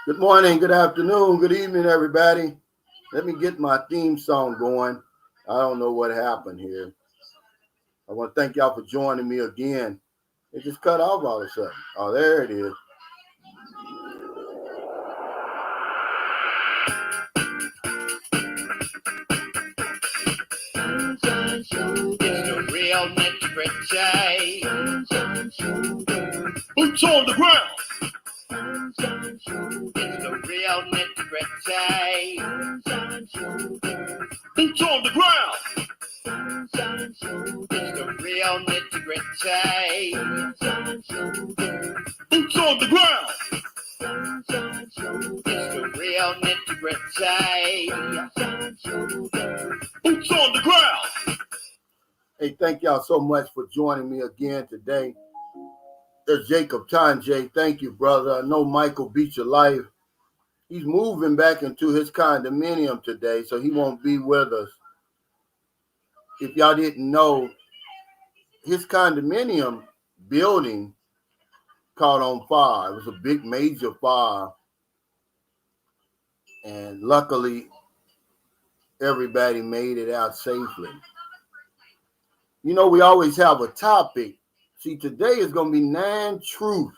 Good morning, good afternoon, good evening, everybody. Let me get my theme song going. I don't know what happened here. I want to thank y'all for joining me again. It just cut off all of a sudden. Oh, there it is. The real nitty-gritty. Boots on the ground. It's the real nitty-gritty. Boots on the ground. It's the real nitty-gritty. Boots on the ground. It's the real nitty-gritty. Boots on the ground. Hey, thank y'all so much for joining me again today. There's Jacob Tanjay. Thank you, brother. I know Michael beat your life. He's moving back into his condominium today, so he won't be with us. If y'all didn't know, his condominium building caught on fire. It was a big, major fire. And luckily, everybody made it out safely. You know, we always have a topic. See, today is going to be 9 truths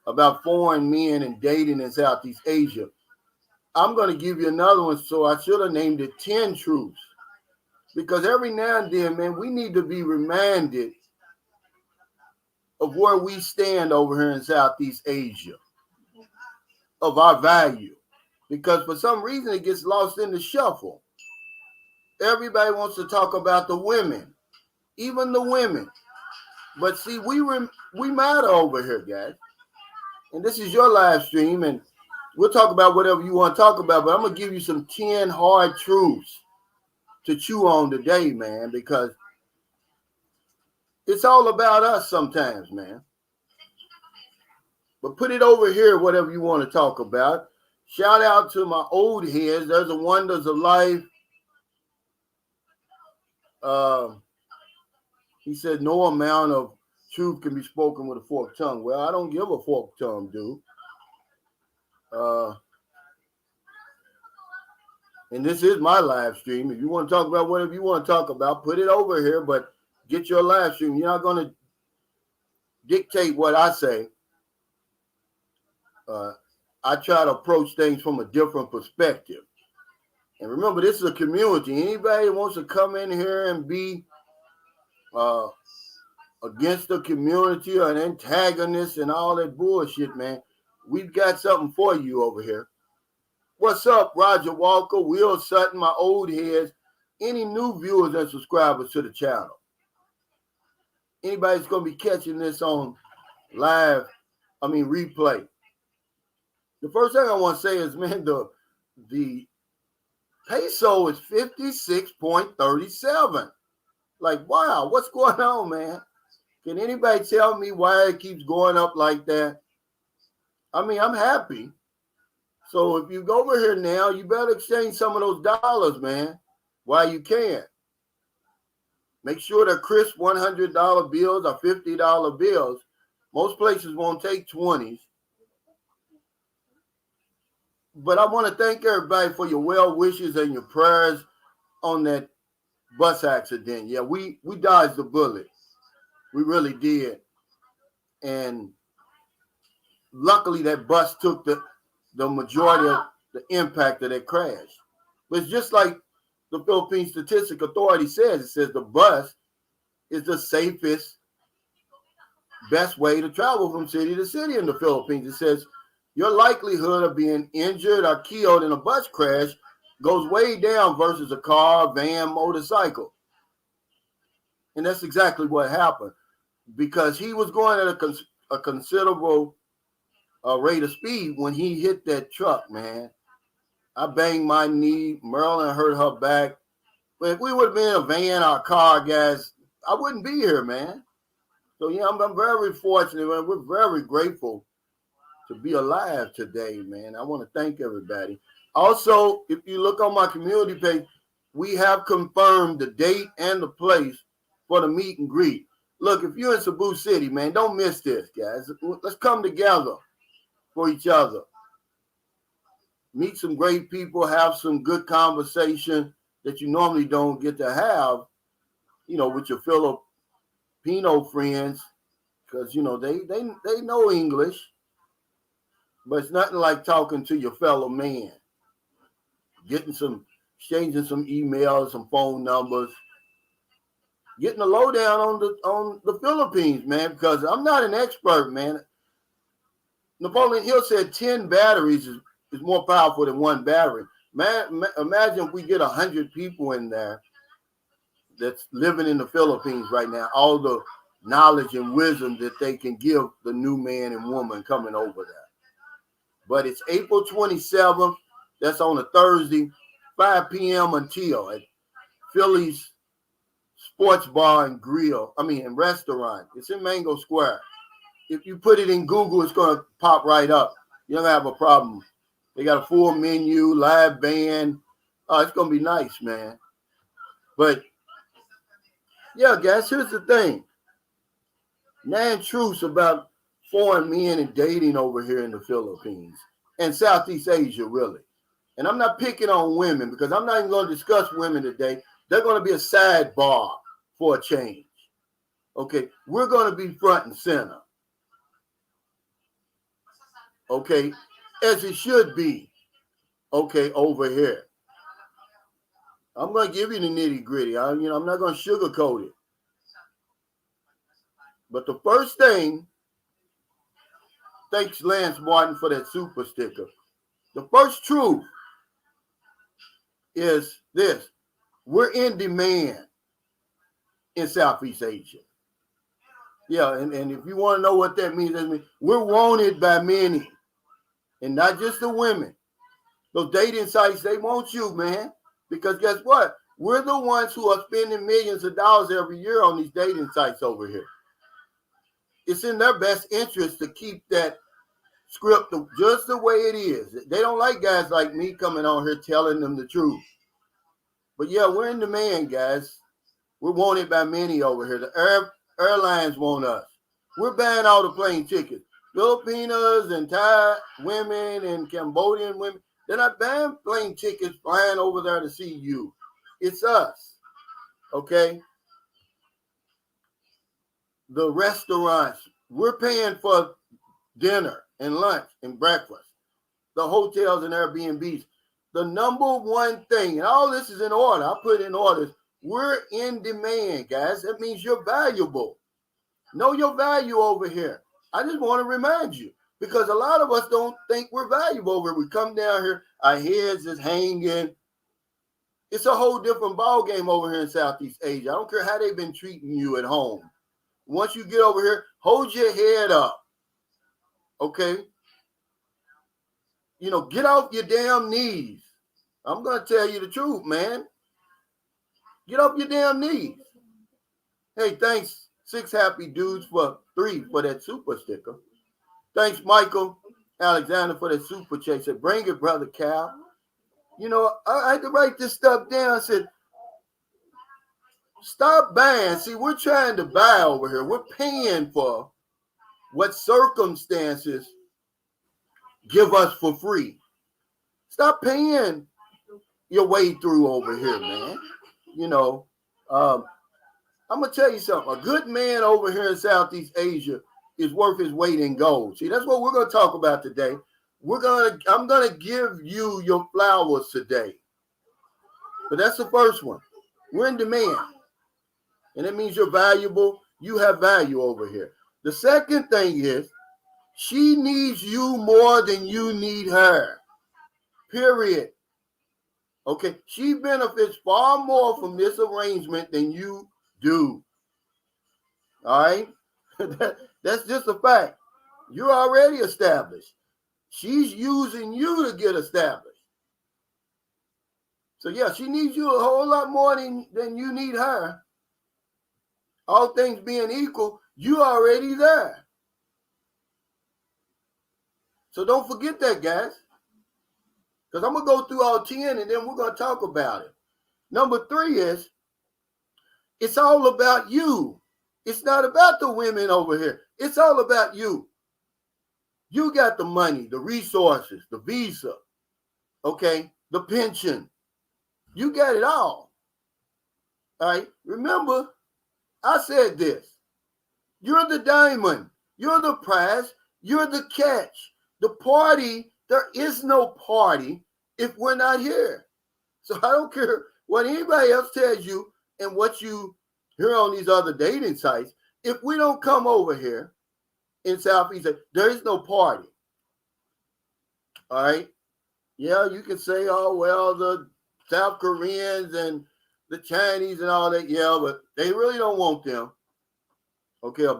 about foreign men and dating in Southeast Asia. I'm going to give you another one, so I should have named it 10 truths. Because every now and then, man, we need to be reminded of where we stand over here in Southeast Asia, of our value. Because for some reason, it gets lost in the shuffle. Everybody wants to talk about the women, even the women. But see, we matter over here, guys. And this is your live stream, and we'll talk about whatever you want to talk about, but I'm going to give you some 10 hard truths to chew on today, man, because it's all about us sometimes, man. But put it over here, whatever you want to talk about. Shout out to my old heads. There's the wonders of life. He said no amount of truth can be spoken with a forked tongue. Well, I don't give a forked tongue, dude. And this is my live stream. If you want to talk about whatever you want to talk about, put it over here, but get your live stream. You're not going to dictate what I say. I try to approach things from a different perspective. And remember, this is a community. Anybody who wants to come in here and be against the community or an antagonist and all that bullshit, man, we've got something for you over here. What's up, Roger Walker, Will Sutton, my old heads, any new viewers and subscribers to the channel? Anybody's going to be catching this on replay. The first thing I want to say is, man, the peso is 56.37. Like, wow, what's going on, man? Can anybody tell me why it keeps going up like that? I mean, I'm happy. So if you go over here now, you better exchange some of those dollars, man, while you can. Make sure they're crisp $100 bills or $50 bills. Most places won't take 20s. But I want to thank everybody for your well wishes and your prayers on that bus accident. Yeah, we dodged the bullet. We really did. And luckily that bus took the majority of the impact of that crash. But it's just like the Philippine Statistic Authority says. It says the bus is the safest, best way to travel from city to city in the Philippines. It says your likelihood of being injured or killed in a bus crash goes way down versus a car, van, motorcycle. And that's exactly what happened, because he was going at a considerable rate of speed when he hit that truck, man. I banged my knee. Marilyn hurt her back. But if we would have been in a van or a car, guys, I wouldn't be here, man. So, yeah, I'm very fortunate, man. We're very grateful to be alive today, man. I want to thank everybody. Also, if you look on my community page, we have confirmed the date and the place for the meet and greet. Look, if you're in Cebu City, man, don't miss this, guys. Let's come together for each other. Meet some great people, have some good conversation that you normally don't get to have, with your Filipino friends, because they know English, but it's nothing like talking to your fellow man, exchanging some emails, some phone numbers, getting the lowdown on the Philippines, man. Because I'm not an expert, man. Napoleon Hill said 10 batteries is more powerful than one battery. Man, imagine if we get 100 people in there that's living in the Philippines right now, all the knowledge and wisdom that they can give the new man and woman coming over there. But it's April 27th. That's on a Thursday, 5 p.m. until at Philly's Sports Bar and Restaurant. It's in Mango Square. If you put it in Google, it's going to pop right up. You don't have a problem. They got a full menu, live band. It's going to be nice, man. But, yeah, guys, here's the thing. 9 truths about foreign men and dating over here in the Philippines and Southeast Asia, really. And I'm not picking on women because I'm not even going to discuss women today. They're going to be a sidebar for a change. Okay, we're going to be front and center. Okay, as it should be. Okay, over here. I'm going to give you the nitty gritty. I'm not going to sugarcoat it. But the first thing, thanks Lance Martin for that super sticker. The first truth is this. We're in demand in Southeast Asia. Yeah, and if you want to know what that means, we're wanted by many. And not just the women. Those dating sites, they want you, man. Because guess what? We're the ones who are spending millions of dollars every year on these dating sites over here. It's in their best interest to keep that script just the way it is. They don't like guys like me coming on here telling them the truth. But yeah, we're in demand, guys. We're wanted by many over here. The airlines want us. We're buying all the plane tickets. Filipinas and Thai women and Cambodian women, they're not buying plane tickets flying over there to see you. It's us. Okay? The restaurants, we're paying for dinner and lunch and breakfast. The hotels and Airbnbs. The number one thing, and all this is in order, I put in orders, we're in demand, guys. That means you're valuable. Know your value over here. I just want to remind you, because a lot of us don't think we're valuable over here. We come down here, our heads is hanging. It's a whole different ball game over here in Southeast Asia. I don't care how they've been treating you at home. Once you get over here, hold your head up. Okay? Get off your damn knees. I'm going to tell you the truth, man. Get off your damn knees. Hey, thanks, 6 happy dudes for 3 for that super sticker. Thanks, Michael Alexander, for that super chat. Said, bring it, brother Cal. I had to write this stuff down. I said, stop buying. See, we're trying to buy over here. We're paying for what circumstances give us for free. Stop paying your way through over here, man. I'm going to tell you something. A good man over here in Southeast Asia is worth his weight in gold. See, that's what we're going to talk about today. I'm going to give you your flowers today. But that's the first one. We're in demand. And it means you're valuable. You have value over here. The second thing is she needs you more than you need her. Period. Okay. She benefits far more from this arrangement than you do. All right? That's just a fact. You're already established. She's using you to get established. So, yeah, she needs you a whole lot more than you need her. All things being equal, you already there. So don't forget that, guys. Because I'm going to go through all 10 and then we're going to talk about it. Number 3 is, it's all about you. It's not about the women over here. It's all about you. You got the money, the resources, the visa, okay, the pension. You got it all. All right. Remember, I said this. You're the diamond. You're the prize. You're the catch. The party, there is no party if we're not here. So I don't care what anybody else tells you and what you hear on these other dating sites. If we don't come over here in Southeast Asia, there is no party. All right. Yeah, you can say, oh, well, the South Koreans and the Chinese and all that. Yeah, but they really don't want them. Okay, a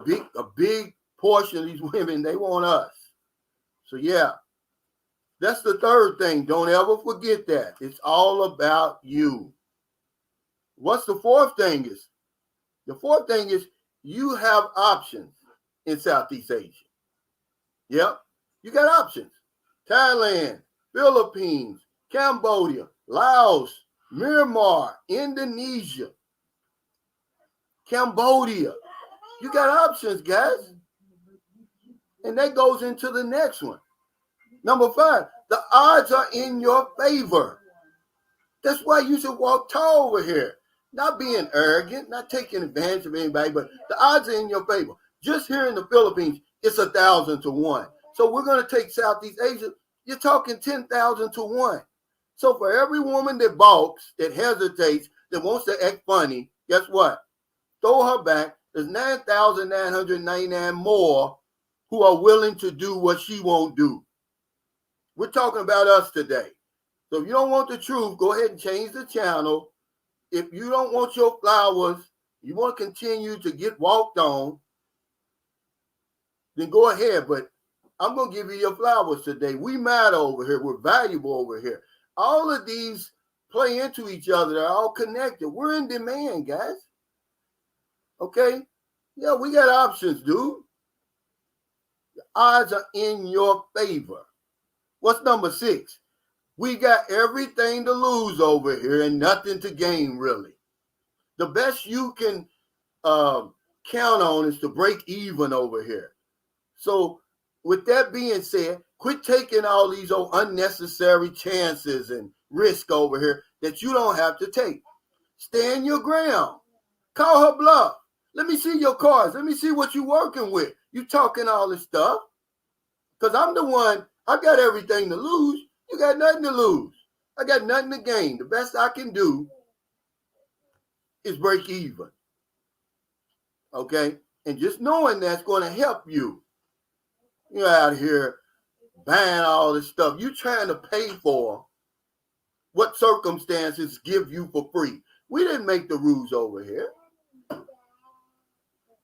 big portion of these women, they want us. So yeah, that's the third thing. Don't ever forget that. It's all about you. What's the fourth thing is? The fourth thing is you have options in Southeast Asia. Yep, you got options. Thailand, Philippines, Cambodia, Laos, Myanmar, Indonesia, Cambodia. You got options, guys. And that goes into the next one. Number 5, the odds are in your favor. That's why you should walk tall over here. Not being arrogant, not taking advantage of anybody, but the odds are in your favor. Just here in the Philippines, it's 1,000 to 1. So we're going to take Southeast Asia. You're talking 10,000 to 1. So for every woman that balks, that hesitates, that wants to act funny, guess what? Throw her back. There's 9,999 more who are willing to do what she won't do. We're talking about us today. So if you don't want the truth, go ahead and change the channel. If you don't want your flowers, you want to continue to get walked on, then go ahead. But I'm going to give you your flowers today. We matter over here. We're valuable over here. All of these play into each other. They're all connected. We're in demand, guys. Okay? Yeah, we got options, dude. The odds are in your favor. What's number 6? We got everything to lose over here and nothing to gain, really. The best you can count on is to break even over here. So with that being said, quit taking all these unnecessary chances and risk over here that you don't have to take. Stand your ground. Call her bluff. Let me see your cards. Let me see what you're working with. You talking all this stuff. Because I'm the one, I got everything to lose. You got nothing to lose. I got nothing to gain. The best I can do is break even. Okay? And just knowing that's going to help you. You're out here buying all this stuff. You're trying to pay for what circumstances give you for free. We didn't make the rules over here.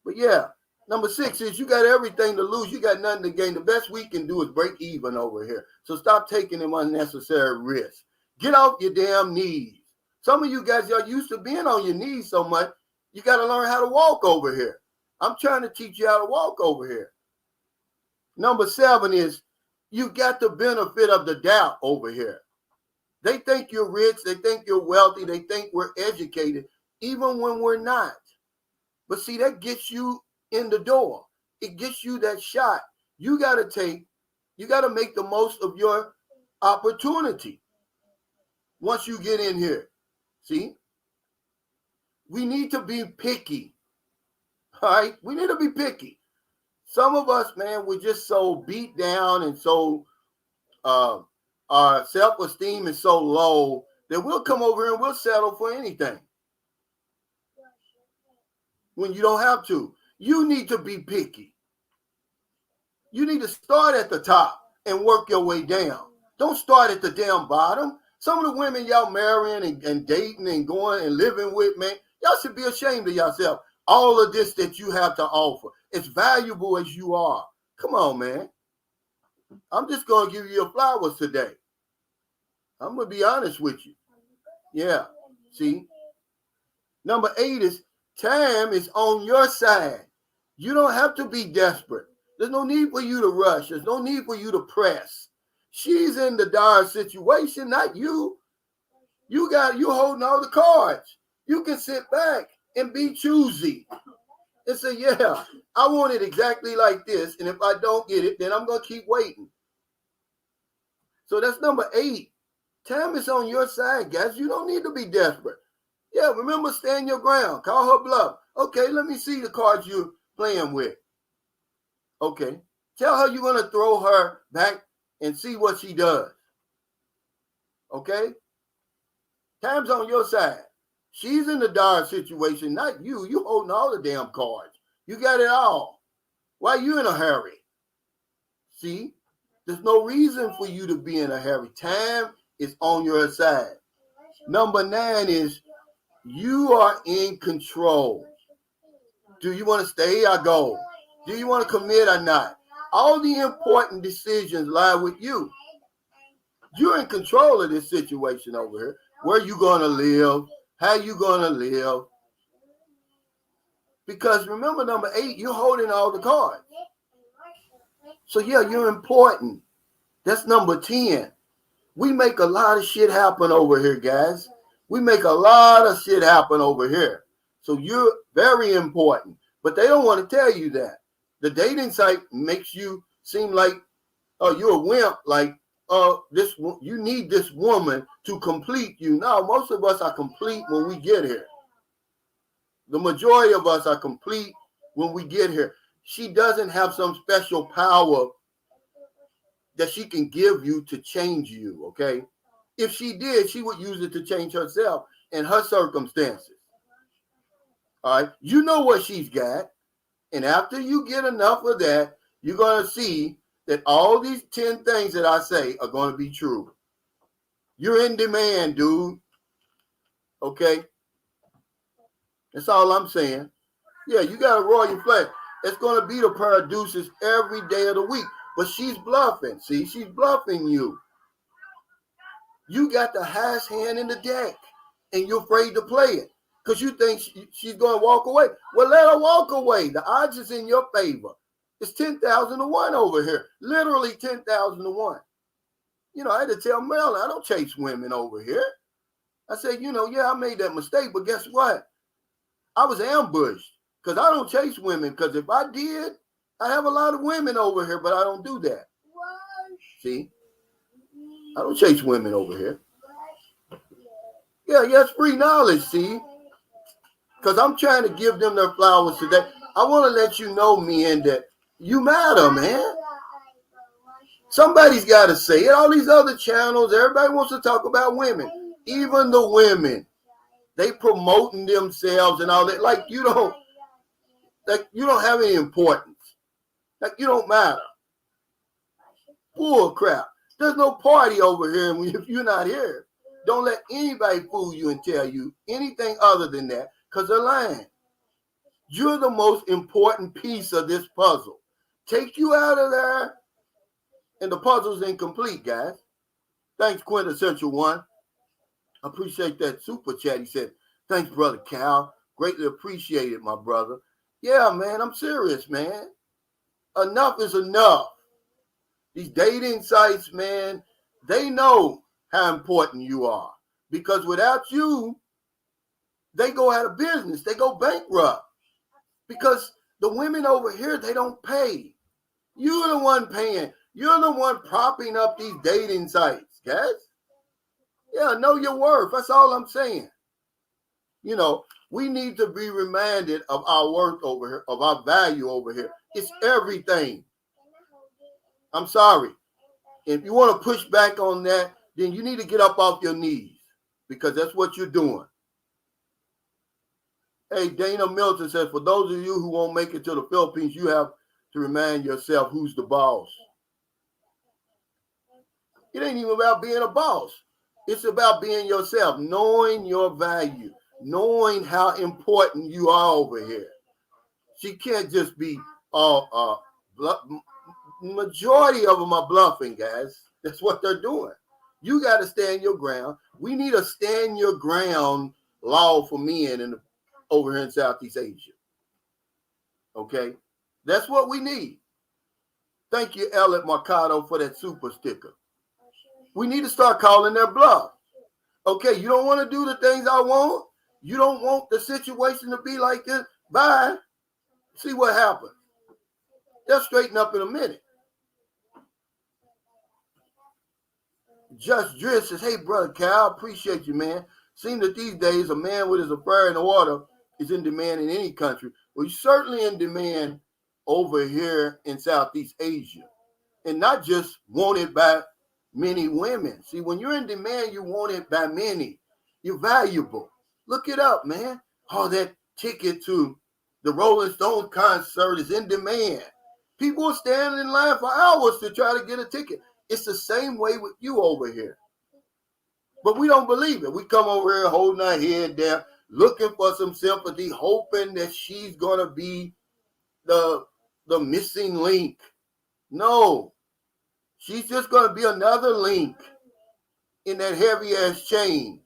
But yeah, number 6 is you got everything to lose. You got nothing to gain. The best we can do is break even over here. So stop taking them unnecessary risks. Get off your damn knees. Some of you guys are used to being on your knees so much, you got to learn how to walk over here. I'm trying to teach you how to walk over here. Number 7 is you got the benefit of the doubt over here. They think you're rich. They think you're wealthy. They think we're educated, even when we're not. But see, that gets you in the door. It gets you that shot. You got to make the most of your opportunity once you get in here. See? We need to be picky. All right? We need to be picky. Some of us, man, we're just so beat down and so our self-esteem is so low that we'll come over here and we'll settle for anything. When you don't have to. You need to be picky. You need to start at the top and work your way down. Don't start at the damn bottom. Some of the women y'all marrying and dating and going and living with, man, y'all should be ashamed of yourself. All of this that you have to offer, as valuable as you are. Come on, man. I'm just going to give you your flowers today. I'm going to be honest with you. Yeah. See? Number 8 is time is on your side. You don't have to be desperate. There's no need for you to rush. There's no need for you to press. She's in the dire situation, not you. You holding all the cards. You can sit back and be choosy. and say, yeah, I want it exactly like this. And if I don't get it, then I'm going to keep waiting. So that's number 8. Time is on your side, guys. You don't need to be desperate. Yeah, remember, stand your ground. Call her bluff. Okay, let me see the cards you're playing with. Okay. Tell her you're going to throw her back and see what she does. Okay? Time's on your side. She's in the dire situation, not you. You holding all the damn cards. You got it all. Why are you in a hurry? See? There's no reason for you to be in a hurry. Time is on your side. Number 9 is you are in control. Do you want to stay or go? Do you want to commit or not? All the important decisions lie with you. You're in control of this situation over here. Where you going to live? How you going to live? Because remember, number 8, you're holding all the cards. So yeah, you're important. That's number 10. We make a lot of shit happen over here, guys. We make a lot of shit happen over here. So you're very important. But they don't want to tell you that. The dating site makes you seem like, oh, you're a wimp. Like, you need this woman to complete you. No, most of us are complete when we get here. The majority of us are complete when we get here. She doesn't have some special power that she can give you to change you, okay? If she did, she would use it to change herself and her circumstances. All right? You know what she's got. And after you get enough of that, you're going to see that all these 10 things that I say are going to be true. You're in demand, dude. Okay? That's all I'm saying. Yeah, you got to roll your flag. It's going to be the pair of deuces every day of the week. But she's bluffing. See, she's bluffing you. You got the highest hand in the deck, and you're afraid to play it because you think she's going to walk away. Well, let her walk away. The odds is in your favor. It's 10,000 to 1 over here. Literally 10,000 to 1. You know, I had to tell Marilyn, I don't chase women over here. I said, yeah, I made that mistake, but guess what? I was ambushed because I don't chase women, because if I did, I have a lot of women over here, but I don't do that. See? I don't chase women over here. Yeah, it's free knowledge, see? Because I'm trying to give them their flowers today. I want to let you know, men, that you matter, man. Somebody's got to say it. All these other channels, everybody wants to talk about women. Even the women. They promoting themselves and all that. Like you don't have any importance. Like you don't matter. Bull crap. There's no party over here if you're not here. Don't let anybody fool you and tell you anything other than that, because they're lying. You're the most important piece of this puzzle. Take you out of there, and the puzzle's incomplete, guys. Thanks, Quintessential One. I appreciate that super chat. He said, thanks, Brother Cal. Greatly appreciated, my brother. Yeah, man, I'm serious, man. Enough is enough. These dating sites, man, they know how important you are. Because without you, they go out of business. They go bankrupt. Because the women over here, they don't pay. You're the one paying. You're the one propping up these dating sites, guys. Yeah, know your worth. That's all I'm saying. We need to be reminded of our worth over here, of our value over here. It's everything. I'm sorry. If you want to push back on that, then you need to get up off your knees, because that's what you're doing. Hey, Dana Milton says, for those of you who won't make it to the Philippines, you have to remind yourself who's the boss. It ain't even about being a boss. It's about being yourself, knowing your value, knowing how important you are over here. She can't just be majority of them are bluffing, guys. That's what they're doing. You got to stand your ground. We need a stand your ground law for men over here in Southeast Asia. Okay? That's what we need. Thank you, Elliot Mercado, for that super sticker. We need to start calling their bluff. Okay, you don't want to do the things I want? You don't want the situation to be like this? Bye. See what happens. They'll straighten up in a minute. Just Drill says, hey, brother Cal, appreciate you, man. Seems that these days a man with his affair in order is in demand in any country. Well, you're certainly in demand over here in Southeast Asia. And not just wanted by many women. See, when you're in demand, you're wanted by many. You're valuable. Look it up, man. Oh, that ticket to the Rolling Stones concert is in demand. People are standing in line for hours to try to get a ticket. It's the same way with you over here. But we don't believe it. We come over here holding our head down, looking for some sympathy, hoping that she's going to be the missing link. No. She's just going to be another link in that heavy-ass chain.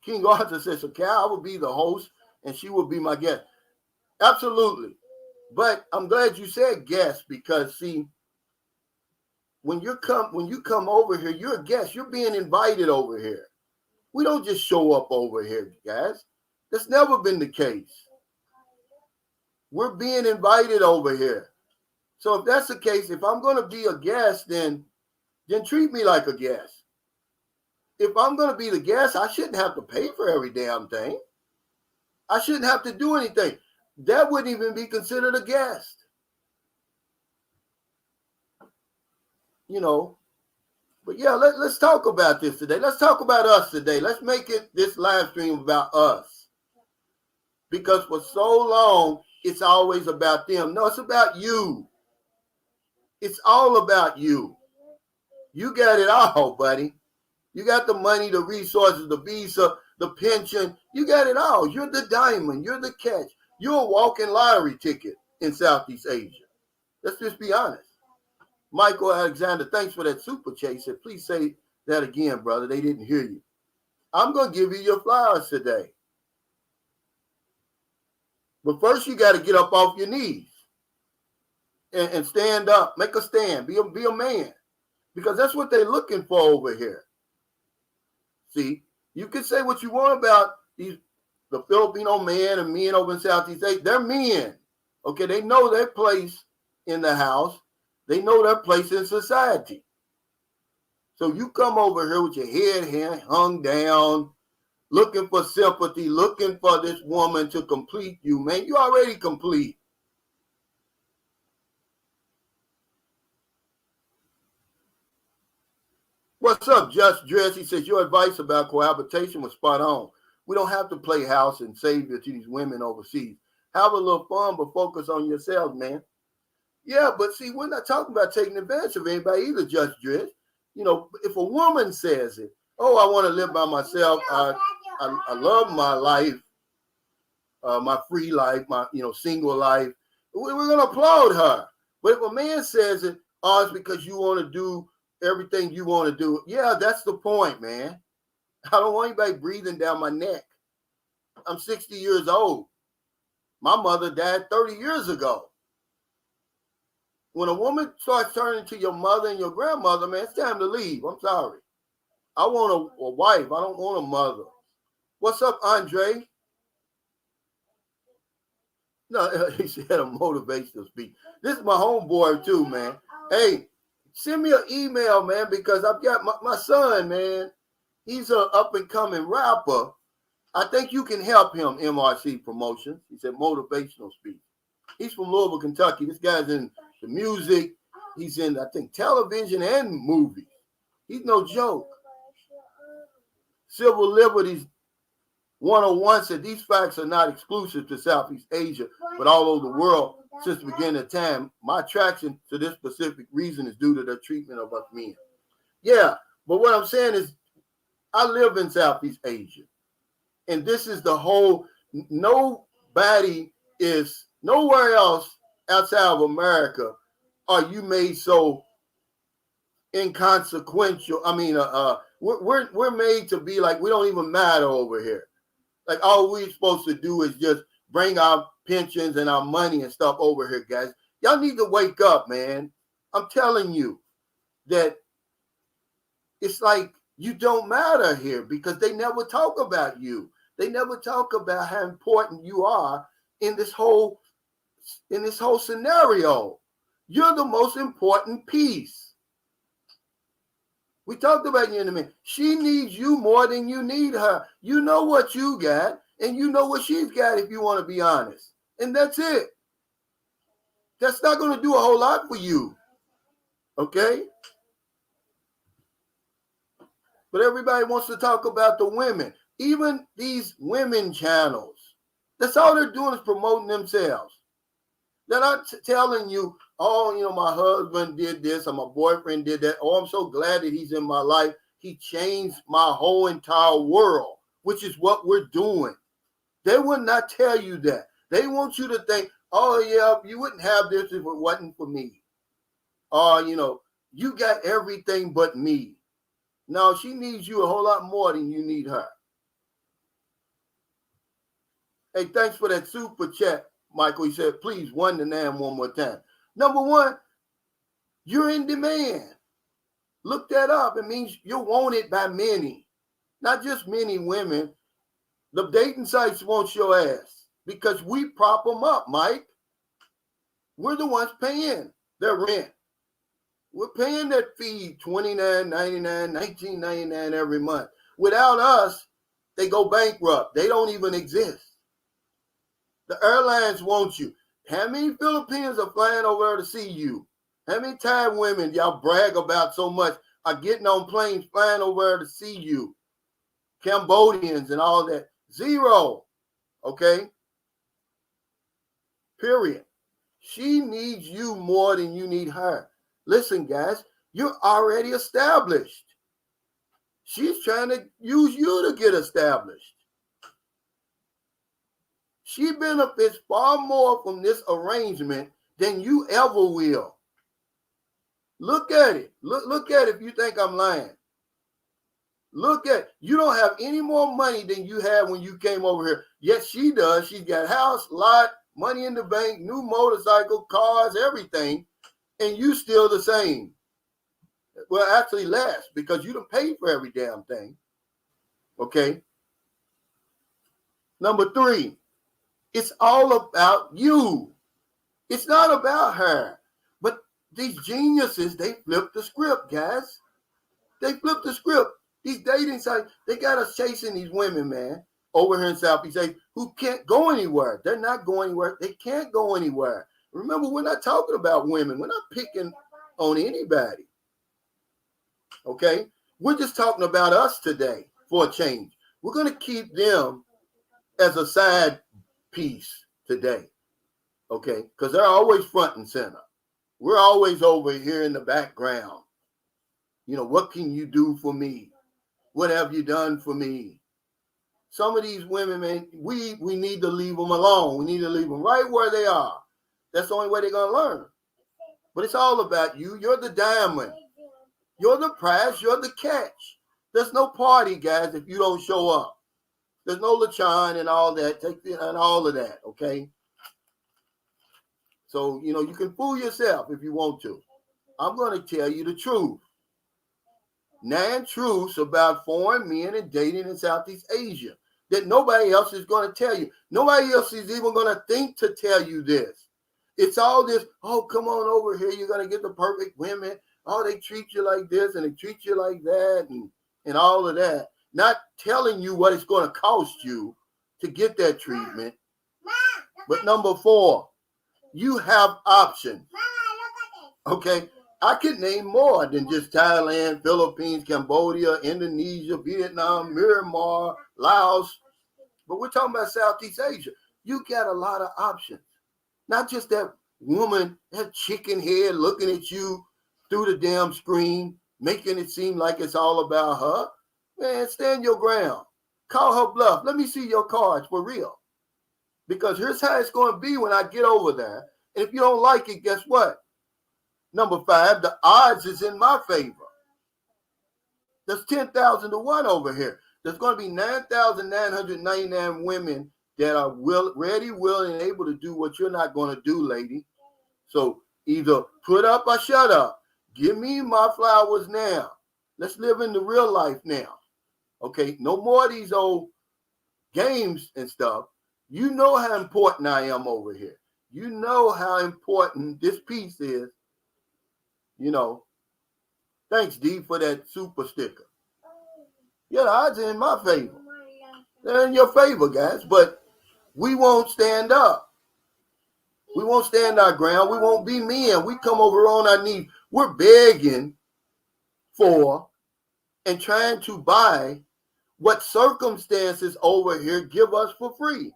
King Arthur says, so Cal, I will be the host and she will be my guest. Absolutely. But I'm glad you said guest because, see, when you come over here, you're a guest. You're being invited over here. We don't just show up over here, guys. That's never been the case. We're being invited over here. So if that's the case, if I'm going to be a guest, then treat me like a guest. If I'm going to be the guest, I shouldn't have to pay for every damn thing. I shouldn't have to do anything. That wouldn't even be considered a guest. You know, but yeah, let's talk about this today. Let's talk about us today. Let's make it this live stream about us. Because for so long, it's always about them. No, it's about you. It's all about you. You got it all, buddy. You got the money, the resources, the visa, the pension. You got it all. You're the diamond. You're the catch. You're a walking lottery ticket in Southeast Asia. Let's just be honest. Michael Alexander, thanks for that super chase. Said, please say that again, brother. They didn't hear you. I'm going to give you your flowers today. But first, you got to get up off your knees and stand up. Make a stand. Be a man. Because that's what they're looking for over here. See, you can say what you want about the Filipino men and men over in Southeast Asia. They're men. Okay, they know their place in the house. They know their place in society. So you come over here with your head hung down, looking for sympathy, looking for this woman to complete you, man. You already complete. What's up, Just Dress? He says, your advice about cohabitation was spot on. We don't have to play house and savior to these women overseas. Have a little fun, but focus on yourselves, man. Yeah, but see, we're not talking about taking advantage of anybody either, Just Dress. You know, if a woman says it, oh, I want to live by myself. I love my life, my free life, my single life. We're going to applaud her. But if a man says it, oh, it's because you want to do everything you want to do. Yeah, that's the point, man. I don't want anybody breathing down my neck. I'm 60 years old. My mother died 30 years ago. When a woman starts turning to your mother and your grandmother, man, it's time to leave. I'm sorry. I want a wife. I don't want a mother. What's up, Andre? No, he said a motivational speech. This is my homeboy too, man. Hey, send me an email, man, because I've got my son, man. He's an up-and-coming rapper. I think you can help him, MRC Promotions. He said motivational speech. He's from Louisville, Kentucky. This guy's in the music. He's in, I think, television and movies. He's no joke. Civil Liberties 101 said these facts are not exclusive to Southeast Asia, but all over the world since the beginning of time. My attraction to this specific reason is due to the treatment of us men. Yeah, but what I'm saying is I live in Southeast Asia. And this is the whole, nobody is, nowhere else outside of America are you made so inconsequential. I mean, we're made to be like we don't even matter over here. Like all we're supposed to do is just bring our pensions and our money and stuff over here, guys. Y'all need to wake up, man. I'm telling you that it's like you don't matter here because they never talk about you. They never talk about how important you are in this whole scenario. You're the most important piece. We talked about you in a minute. She needs you more than you need her. You know what you got, and you know what she's got, if you want to be honest. And that's it. That's not going to do a whole lot for you. Okay? But everybody wants to talk about the women. Even these women channels. That's all they're doing is promoting themselves. They're not telling you, oh, my husband did this or my boyfriend did that. Oh, I'm so glad that he's in my life. He changed my whole entire world, which is what we're doing. They would not tell you that. They want you to think, oh, yeah, you wouldn't have this if it wasn't for me. Or, you got everything but me. No, she needs you a whole lot more than you need her. Hey, thanks for that super chat, Michael. He said, please, 1 to 9 one more time. Number one, you're in demand. Look that up. It means you're wanted by many. Not just many women. The dating sites want your ass because we prop them up, Mike. We're the ones paying their rent. We're paying that fee, $29.99, $19.99 every month. Without us, they go bankrupt. They don't even exist. The airlines want you. How many Filipinos are flying over there to see you? How many Thai women y'all brag about so much are getting on planes flying over there to see you? Cambodians and all that. Zero. Okay? Period. She needs you more than you need her. Listen, guys, you're already established. She's trying to use you to get established. She benefits far more from this arrangement than you ever will. Look at it. Look at it if you think I'm lying. Look at it. You don't have any more money than you had when you came over here. Yes, she does. She's got house, lot, money in the bank, new motorcycle, cars, everything. And you still the same. Well, actually less because you don't pay for every damn thing. Okay. Number 3, it's all about you. It's not about her. But these geniuses, they flip the script, guys. They flip the script. These dating sites, they got us chasing these women, man, over here in Southeast Asia who can't go anywhere. They're not going anywhere. They can't go anywhere. Remember, we're not talking about women. We're not picking on anybody. Okay? We're just talking about us today for a change. We're going to keep them as a side piece today. Okay? Because they're always front and center. We're always over here in the background. What can you do for me? What have you done for me? Some of these women, man, we need to leave them alone. We need to leave them right where they are. That's the only way they're going to learn. But it's all about you. You're the diamond. You're the prize. You're the catch. There's no party, guys, if you don't show up. There's no lechon and all that. And all of that, okay? So, you can fool yourself if you want to. I'm going to tell you the truth. 9 truths about foreign men and dating in Southeast Asia that nobody else is going to tell you. Nobody else is even going to think to tell you this. It's all this, oh, come on over here. You're going to get the perfect women. Oh, they treat you like this and they treat you like that and all of that. Not telling you what it's going to cost you to get that treatment. But number 4, you have options. Okay? I could name more than just Thailand, Philippines, Cambodia, Indonesia, Vietnam, Myanmar, Laos. But we're talking about Southeast Asia. You got a lot of options. Not just that woman, that chicken head looking at you through the damn screen, making it seem like it's all about her. Man, stand your ground. Call her bluff. Let me see your cards for real. Because here's how it's going to be when I get over there. And if you don't like it, guess what? Number 5, the odds is in my favor. There's 10,000 to 1 over here. There's going to be 9,999 women that are ready, willing, and able to do what you're not going to do, lady. So either put up or shut up. Give me my flowers now. Let's live in the real life now. Okay, no more of these old games and stuff, you know how important I am over here. You know how important this piece is. You know, thanks, D, for that super sticker. Yeah, the odds are in my favor. They're in your favor, guys, but we won't stand up. We won't stand our ground. We won't be men. We come over on our knees. We're begging for and trying to buy what circumstances over here give us for free.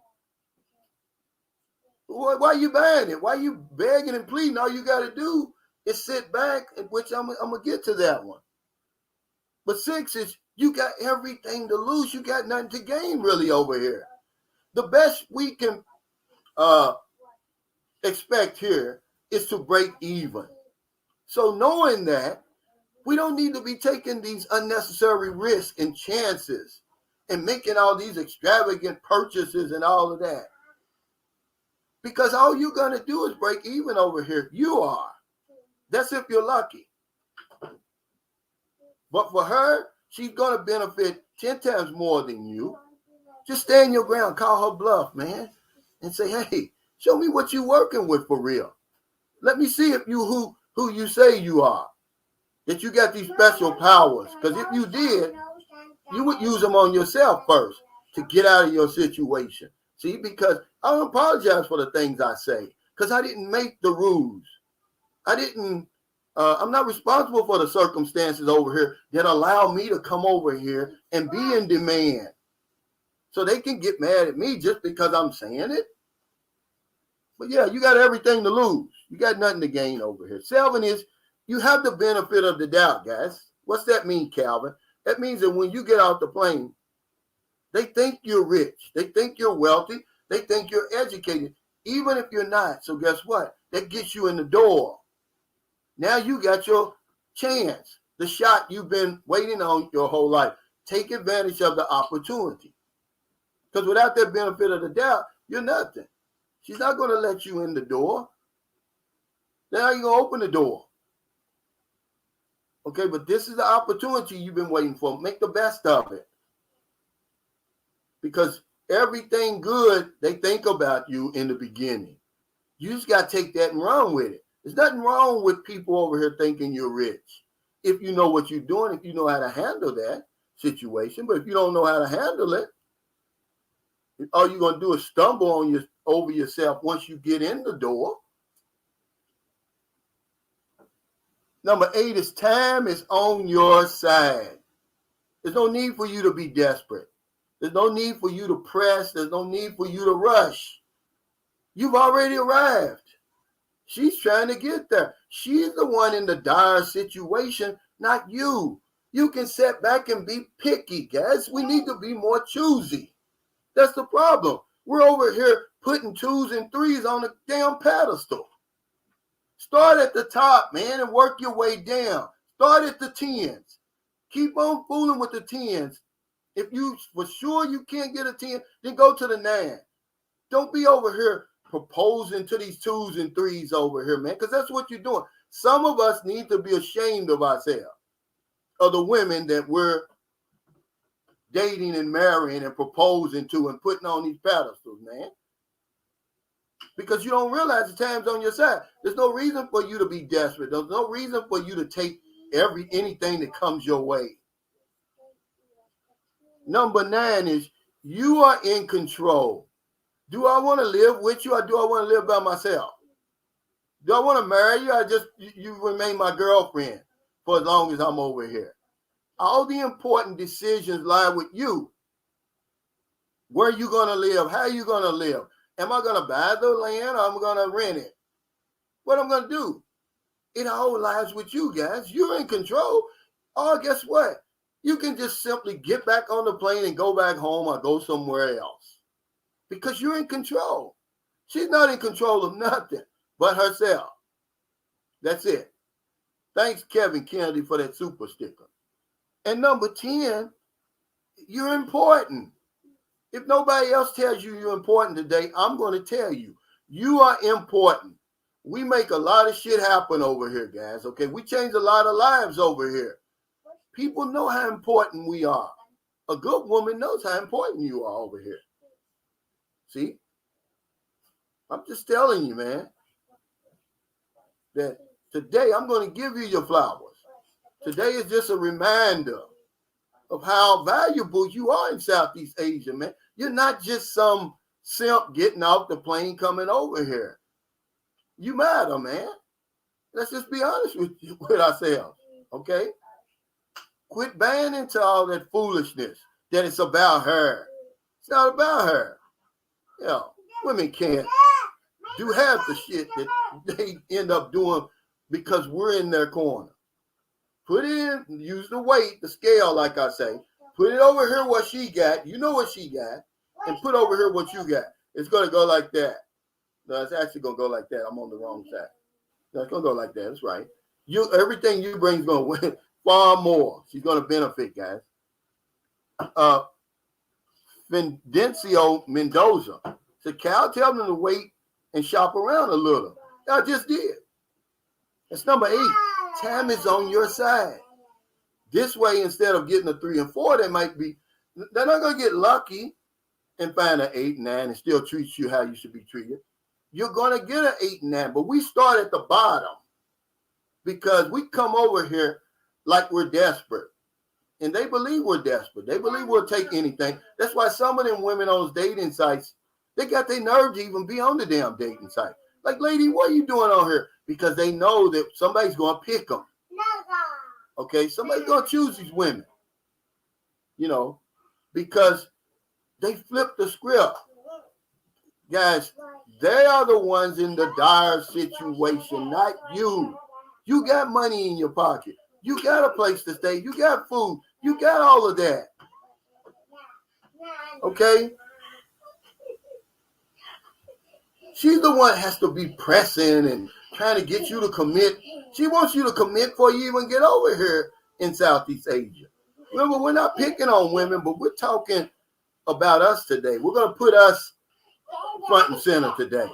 Why are you buying it? Why are you begging and pleading? All you got to do is sit back, which I'm going to get to that one. But 6 is you got everything to lose. You got nothing to gain really over here. The best we can expect here is to break even. So knowing that, we don't need to be taking these unnecessary risks and chances and making all these extravagant purchases and all of that. Because all you're going to do is break even over here. You are. That's if you're lucky. But for her, she's going to benefit 10 times more than you. Just stand your ground, call her bluff, man, and say, hey, show me what you're working with for real. Let me see if you who you say you are, that you got these special powers. Because if you did, you would use them on yourself first to get out of your situation. See, because I don't apologize for the things I say, because I didn't make the rules. I'm not responsible for the circumstances over here that allow me to come over here and be in demand. So they can get mad at me just because I'm saying it. But yeah, you got everything to lose. You got nothing to gain over here. 7 is you have the benefit of the doubt, guys. What's that mean, Calvin? That means that when you get off the plane, they think you're rich. They think you're wealthy. They think you're educated, even if you're not. So guess what? That gets you in the door. Now you got your chance, the shot you've been waiting on your whole life. Take advantage of the opportunity. Because without that benefit of the doubt, you're nothing. She's not going to let you in the door. Then how are you going to open the door? Okay, but this is the opportunity you've been waiting for. Make the best of it. Because everything good they think about you in the beginning. You just got to take that and run with it. There's nothing wrong with people over here thinking you're rich. If you know what you're doing, if you know how to handle that situation. But if you don't know how to handle it, all you're going to do is stumble over yourself once you get in the door. Number 8 is time is on your side. There's no need for you to be desperate. There's no need for you to press. There's no need for you to rush. You've already arrived. She's trying to get there. She's the one in the dire situation, not you. You can sit back and be picky, guys. We need to be more choosy. That's the problem. We're over here putting 2s and 3s on a damn pedestal. Start at the top, man, and work your way down. Start at the 10s. Keep on fooling with the 10s. If you for sure you can't get a 10, then go to the 9. Don't be over here proposing to these 2s and 3s over here, man, because that's what you're doing. Some of us need to be ashamed of ourselves, of the women that we're dating and marrying and proposing to and putting on these pedestals, man. Because you don't realize the time's on your side. There's no reason for you to be desperate. There's no reason for you to take anything that comes your way. Number 9 is you are in control. Do I want to live with you or do I want to live by myself? Do I want to marry you or just you remain my girlfriend for as long as I'm over here? All the important decisions lie with you. Where are you going to live? How are you going to live? Am I going to buy the land or am I going to rent it? What I'm going to do? It all lies with you guys. You're in control. Or guess what? You can just simply get back on the plane and go back home or go somewhere else. Because you're in control. She's not in control of nothing but herself. That's it. Thanks, Kevin Kennedy, for that super sticker. And number 10, you're important. If nobody else tells you you're important today, I'm going to tell you. You are important. We make a lot of shit happen over here, guys. Okay, we change a lot of lives over here. People know how important we are. A good woman knows how important you are over here. See? I'm just telling you, man, that today I'm going to give you your flowers. Today is just a reminder of how valuable you are in Southeast Asia, man. You're not just some simp getting off the plane coming over here. You matter, man. Let's just be honest with ourselves, okay? Quit buying into all that foolishness that it's about her. It's not about her. Yeah, women can't do half the shit that they end up doing because we're in their corner. Put in, use the weight, the scale, like I say. Put it over here what she got. You know what she got. And put over here what you got. It's going to go like that. No, it's actually going to go like that. I'm on the wrong side. No, it's going to go like that. That's right. Everything you bring is going to win far more. She's going to benefit, guys. Fidencio Mendoza said, Cal, tell them to wait and shop around a little. I just did. That's number 8. Time is on your side. This way, instead of getting a 3 and 4, they're not going to get lucky and find an 8 and 9 and still treat you how you should be treated. You're going to get an 8 and 9, but we start at the bottom because we come over here like we're desperate. And they believe we're desperate. They believe we'll take anything. That's why some of them women on those dating sites, they got their nerve to even be on the damn dating site. Like, lady, what are you doing on here? Because they know that somebody's going to pick them. Okay, somebody's going to choose these women. You know, because they flip the script. Guys, they are the ones in the dire situation, not you. You got money in your pocket. You got a place to stay. You got food. You got all of that. Okay? She's the one that has to be pressing and trying to get you to commit. She wants you to commit before you even get over here in Southeast Asia. Remember, we're not picking on women, but we're talking about us today. We're going to put us front and center today.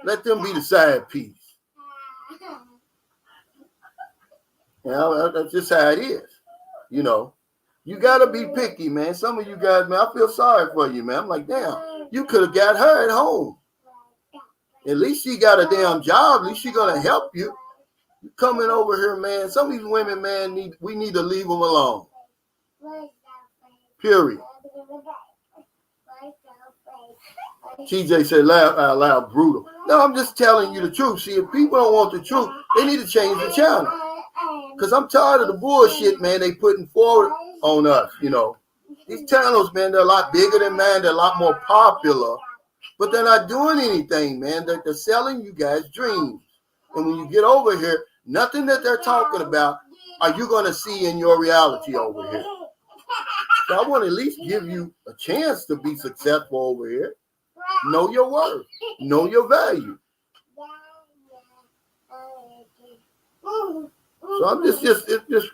Let them be the side piece. You know, that's just how it is. You know, you got to be picky, man. Some of you guys, man, I feel sorry for you, man. I'm like, damn, you could have got her at home. At least she got a damn job. At least she going to help you. You coming over here, man. Some of these women, man, we need to leave them alone. Period. TJ said, laugh out loud, brutal. No, I'm just telling you the truth. See, if people don't want the truth, they need to change the channel. Because I'm tired of the bullshit, man, they putting forward on us, you know. These channels, man, they're a lot bigger than mine. They're a lot more popular. But they're not doing anything, man. They're selling you guys dreams. And when you get over here, nothing that they're talking about are you going to see in your reality over here. So I want to at least give you a chance to be successful over here. Know your worth. Know your value. So I'm just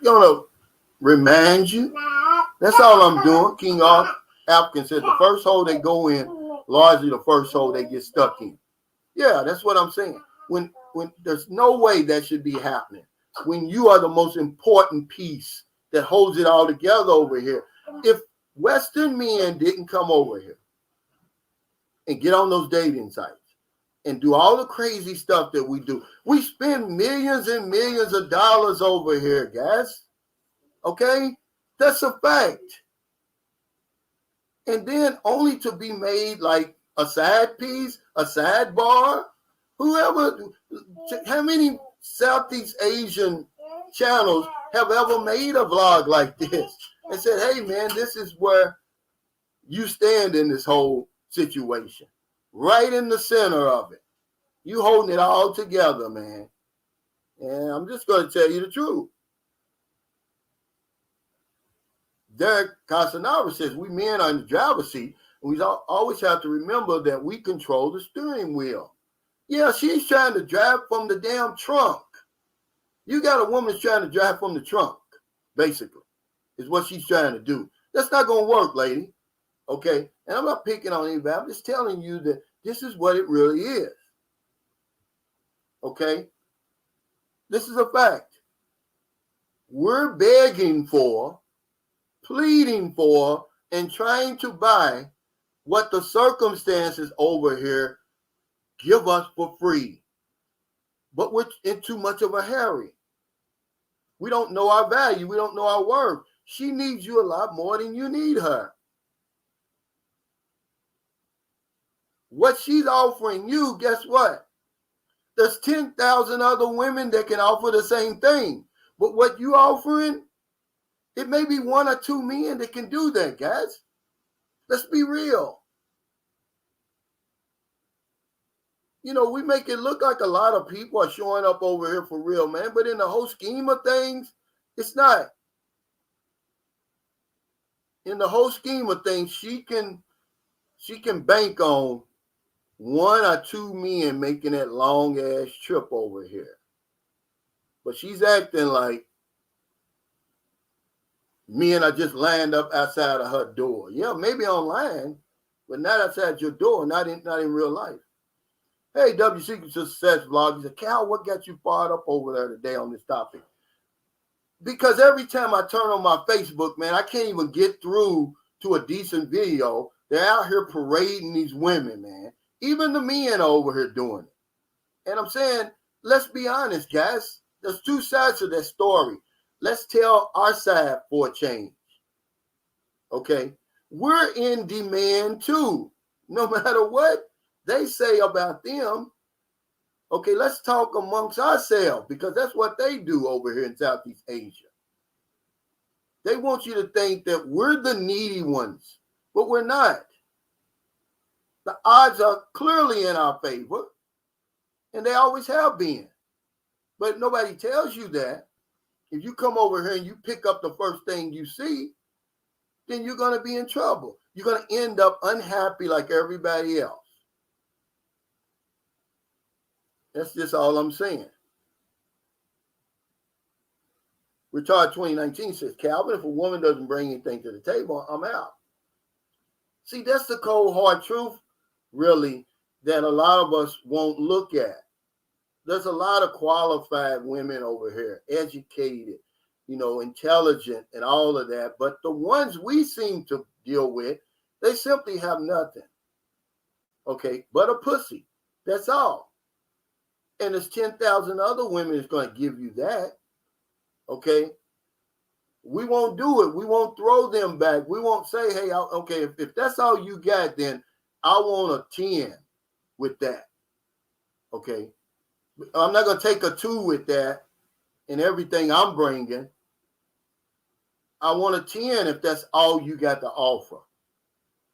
going to remind you. That's all I'm doing. King African said the first hole they go in, largely the first hole they get stuck in. Yeah, that's what I'm saying. When there's no way that should be happening. When you are the most important piece that holds it all together over here. If Western men didn't come over here and get on those dating sites and do all the crazy stuff that we do, we spend millions and millions of dollars over here, guys. Okay? That's a fact. And then only to be made like a side piece, a sidebar. How many Southeast Asian channels have ever made a vlog like this and said, hey, man, this is where you stand in this whole situation. Right in the center of it. You holding it all together, man. And I'm just going to tell you the truth. Derek Casanova says, we men are in the driver's seat, and we always have to remember that we control the steering wheel. Yeah, she's trying to drive from the damn trunk. You got a woman trying to drive from the trunk, basically, is what she's trying to do. That's not going to work, lady. Okay? And I'm not picking on anybody. I'm just telling you that this is what it really is. Okay? This is a fact. We're begging for, pleading for, and trying to buy what the circumstances over here give us for free. But we're in too much of a hurry. We don't know our value. We don't know our worth. She needs you a lot more than you need her. What she's offering you, guess what? There's 10,000 other women that can offer the same thing. But what you offering, it may be one or two men that can do that, guys. Let's be real. You know, we make it look like a lot of people are showing up over here for real, man. But in the whole scheme of things, it's not. In the whole scheme of things, she can bank on one or two men making that long ass trip over here. But she's acting like men are just lined up outside of her door. Yeah, maybe online, but not outside your door, not in real life. Hey, W Secret Success Vlog. He said, Cal, what got you fired up over there today on this topic? Because every time I turn on my Facebook, man, I can't even get through to a decent video. They're out here parading these women, man. Even the men are over here doing it. And I'm saying, let's be honest, guys. There's two sides to that story. Let's tell our side for a change. Okay? We're in demand too. No matter what they say about them. Okay, let's talk amongst ourselves because that's what they do over here in Southeast Asia. They want you to think that we're the needy ones, but we're not. The odds are clearly in our favor, and they always have been. But nobody tells you that. If you come over here and you pick up the first thing you see, then you're going to be in trouble. You're going to end up unhappy like everybody else. That's just all I'm saying. Retard 2019 says, Calvin, if a woman doesn't bring anything to the table, I'm out. See, that's the cold, hard truth, really, that a lot of us won't look at. There's a lot of qualified women over here, educated, you know, intelligent and all of that. But the ones we seem to deal with, they simply have nothing. Okay, but a pussy. That's all. And there's 10,000 other women that's going to give you that. Okay? We won't do it. We won't throw them back. We won't say, hey, okay, if that's all you got, then I want a 10 with that. Okay? I'm not going to take a 2 with that and everything I'm bringing. I want a 10 if that's all you got to offer.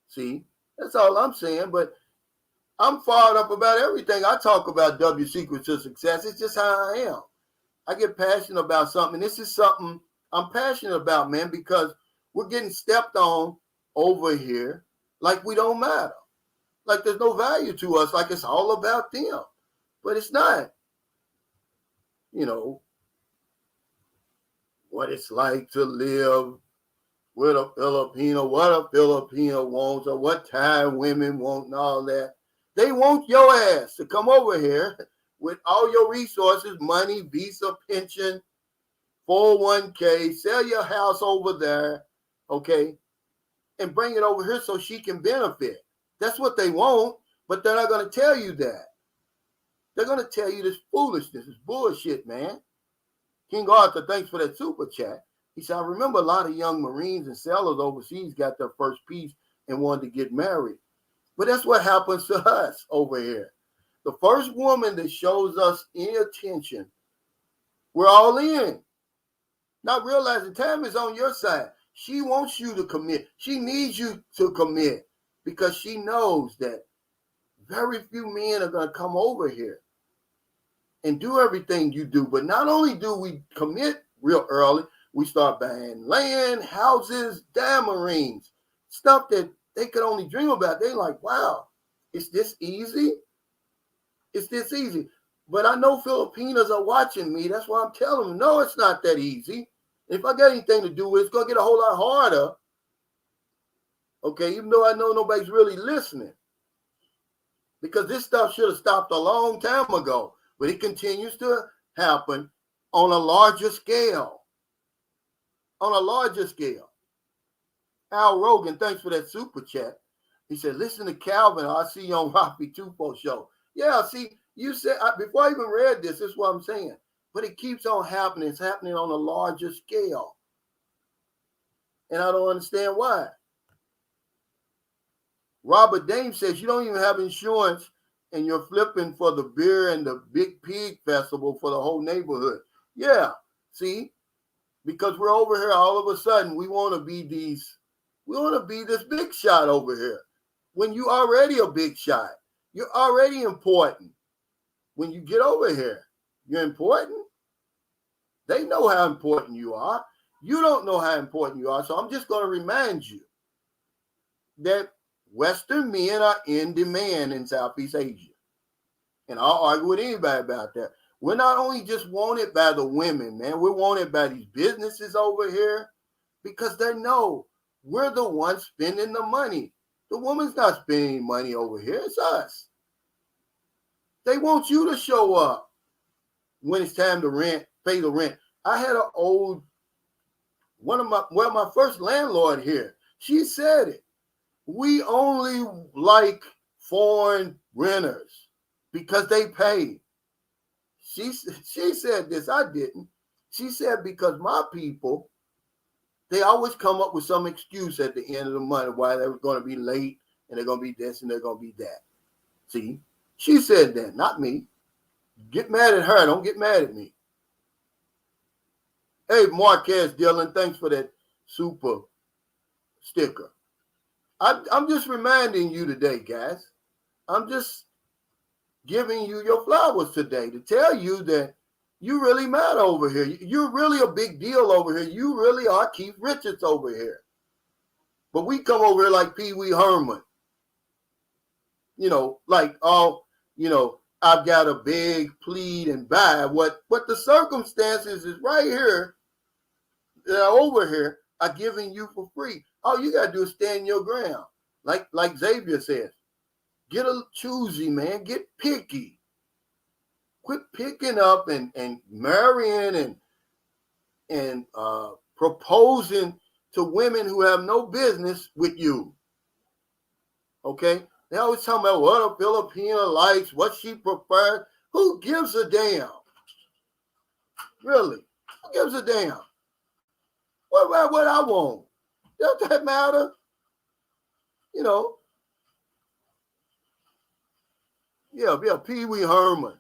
See? That's all I'm saying. But I'm fired up about everything. I talk about W Secret to Success. It's just how I am. I get passionate about something. This is something I'm passionate about, man, because we're getting stepped on over here like we don't matter. Like there's no value to us, like it's all about them. But it's not. You know, what it's like to live with a Filipino, what a Filipino wants, or what Thai women want and all that. They want your ass to come over here with all your resources, money, visa, pension, 401k, sell your house over there, okay, and bring it over here so she can benefit. That's what they want, but they're not going to tell you that. They're going to tell you this foolishness, this bullshit, man. King Arthur, thanks for that super chat. He said, I remember a lot of young Marines and sailors overseas got their first piece and wanted to get married. But that's what happens to us over here. The first woman that shows us any attention, we're all in. Not realizing time is on your side. She wants you to commit. She needs you to commit because she knows that very few men are going to come over here and do everything you do. But not only do we commit real early, we start buying land, houses, diamond rings, stuff that they could only dream about. They're like, wow, is this easy? Is this easy? But I know Filipinos are watching me. That's why I'm telling them, no, it's not that easy. If I got anything to do with it, it's going to get a whole lot harder. Okay, even though I know nobody's really listening. Because this stuff should have stopped a long time ago. But it continues to happen on a larger scale. On a larger scale. Al Rogan, thanks for that super chat. He said, listen to Calvin. I see you on Rafi Tufo show. Yeah, see, you said, before I even read this is what I'm saying. But it keeps on happening. It's happening on a larger scale. And I don't understand why. Robert Dame says you don't even have insurance and you're flipping for the beer and the Big Pig Festival for the whole neighborhood. Yeah, see, because we're over here all of a sudden, we want to be this big shot over here. When you already a big shot, you're already important. When you get over here, you're important. They know how important you are. You don't know how important you are. So I'm just going to remind you that Western men are in demand in Southeast Asia. And I'll argue with anybody about that. We're not only just wanted by the women, man. We're wanted by these businesses over here because they know we're the ones spending the money. The woman's not spending money over here. It's us. They want you to show up when it's time to pay the rent. I had my first landlord here. She said it. We only like foreign renters because they pay. She said this. I didn't. She said because my people, they always come up with some excuse at the end of the month why they're going to be late and they're going to be this and they're going to be that. See, she said that, not me. Get mad at her. Don't get mad at me. Hey, Marquez Dillon, thanks for that super sticker. I'm just reminding you today, guys. I'm just giving you your flowers today to tell you that you really matter over here. You're really a big deal over here. You really are Keith Richards over here. But we come over here like Pee Wee Herman. Like, I've got a big plead and buy. What the circumstances is right here, that are over here, are giving you for free. All you got to do is stand your ground. Like Xavier says, get a choosy, man. Get picky. Quit picking up and marrying and proposing to women who have no business with you. Okay? They always talk about what a Filipina likes, what she prefers. Who gives a damn? Really? Who gives a damn? What about what I want? Does that matter? Yeah, Pee Wee Herman.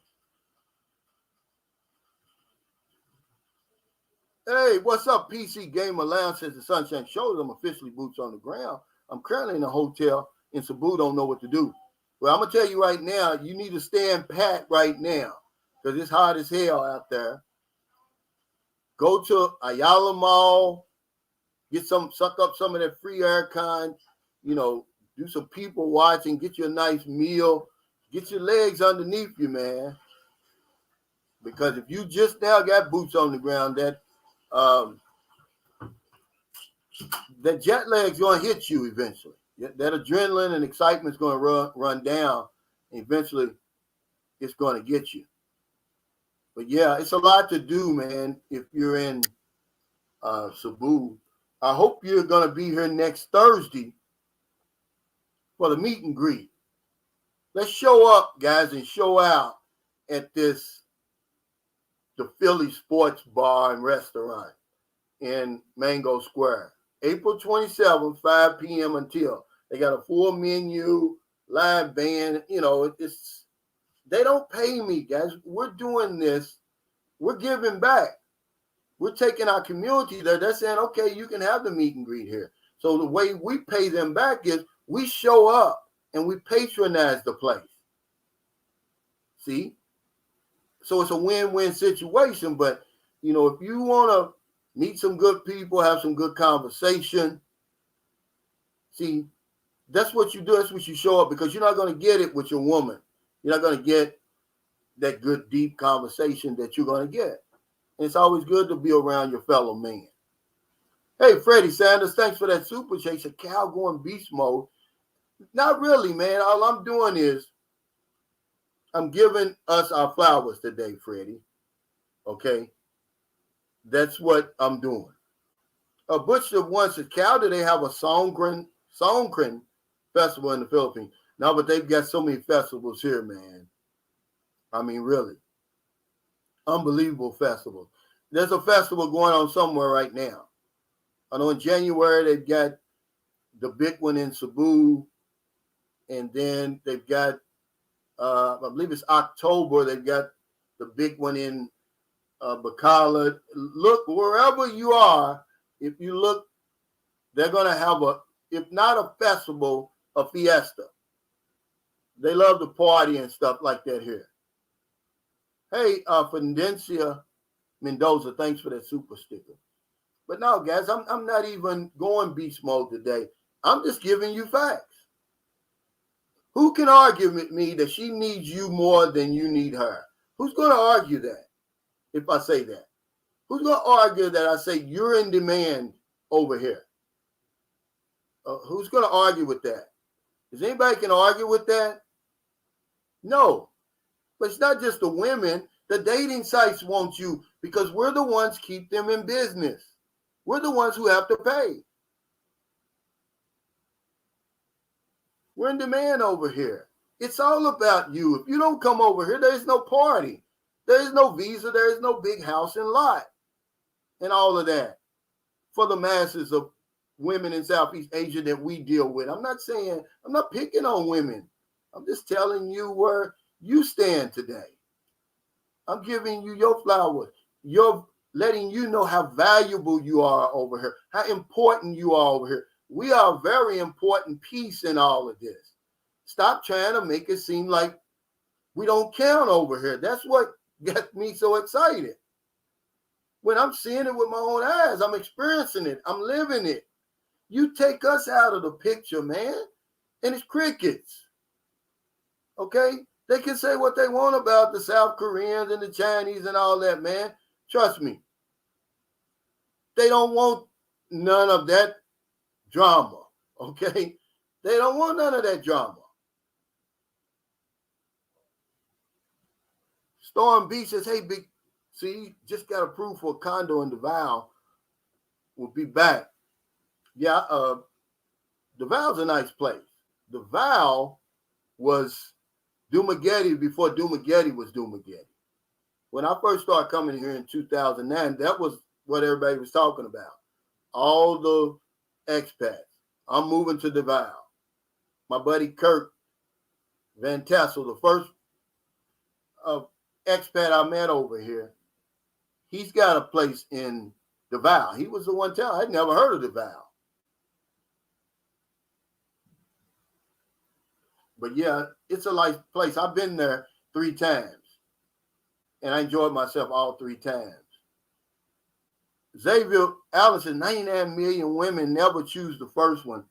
Hey, what's up, PC Gamer Lounge? Says the Sunshine Shows. I'm officially boots on the ground. I'm currently in a hotel in Cebu, don't know what to do. Well, I'm going to tell you right now, you need to stand pat right now because it's hot as hell out there. Go to Ayala Mall, suck up some of that free air con, do some people watching, get you a nice meal, get your legs underneath you, man. Because if you just now got boots on the ground, that jet lag's going to hit you eventually. That adrenaline and excitement is going to run down. And eventually, it's going to get you. But yeah, it's a lot to do, man. If you're in Cebu, I hope you're going to be here next Thursday for the meet and greet. Let's show up, guys, and show out at the Philly Sports Bar and Restaurant in Mango Square. April 27th, 5 p.m. until. They got a full menu, live band. They don't pay me, guys. We're doing this. We're giving back. We're taking our community there. They're saying, okay, you can have the meet and greet here. So the way we pay them back is we show up and we patronize the place. See? So it's a win-win situation. But, if you want to meet some good people, have some good conversation, see, that's what you do. That's what you show up, because you're not going to get it with your woman. You're not going to get that good, deep conversation that you're going to get. And it's always good to be around your fellow man. Hey, Freddie Sanders, thanks for that super chase. A cow going beast mode. Not really, man. All I'm doing is I'm giving us our flowers today, Freddie. Okay? That's what I'm doing. A butcher once said, cow, do they have a Songkran festival in the Philippines. No, but they've got so many festivals here, man. I mean, really. Unbelievable festivals. There's a festival going on somewhere right now. I know in January they've got the big one in Cebu, and then they've got, I believe it's October, they've got the big one in Bacala. Look, wherever you are, if you look, they're going to have if not a festival, a fiesta. They love to party and stuff like that here. Hey, Fidencia Mendoza, thanks for that super sticker. But no, guys, I'm not even going beast mode today. I'm just giving you facts. Who can argue with me that she needs you more than you need her? Who's going to argue that if I say that? Who's going to argue that I say you're in demand over here? Who's going to argue with that? Does anybody can argue with that? No. But it's not just the women. The dating sites want you because we're the ones keep them in business. We're the ones who have to pay. We're in demand over here. It's all about you. If you don't come over here, there is no party. There is no visa. There is no big house and lot and all of that for the masses of women in Southeast Asia that we deal with. I'm not picking on women. I'm just telling you where you stand today. I'm giving you your flowers. You're letting you know how valuable you are over here, how important you are over here. We are a very important piece in all of this. Stop trying to make it seem like we don't count over here. That's what gets me so excited. When I'm seeing it with my own eyes, I'm experiencing it. I'm living it. You take us out of the picture, man, and it's crickets. Okay? They can say what they want about the South Koreans and the Chinese and all that, man. Trust me. They don't want none of that drama, okay? They don't want none of that drama. Storm B says, hey, big, see, just got approved for a condo in Davao. We'll be back. Yeah, Davao is a nice place. Davao was Dumaguete before Dumaguete was Dumaguete. When I first started coming here in 2009, that was what everybody was talking about. All the expats. I'm moving to Davao. My buddy Kirk Van Tassel, the first expat I met over here, he's got a place in Davao. He was the one telling. I'd never heard of Davao. But yeah, it's a nice place. I've been there 3 times. And I enjoyed myself all 3 times. Xavier Allison, 99 million women never choose the first one.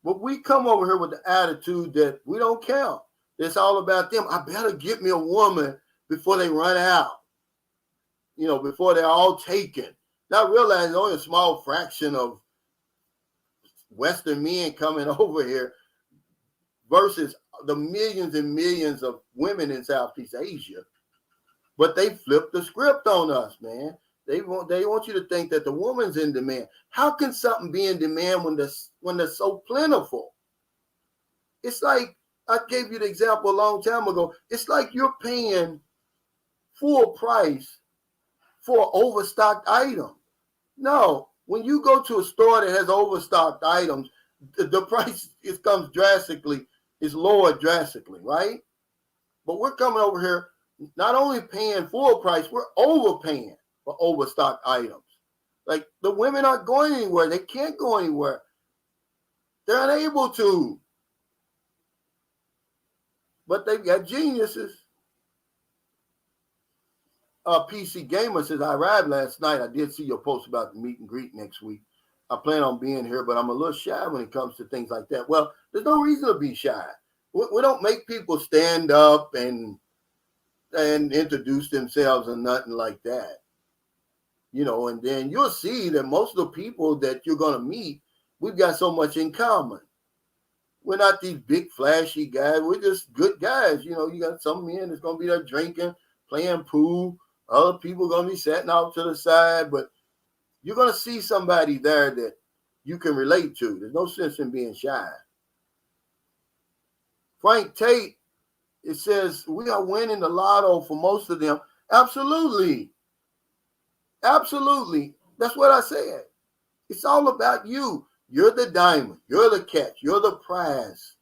But we come over here with the attitude that we don't count. It's all about them. I better get me a woman before they run out. You know, before they're all taken. Not realizing only a small fraction of Western men coming over here versus the millions and millions of women in Southeast Asia. But they flip the script on us, man. They want you to think that the woman's in demand. How can something be in demand when they're so plentiful? It's like, I gave you the example a long time ago. It's like you're paying full price for an overstocked item. No, when you go to a store that has overstocked items, the price is lowered drastically, right? But we're coming over here not only paying full price, we're overpaying for overstocked items. Like, the women aren't going anywhere. They can't go anywhere. They're unable to. But they've got geniuses. PC Gamer says, I arrived last night. I did see your post about the meet and greet next week. I plan on being here, but I'm a little shy when it comes to things like that. Well, there's no reason to be shy. We don't make people stand up and introduce themselves or nothing like that. You know, and then you'll see that most of the people that you're going to meet, we've got so much in common. We're not these big flashy guys. We're just good guys. You know, you got some men that's going to be there drinking, playing pool. Other people are going to be sitting off to the side. But you're going to see somebody there that you can relate to. There's no sense in being shy. Frank Tate, it says we are winning the lotto for most of them. Absolutely. Absolutely. That's what I said. It's all about you. You're the diamond. You're the catch. You're the prize.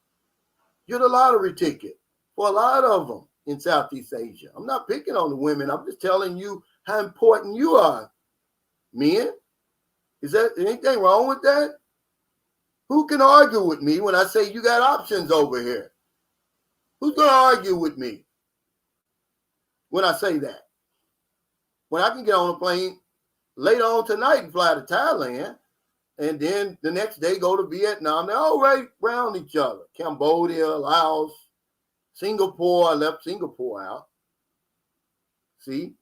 You're the lottery ticket for a lot of them in Southeast Asia. I'm not picking on the women. I'm just telling you how important you are. Men, is there anything wrong with that? Who can argue with me when I say you got options over here? Who's going to argue with me when I say that? When I can get on a plane later on tonight and fly to Thailand, and then the next day go to Vietnam. They're all right around each other. Cambodia, Laos, Singapore. I left Singapore out. See?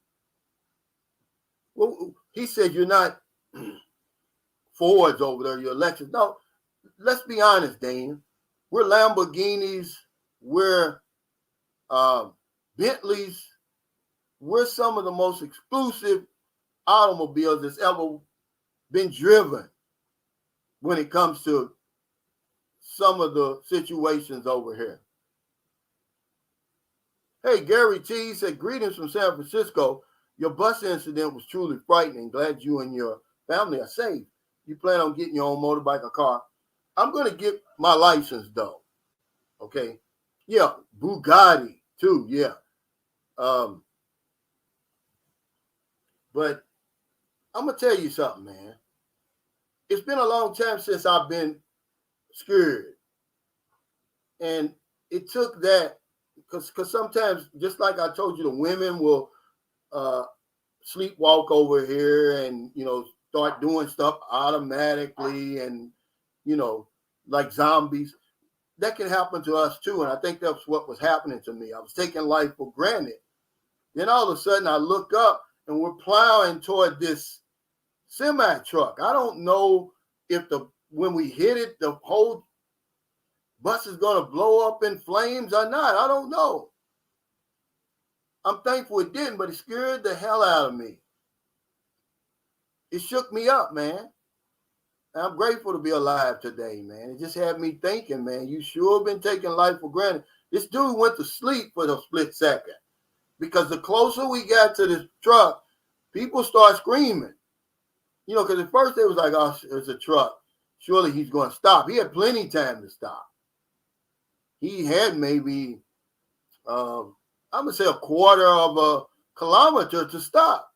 Well, he said you're not Fords over there, you're Lexus. No, let's be honest, Dane. We're Lamborghinis. We're Bentleys. We're some of the most exclusive automobiles that's ever been driven when it comes to some of the situations over here. Hey, Gary T said, greetings from San Francisco. Your bus incident was truly frightening. Glad you and your family are safe. You plan on getting your own motorbike or car? I'm going to get my license, though. Okay? Yeah, Bugatti, too, yeah. But I'm going to tell you something, man. It's been a long time since I've been scared. And it took that, because sometimes, just like I told you, the women will sleepwalk over here and, start doing stuff automatically and, like zombies. That can happen to us too. And I think that's what was happening to me. I was taking life for granted. Then all of a sudden I look up and we're plowing toward this semi truck. I don't know if when we hit it, the whole bus is going to blow up in flames or not. I don't know. I'm thankful it didn't, but it scared the hell out of me. It shook me up, man. I'm grateful to be alive today, man. It just had me thinking, man, you sure been taking life for granted. This dude went to sleep for a split second because the closer we got to this truck, people start screaming. Because at first they was like, oh, it's a truck. Surely he's going to stop. He had plenty of time to stop. He had maybe, I'm going to say a quarter of a kilometer to stop.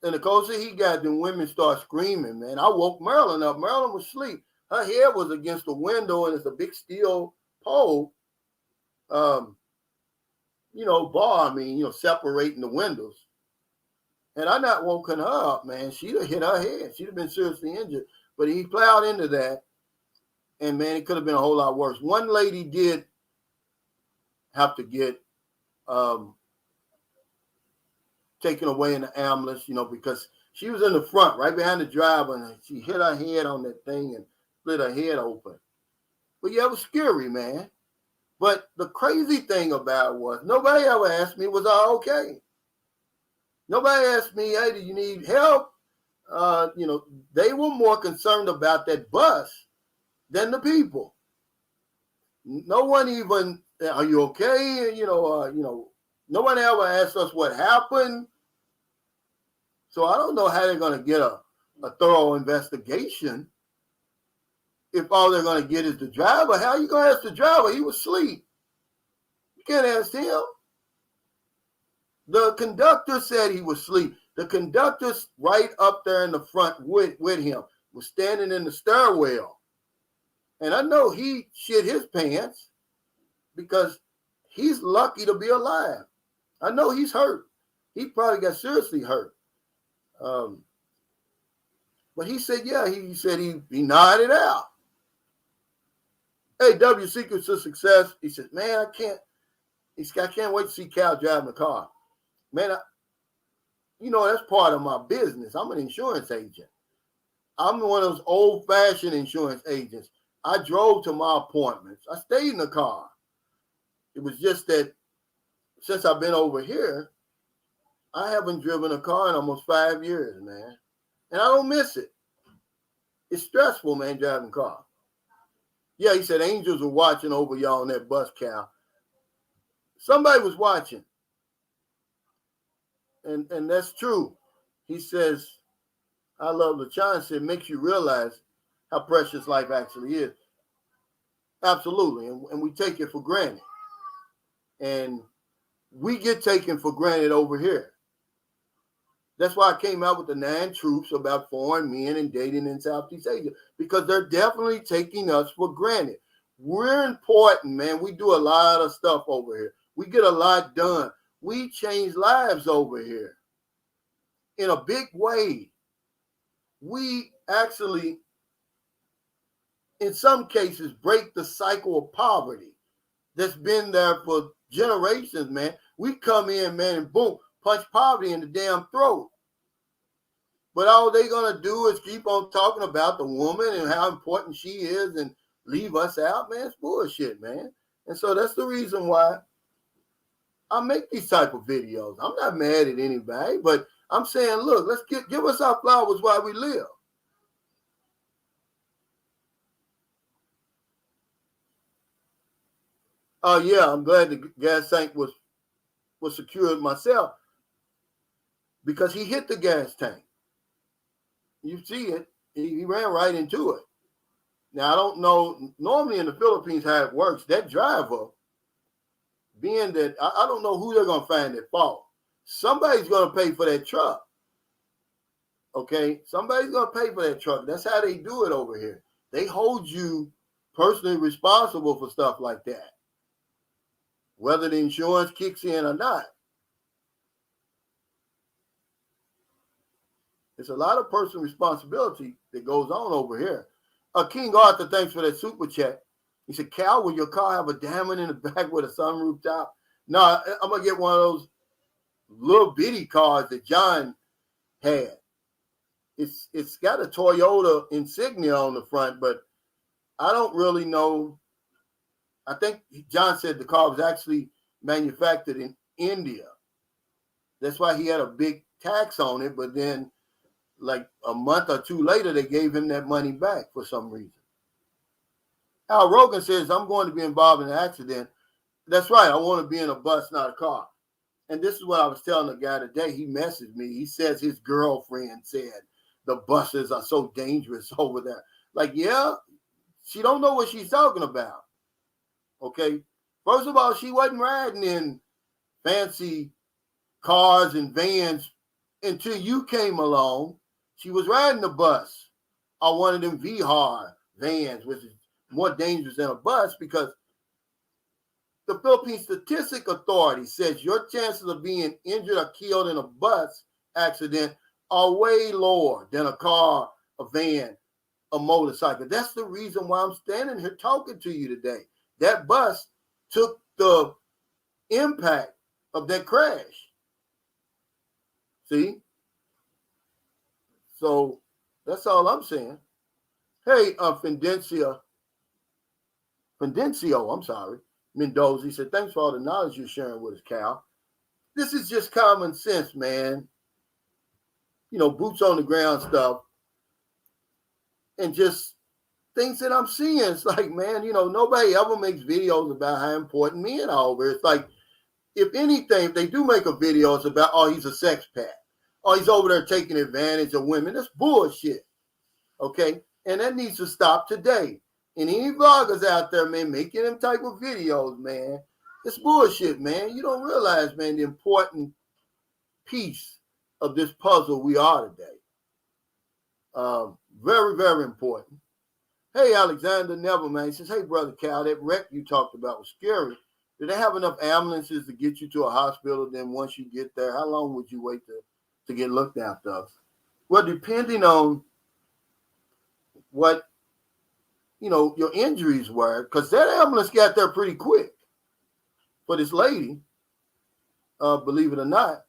And the closer he got, then women start screaming, man. I woke Marilyn up. Marilyn was asleep. Her head was against the window, and it's a big steel pole, bar, separating the windows. And I not woken her up, man. She'd have hit her head. She'd have been seriously injured. But he plowed into that, and, man, it could have been a whole lot worse. One lady did have to get taken away in the ambulance, because she was in the front, right behind the driver, and she hit her head on that thing and split her head open. But yeah, it was scary, man. But the crazy thing about it was nobody ever asked me, was I okay? Nobody asked me, hey, do you need help? They were more concerned about that bus than the people. No one even, are you okay? No one ever asked us what happened. So I don't know how they're going to get a thorough investigation if all they're going to get is the driver. How are you going to ask the driver? He was asleep. You can't ask him. The conductor said he was asleep. The conductor's right up there in the front with him, was standing in the stairwell. And I know he shit his pants because he's lucky to be alive. I know he's hurt. He probably got seriously hurt. But he said, yeah, he said he nodded out. Hey, W, secrets to success. He said, man, I can't wait to see Cal driving the car. Man, that's part of my business. I'm an insurance agent. I'm one of those old-fashioned insurance agents. I drove to my appointments. I stayed in the car. It was just that since I've been over here, I haven't driven a car in almost 5 years, man. And I don't miss it. It's stressful, man, driving a car. Yeah, he said angels were watching over y'all on that bus, Cal. Somebody was watching. And that's true. He says, I love LaChon said, makes you realize how precious life actually is. Absolutely. And we take it for granted. And we get taken for granted over here. That's why I came out with the 9 truths about foreign men and dating in Southeast Asia, because they're definitely taking us for granted. We're important, man. We do a lot of stuff over here. We get a lot done. We change lives over here in a big way. We actually, in some cases, break the cycle of poverty that's been there for generations, man. We come in, man, and boom, punch poverty in the damn throat. But all they're going to do is keep on talking about the woman and how important she is and leave us out, man. It's bullshit, man. And so that's the reason why I make these type of videos. I'm not mad at anybody, but I'm saying, look, let's give us our flowers while we live. Oh, yeah, I'm glad the gas tank was secured myself, because he hit the gas tank. You see it. He ran right into it. Now, I don't know, normally in the Philippines how it works. That driver, being that, I don't know who they're going to find at fault. Somebody's going to pay for that truck. Okay? Somebody's going to pay for that truck. That's how they do it over here. They hold you personally responsible for stuff like that, whether the insurance kicks in or not. It's a lot of personal responsibility that goes on over here. King Arthur, thanks for that super chat. He said, Cal, will your car have a diamond in the back with a sunroof top? No, I'm going to get one of those little bitty cars that John had. It's got a Toyota insignia on the front, but I don't really know. I think John said the car was actually manufactured in India. That's why he had a big tax on it, but then like a month or two later, they gave him that money back for some reason. Al Rogan says, I'm going to be involved in an accident. That's right. I want to be in a bus, not a car. And this is what I was telling the guy today. He messaged me. He says his girlfriend said the buses are so dangerous over there. Like, yeah, she don't know what she's talking about. Okay. First of all, she wasn't riding in fancy cars and vans until you came along. She was riding a bus or one of them VHAR vans, which is more dangerous than a bus, because the Philippine Statistic Authority says your chances of being injured or killed in a bus accident are way lower than a car, a van, a motorcycle. That's the reason why I'm standing here talking to you today. That bus took the impact of that crash. See? So that's all I'm saying. Hey, Mendoza, he said, thanks for all the knowledge you're sharing with us, Cal. This is just common sense, man. You know, boots on the ground stuff. And just things that I'm seeing. It's like, man, you know, nobody ever makes videos about how important men are over. It's like, if anything, if they do make a video, it's about, oh, he's a sex pat. Oh, he's over there taking advantage of women. That's bullshit. Okay? And that needs to stop today. And any vloggers out there, man, making them type of videos, man, it's bullshit, man. You don't realize, man, the important piece of this puzzle we are today. Very, very important. Hey, Alexander Neville, man, he says, hey, Brother Cal, that wreck you talked about was scary. Do they have enough ambulances to get you to a hospital? Then once you get there, how long would you wait to get looked after? Well, depending on what, you know, your injuries were, because that ambulance got there pretty quick for this lady, believe it or not.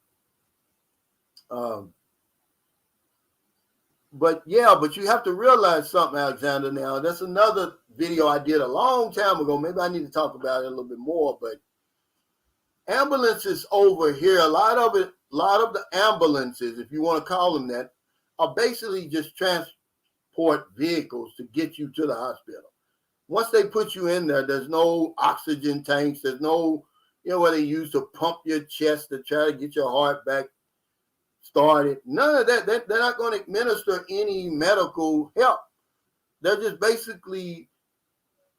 But yeah, but you have to realize something, Alexander. Now, that's another video I did a long time ago. Maybe I need to talk about it a little bit more, but ambulances over here, a lot of the ambulances, if you want to call them that, are basically just transport vehicles to get you to the hospital. once they put you in there, there's no oxygen tanks. There's no, where they use to pump your chest to try to get your heart back started. None of that. They're not going to administer any medical help. They're just basically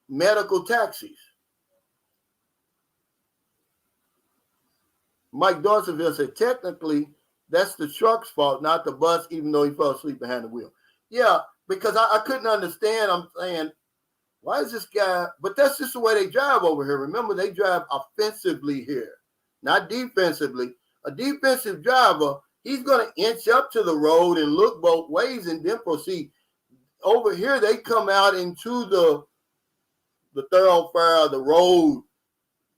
medical taxis. Mike Dorseyville said, technically, that's the truck's fault, not the bus, even though he fell asleep behind the wheel. Yeah, because I couldn't understand. I'm saying, why is this guy? But that's just the way they drive over here. Remember, they drive offensively here, not defensively. A defensive driver, he's going to inch up to the road and look both ways and then proceed. Over here, they come out into the thoroughfare, the road,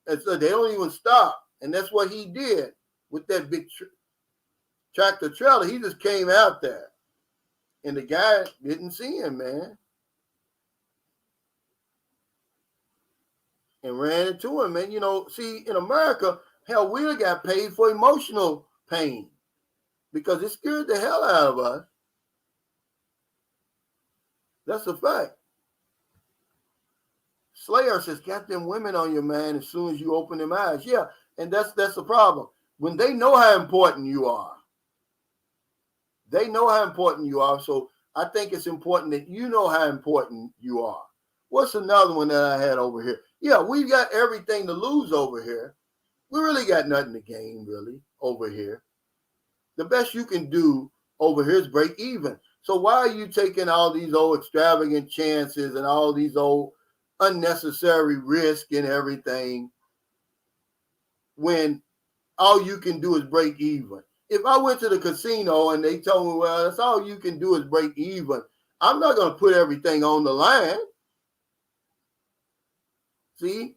and so they don't even stop. And that's what he did with that big tractor trailer. He just came out there, and the guy didn't see him, man, and ran into him. And, see, in America, hell, we got paid for emotional pain because it scared the hell out of us. That's a fact. Slayer says, got them women on your mind as soon as you open them eyes. Yeah, and that's the problem. When they know how important you are, they know how important you are. So I think it's important that you know how important you are. What's another one that I had over here? Yeah, we've got everything to lose over here. We really got nothing to gain, really, over here. The best you can do over here is break even. So why are you taking all these old extravagant chances and all these old unnecessary risk and everything when all you can do is break even? If I went to the casino and they told me, well, that's all you can do is break even, I'm not going to put everything on the line. See?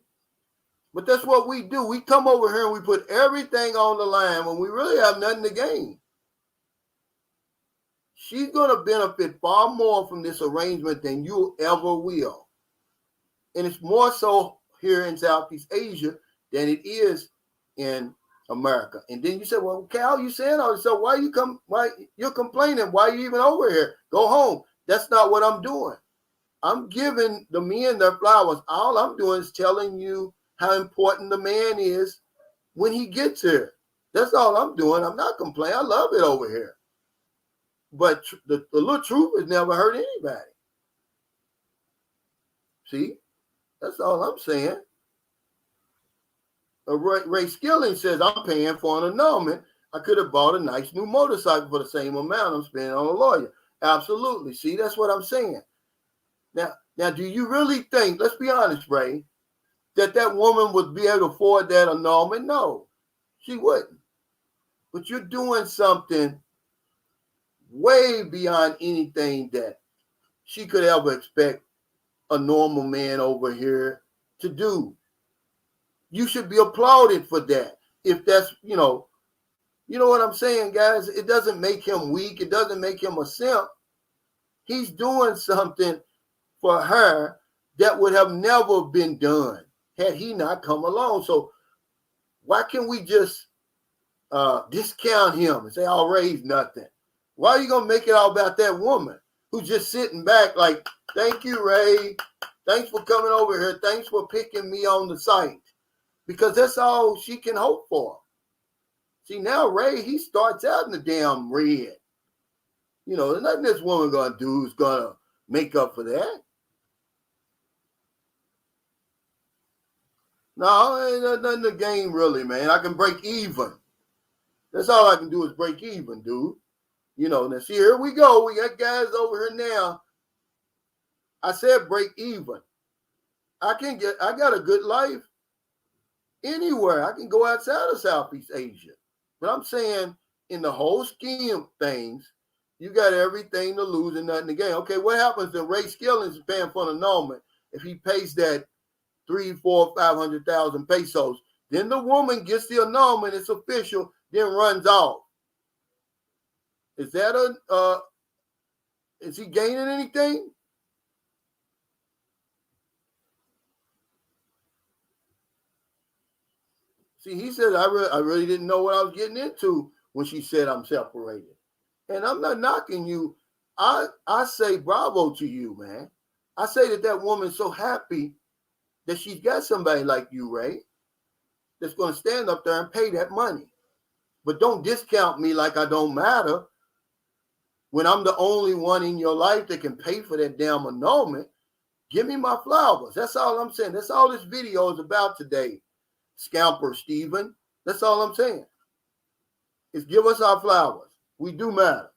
But that's what we do. We come over here and we put everything on the line when we really have nothing to gain. She's going to benefit far more from this arrangement than you ever will. And it's more so here in Southeast Asia than it is in America. And then you say, well, Cal, you saying all this, so why you're complaining? Why are you even over here? Go home. That's not what I'm doing. I'm giving the men their flowers. All I'm doing is telling you how important the man is when he gets here. That's all I'm doing. I'm not complaining. I love it over here. But the little truth has never hurt anybody. See? That's all I'm saying. Ray Skilling says, I'm paying for an annulment. I could have bought a nice new motorcycle for the same amount I'm spending on a lawyer. Absolutely. See, that's what I'm saying. Now, do you really think, let's be honest, Ray, that woman would be able to afford that annulment? No, she wouldn't. But you're doing something way beyond anything that she could ever expect a normal man over here to do. You should be applauded for that. If that's, you know what I'm saying, guys? It doesn't make him weak. It doesn't make him a simp. He's doing something for her that would have never been done had he not come along. So why can't we just discount him and say, oh, Ray's nothing? Why are you going to make it all about that woman who's just sitting back like, thank you, Ray. Thanks for coming over here. Thanks for picking me on the site. Because that's all she can hope for. See, now Ray, he starts out in the damn red. There's nothing this woman going to do is going to make up for that. No, ain't nothing to gain really, man. I can break even. That's all I can do is break even, dude. Now see, here we go. We got guys over here now. I said break even. I got a good life anywhere. I can go outside of Southeast Asia. But I'm saying in the whole scheme of things, you got everything to lose and nothing to gain. Okay, what happens if Ray Skillings is paying for an annulment if he pays that 300,000, 400,000, 500,000 pesos? Then the woman gets the annulment, it's official, then runs off. Is that is he gaining anything? See, he said, I really didn't know what I was getting into when she said I'm separated. And I'm not knocking you. I say bravo to you, man. I say that woman's so happy that she's got somebody like you, Ray, that's going to stand up there and pay that money. But don't discount me like I don't matter when I'm the only one in your life that can pay for that damn annulment. Give me my flowers. That's all I'm saying. That's all this video is about today, Scamper Stephen. That's all I'm saying. Is give us our flowers. We do matter.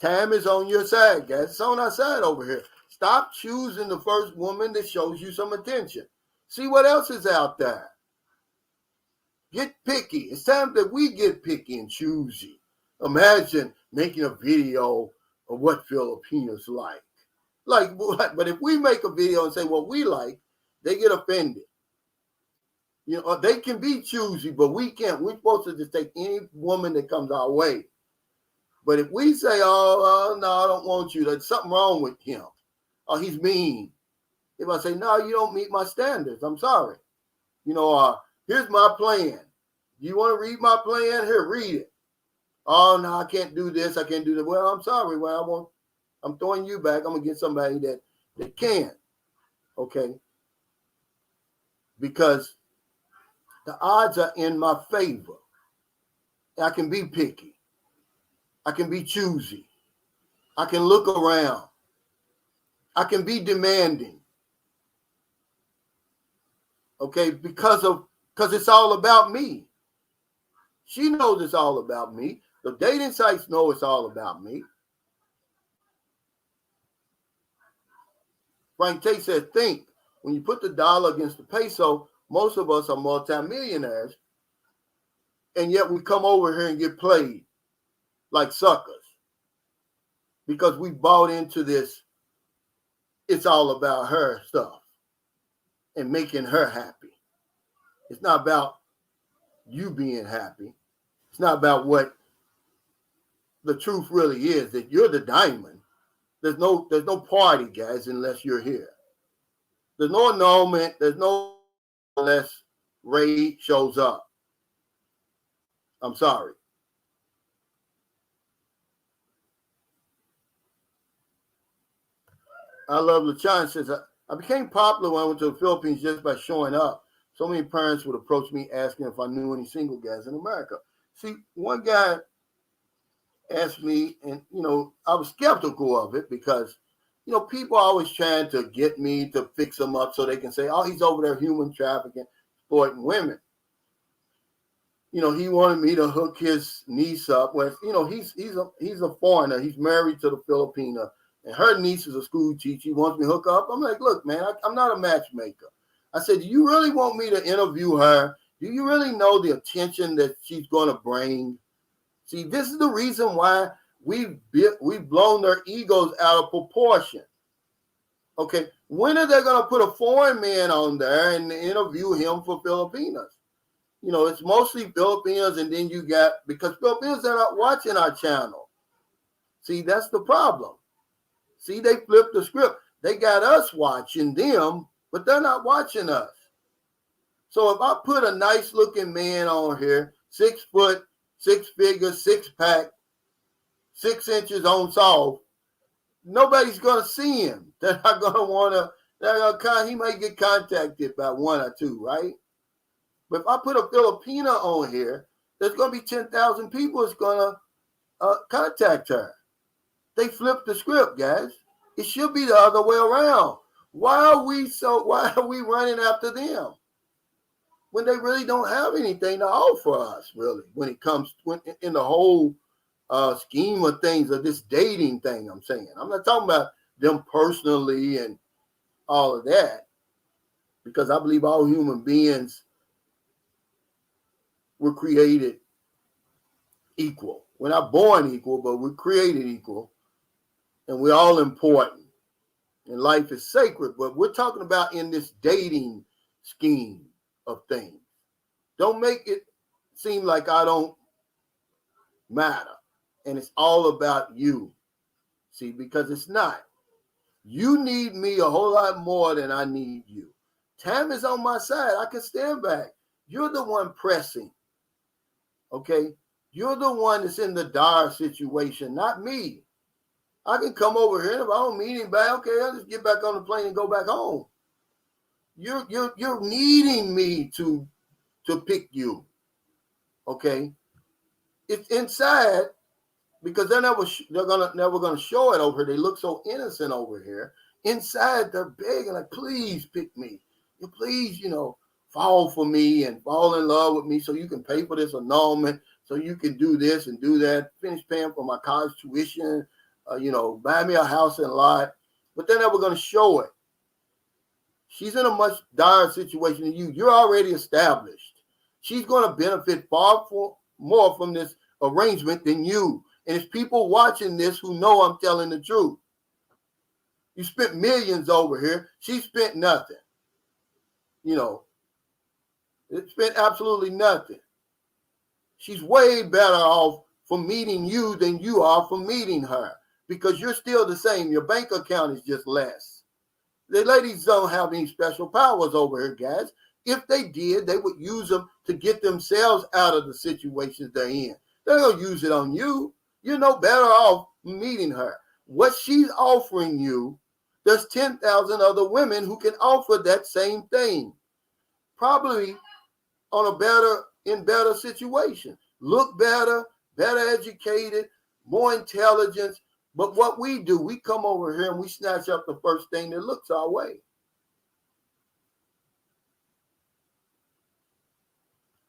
Time is on your side, guys. It's on our side over here. Stop choosing the first woman that shows you some attention. See what else is out there. Get picky. It's time that we get picky and choosy. Imagine making a video of what Filipinos like. But if we make a video and say what we like, they get offended. You know, they can be choosy, but we can't. We're supposed to just take any woman that comes our way. But if we say, oh, no, I don't want you, there's something wrong with him. Oh, he's mean. If I say, no, you don't meet my standards, I'm sorry. You know, here's my plan. You want to read my plan? Here, read it. Oh, no, I can't do this. I can't do that. Well, I'm sorry. Well, I'm throwing you back. I'm going to get somebody that can. Okay? Because the odds are in my favor. I can be picky. I can be choosy. I can look around. I can be demanding. Okay, because it's all about me. She knows it's all about me. The dating sites know it's all about me. Frank Tate said, think, when you put the dollar against the peso, most of us are multimillionaires, and yet we come over here and get played like suckers because we bought into this it's all about her stuff and making her happy. It's not about you being happy. It's not about what the truth really is, that you're the diamond. There's no party, guys, unless you're here. There's no annulment. There's no unless Ray shows up. I'm sorry. I love LaChan says, I became popular when I went to the Philippines just by showing up. So many parents would approach me asking if I knew any single guys in America. See, one guy asked me, and, you know, I was skeptical of it because, you know, people are always trying to get me to fix them up so they can say, oh, he's over there human trafficking, exploiting women. You know, he wanted me to hook his niece up with, you know, he's a foreigner. He's married to the Filipina, and her niece is a school teacher. He wants me to hook up. I'm like, look, man, I'm not a matchmaker. I said, do you really want me to interview her? Do you really know the attention that she's going to bring? See, this is the reason why we've blown their egos out of proportion. Okay, when are they going to put a foreign man on there and interview him for Filipinas? You know, it's mostly Filipinos, and then you got, because Filipinos are not watching our channel. See, that's the problem. See, they flipped the script. They got us watching them, but they're not watching us. So if I put a nice looking man on here, 6 foot, 6 figures, 6-pack, 6 inches on soft, nobody's going to see him. They're not going to want to, he might get contacted by 1 or 2, right? But if I put a Filipina on here, there's going to be 10,000 people that's going to contact her. They flipped the script, guys. It should be the other way around. Why are we running after them when they really don't have anything to offer us, really, when it comes in the whole scheme of things, of this dating thing I'm saying. I'm not talking about them personally and all of that, because I believe all human beings were created equal. We're not born equal, but we're created equal, and we're all important. And life is sacred, but we're talking about in this dating scheme of things. Don't make it seem like I don't matter and it's all about you. See, because it's not. You need me a whole lot more than I need you. Time is on my side. I can stand back. You're the one pressing. Okay? You're the one that's in the dire situation, not me. I can come over here, and if I don't meet him back, okay, I'll just get back on the plane and go back home. You're needing me to pick you, okay? It's inside because they're never gonna show it over here. They look so innocent over here. Inside, they're begging, like, please pick me. Please, fall for me and fall in love with me so you can pay for this annulment, so you can do this and do that, finish paying for my college tuition, buy me a house and lot. But they're never going to show it. She's in a much dire situation than you. You're already established. She's going to benefit far more from this arrangement than you. And it's people watching this who know I'm telling the truth. You spent millions over here. She spent nothing. It spent absolutely nothing. She's way better off for meeting you than you are for meeting her because you're still the same. Your bank account is just less. The ladies don't have any special powers over here, guys. If they did, they would use them to get themselves out of the situations they're in. They're going to use it on you. You're no better off meeting her. What she's offering you, there's 10,000 other women who can offer that same thing. Probably on a better situation. Look better, better educated, more intelligence. But what we do, we come over here and we snatch up the first thing that looks our way.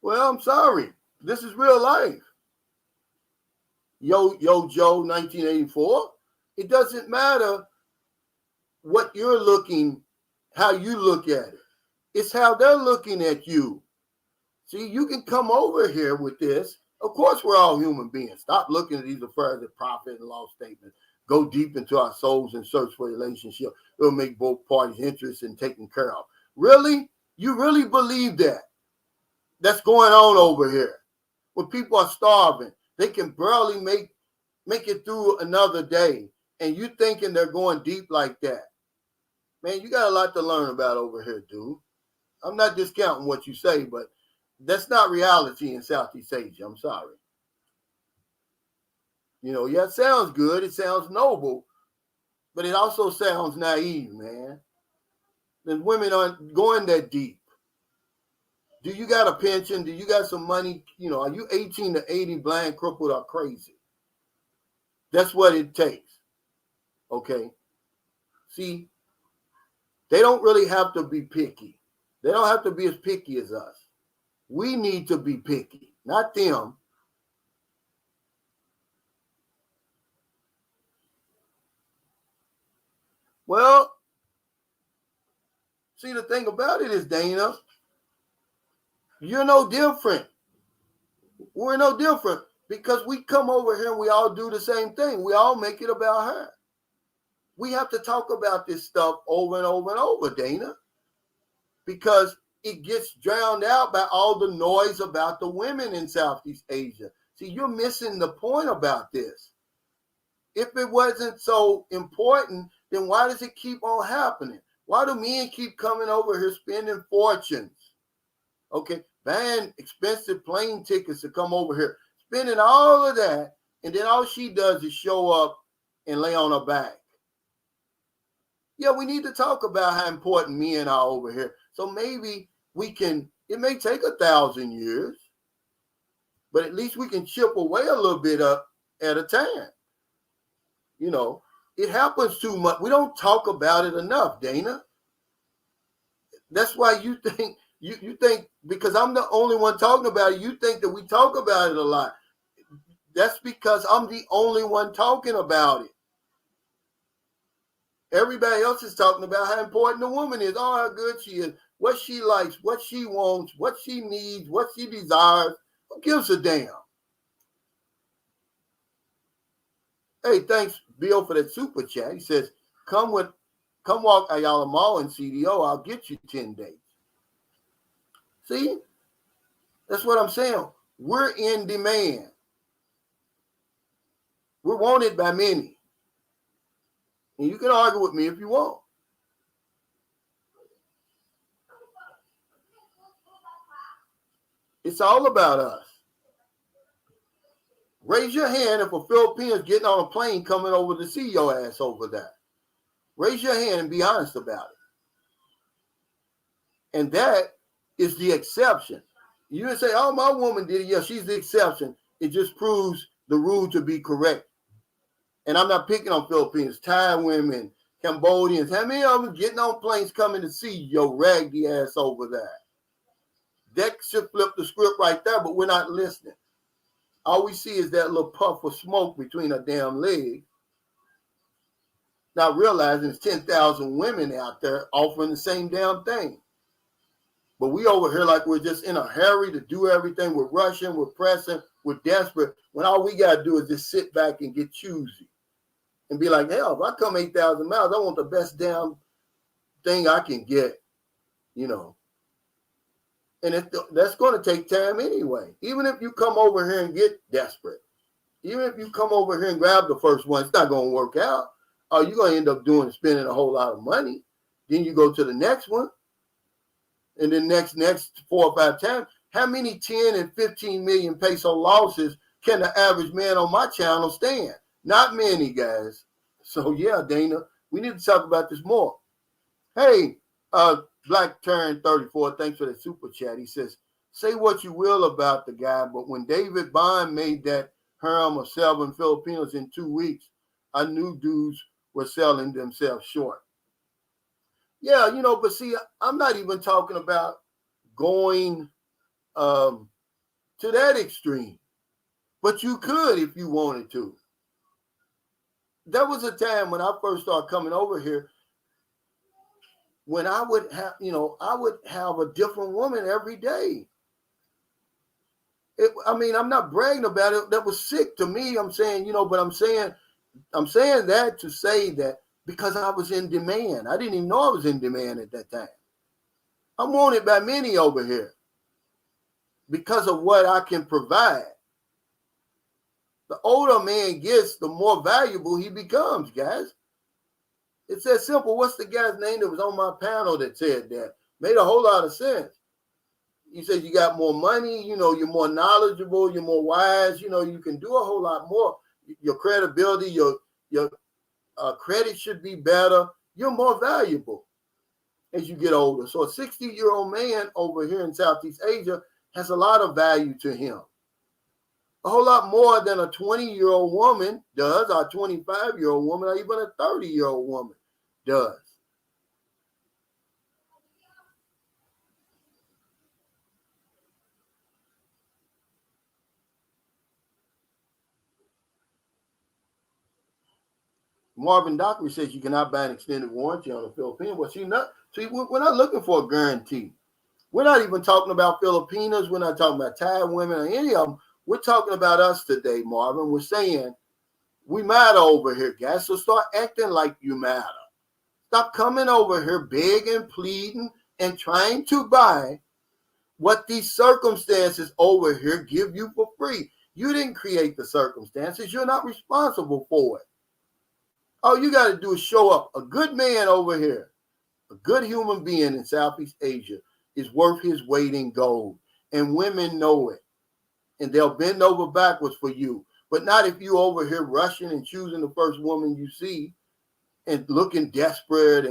Well, I'm sorry. This is real life. Yo Joe 1984. It doesn't matter what you're looking, how you look at it. It's how they're looking at you. See, you can come over here with this. Of course, we're all human beings. Stop looking at these affairs of profit and loss statements. Go deep into our souls and search for a relationship. It'll make both parties interested in taken care of. Really? You really believe that? That's going on over here. When people are starving, they can barely make it through another day. And you thinking they're going deep like that. Man, you got a lot to learn about over here, dude. I'm not discounting what you say, but that's not reality in Southeast Asia. I'm sorry. Yeah, it sounds good. It sounds noble, but it also sounds naive, man. The women aren't going that deep. Do you got a pension? Do you got some money? Are you 18 to 80 blind, crippled, or crazy? That's what it takes. Okay. See, they don't really have to be picky. They don't have to be as picky as us. We need to be picky, not them. Well, see, the thing about it is, Dana, you're no different. We're no different because we come over here and we all do the same thing. We all make it about her. We have to talk about this stuff over and over and over, Dana, because it gets drowned out by all the noise about the women in Southeast Asia. See, you're missing the point about this. If it wasn't so important, then why does it keep on happening? Why do men keep coming over here spending fortunes? Okay, buying expensive plane tickets to come over here, spending all of that, and then all she does is show up and lay on her back. Yeah, we need to talk about how important men are over here. So maybe we can, it may take 1,000 years, but at least we can chip away a little bit up at a time. It happens too much. We don't talk about it enough, Dana. That's why you think, you think because I'm the only one talking about it, you think that we talk about it a lot. That's because I'm the only one talking about it. Everybody else is talking about how important the woman is, how good she is, what she likes, what she wants, what she needs, what she desires. Who gives a damn? Hey, thanks, Bill, for that super chat. He says, come walk Ayala Mall in CDO. I'll get you 10 days. See? That's what I'm saying. We're in demand. We're wanted by many. And you can argue with me if you want. It's all about us. Raise your hand if a Filipino is getting on a plane coming over to see your ass over there. Raise your hand and be honest about it. And that is the exception. You didn't say, oh, my woman did it. Yeah, she's the exception. It just proves the rule to be correct. And I'm not picking on Filipinos, Thai women, Cambodians. How many of them getting on planes coming to see your raggedy ass over there? That should flip the script right there, but we're not listening. All we see is that little puff of smoke between her damn legs. Not realizing there's 10,000 women out there offering the same damn thing. But we over here like we're just in a hurry to do everything. We're rushing, we're pressing, we're desperate. When all we got to do is just sit back and get choosy. And be like, hell, if I come 8,000 miles, I want the best damn thing I can get, you know. And that's going to take time anyway. Even if you come over here and get desperate. Even if you come over here and grab the first one, it's not going to work out. All you're going to end up doing is spending a whole lot of money. Then you go to the next one. And then next 4 or 5 times. How many 10 and 15 million peso losses can the average man on my channel stand? Not many, guys. So, yeah, Dana, we need to talk about this more. Hey, Black Turn 34, thanks for the super chat. He says, say what you will about the guy, but when David Bond made that harem of 7 Filipinos in 2 weeks, I knew dudes were selling themselves short. Yeah, you know, but see, I'm not even talking about going to that extreme. But you could if you wanted to. There was a time when I first started coming over here when I would have, I would have a different woman every day. I'm not bragging about it. That was sick to me. I'm saying, but I'm saying that to say that because I was in demand. I didn't even know I was in demand at that time. I'm wanted by many over here because of what I can provide. The older a man gets, the more valuable he becomes, guys. It's that simple. What's the guy's name that was on my panel that said that? Made a whole lot of sense. He said you got more money, you're more knowledgeable, you're more wise, you can do a whole lot more. Your credibility, your credit should be better. You're more valuable as you get older. So a 60-year-old man over here in Southeast Asia has a lot of value to him. A whole lot more than a 20-year-old woman does, or a 25-year-old woman, or even a 30-year-old woman does. Marvin Dockery says you cannot buy an extended warranty on a Filipino. Well, we're not looking for a guarantee. We're not even talking about Filipinos. We're not talking about Thai women or any of them. We're talking about us today, Marvin. We're saying we matter over here, guys. So start acting like you matter. Stop coming over here begging, pleading, and trying to buy what these circumstances over here give you for free. You didn't create the circumstances. You're not responsible for it. All you got to do is show up. A good man over here, a good human being in Southeast Asia is worth his weight in gold. And women know it. And they'll bend over backwards for you. But not if you over here rushing and choosing the first woman you see and looking desperate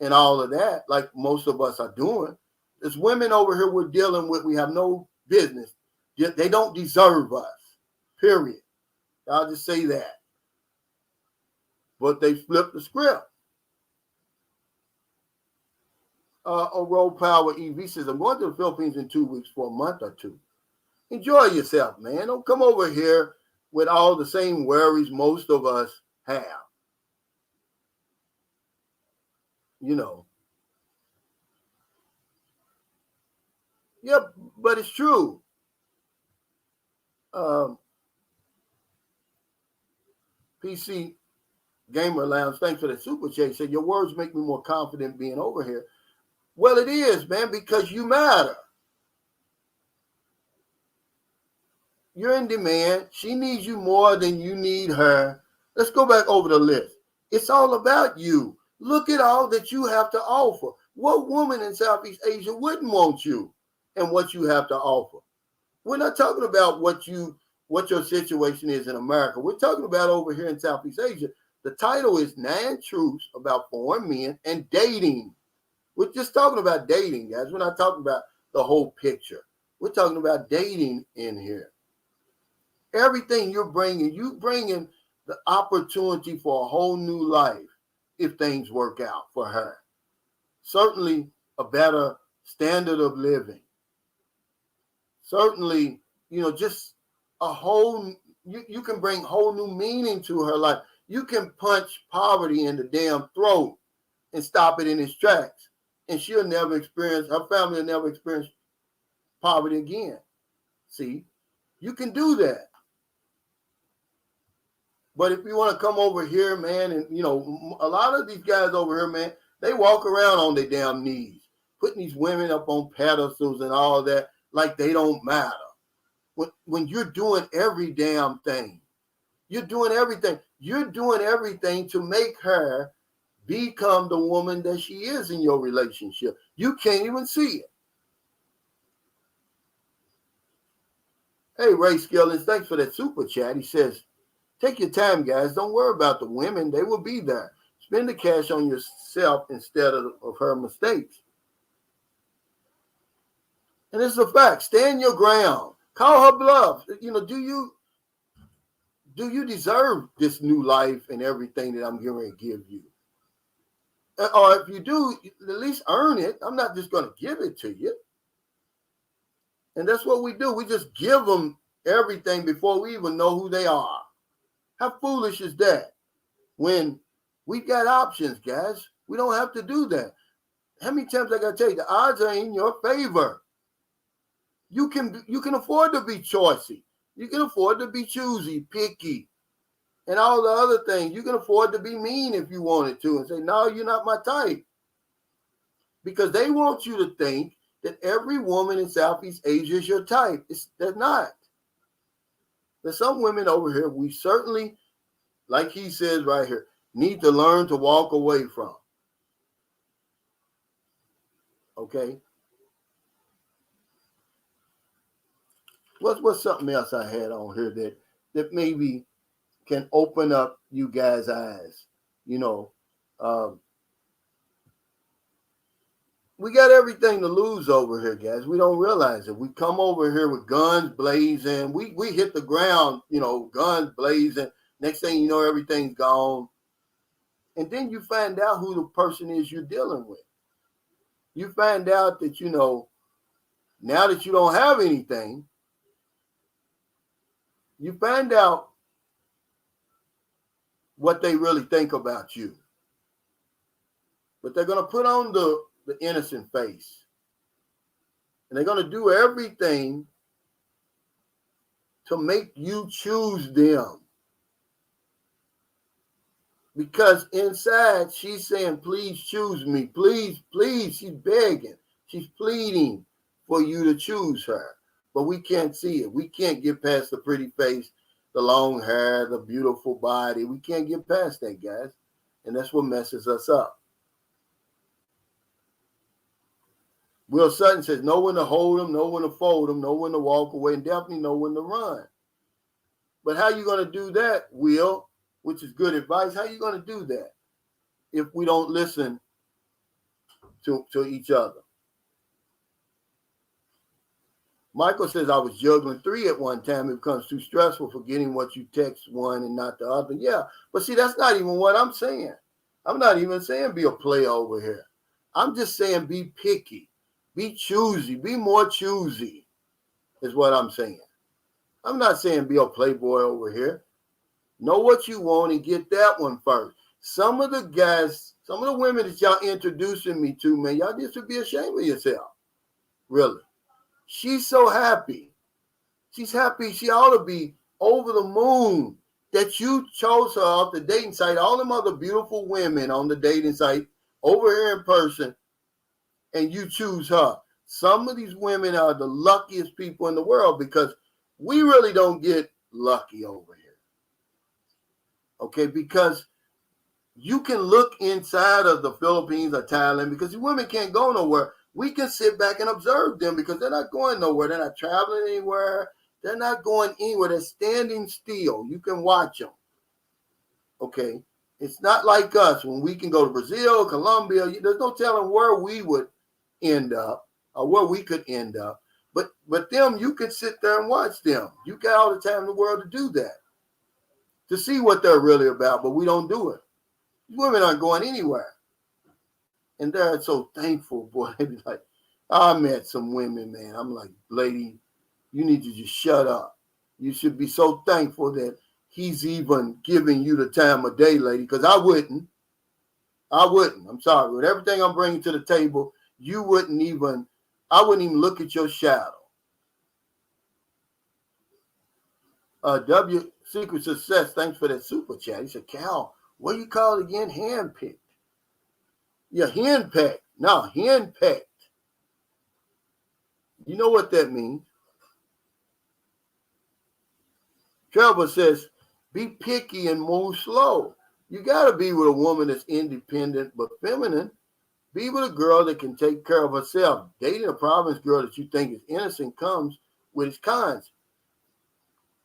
and all of that, like most of us are doing. There's women over here we're dealing with. We have no business. They don't deserve us, period. I'll just say that. But they flipped the script. Roll Power EV says, I'm going to the Philippines in 2 weeks for a month or two. Enjoy yourself, man. Don't come over here with all the same worries most of us have. Yeah, but it's true. PC Gamer Lounge, thanks for the super chat. Said your words make me more confident being over here. Well, it is, man, because you matter. You're in demand. She needs you more than you need her. Let's go back over the list. It's all about you. Look at all that you have to offer. What woman in Southeast Asia wouldn't want you and what you have to offer? We're not talking about what you what your situation is in America. We're talking about over here in Southeast Asia. The title is 9 Truths About Foreign Men and Dating. We're just talking about dating, guys. We're not talking about the whole picture. We're talking about dating in here. Everything you bringing the opportunity for a whole new life if things work out for her. Certainly a better standard of living. Certainly, just a whole, you can bring whole new meaning to her life. You can punch poverty in the damn throat and stop it in its tracks. And her family will never experience poverty again. See, you can do that. But if you want to come over here, man, and, a lot of these guys over here, man, they walk around on their damn knees, putting these women up on pedestals and all that like they don't matter. When you're doing every damn thing, you're doing everything to make her become the woman that she is in your relationship. You can't even see it. Hey, Ray Skillings, thanks for that super chat. He says, take your time, guys. Don't worry about the women. They will be there. Spend the cash on yourself instead of her mistakes. And it's a fact. Stand your ground. Call her bluff. Do you deserve this new life and everything that I'm going to give you? Or if you do, at least earn it. I'm not just going to give it to you. And that's what we do. We just give them everything before we even know who they are. How foolish is that? When we got options, guys, we don't have to do that. How many times I got to tell you, the odds are in your favor. You can afford to be choosy. You can afford to be choosy, picky, and all the other things. You can afford to be mean if you wanted to and say, no, you're not my type. Because they want you to think that every woman in Southeast Asia is your type. They're not. There's some women over here we certainly, like he says right here, need to learn to walk away from. Okay? What's something else I had on here that maybe can open up you guys' eyes? We got everything to lose over here, guys. We don't realize it. We come over here with guns blazing. We hit the ground, guns blazing. Next thing you know, everything's gone. And then you find out who the person is you're dealing with. You find out that, now that you don't have anything, you find out what they really think about you. But they're going to put on the innocent face. And they're going to do everything to make you choose them. Because inside, she's saying, please choose me. Please, please. She's begging. She's pleading for you to choose her. But we can't see it. We can't get past the pretty face, the long hair, the beautiful body. We can't get past that, guys. And that's what messes us up. Will Sutton says, know when to hold them, know when to fold them, know when to walk away, and definitely know when to run. But how are you going to do that, Will, which is good advice? How are you going to do that if we don't listen to each other? Michael says, I was juggling 3 at one time. It becomes too stressful forgetting what you text one and not the other. Yeah, but see, that's not even what I'm saying. I'm not even saying be a player over here. I'm just saying be picky, be choosy, be more choosy is what I'm saying. I'm not saying be a playboy over here. Know what you want and get that one first. Some of the guys, some of the women that y'all introducing me to, man, y'all just should be ashamed of yourself. Really. She's so happy. She's happy. She ought to be over the moon that you chose her off the dating site. All them other beautiful women on the dating site over here in person, and you choose her. Some of these women are the luckiest people in the world because we really don't get lucky over here. Okay, because you can look inside of the Philippines or Thailand because the women can't go nowhere. We can sit back and observe them because they're not going nowhere. They're not traveling anywhere. They're not going anywhere. They're standing still. You can watch them. Okay. It's not like us when we can go to Brazil, Colombia. There's no telling where we would end up or where we could end up. But them, you can sit there and watch them. You got all the time in the world to do that, to see what they're really about, but we don't do it. Women aren't going anywhere. And they're so thankful, boy. They be like, I met some women, man. I'm like, lady, you need to just shut up. You should be so thankful that he's even giving you the time of day, lady, because I wouldn't. I'm sorry. With everything I'm bringing to the table, I wouldn't even look at your shadow. W Secret Success, thanks for that super chat. He said, Cal, what do you call it again? Handpicked. Yeah, henpecked. No, henpecked. You know what that means. Trevor says, be picky and move slow. You got to be with a woman that's independent but feminine. Be with a girl that can take care of herself. Dating a province girl that you think is innocent comes with its cons.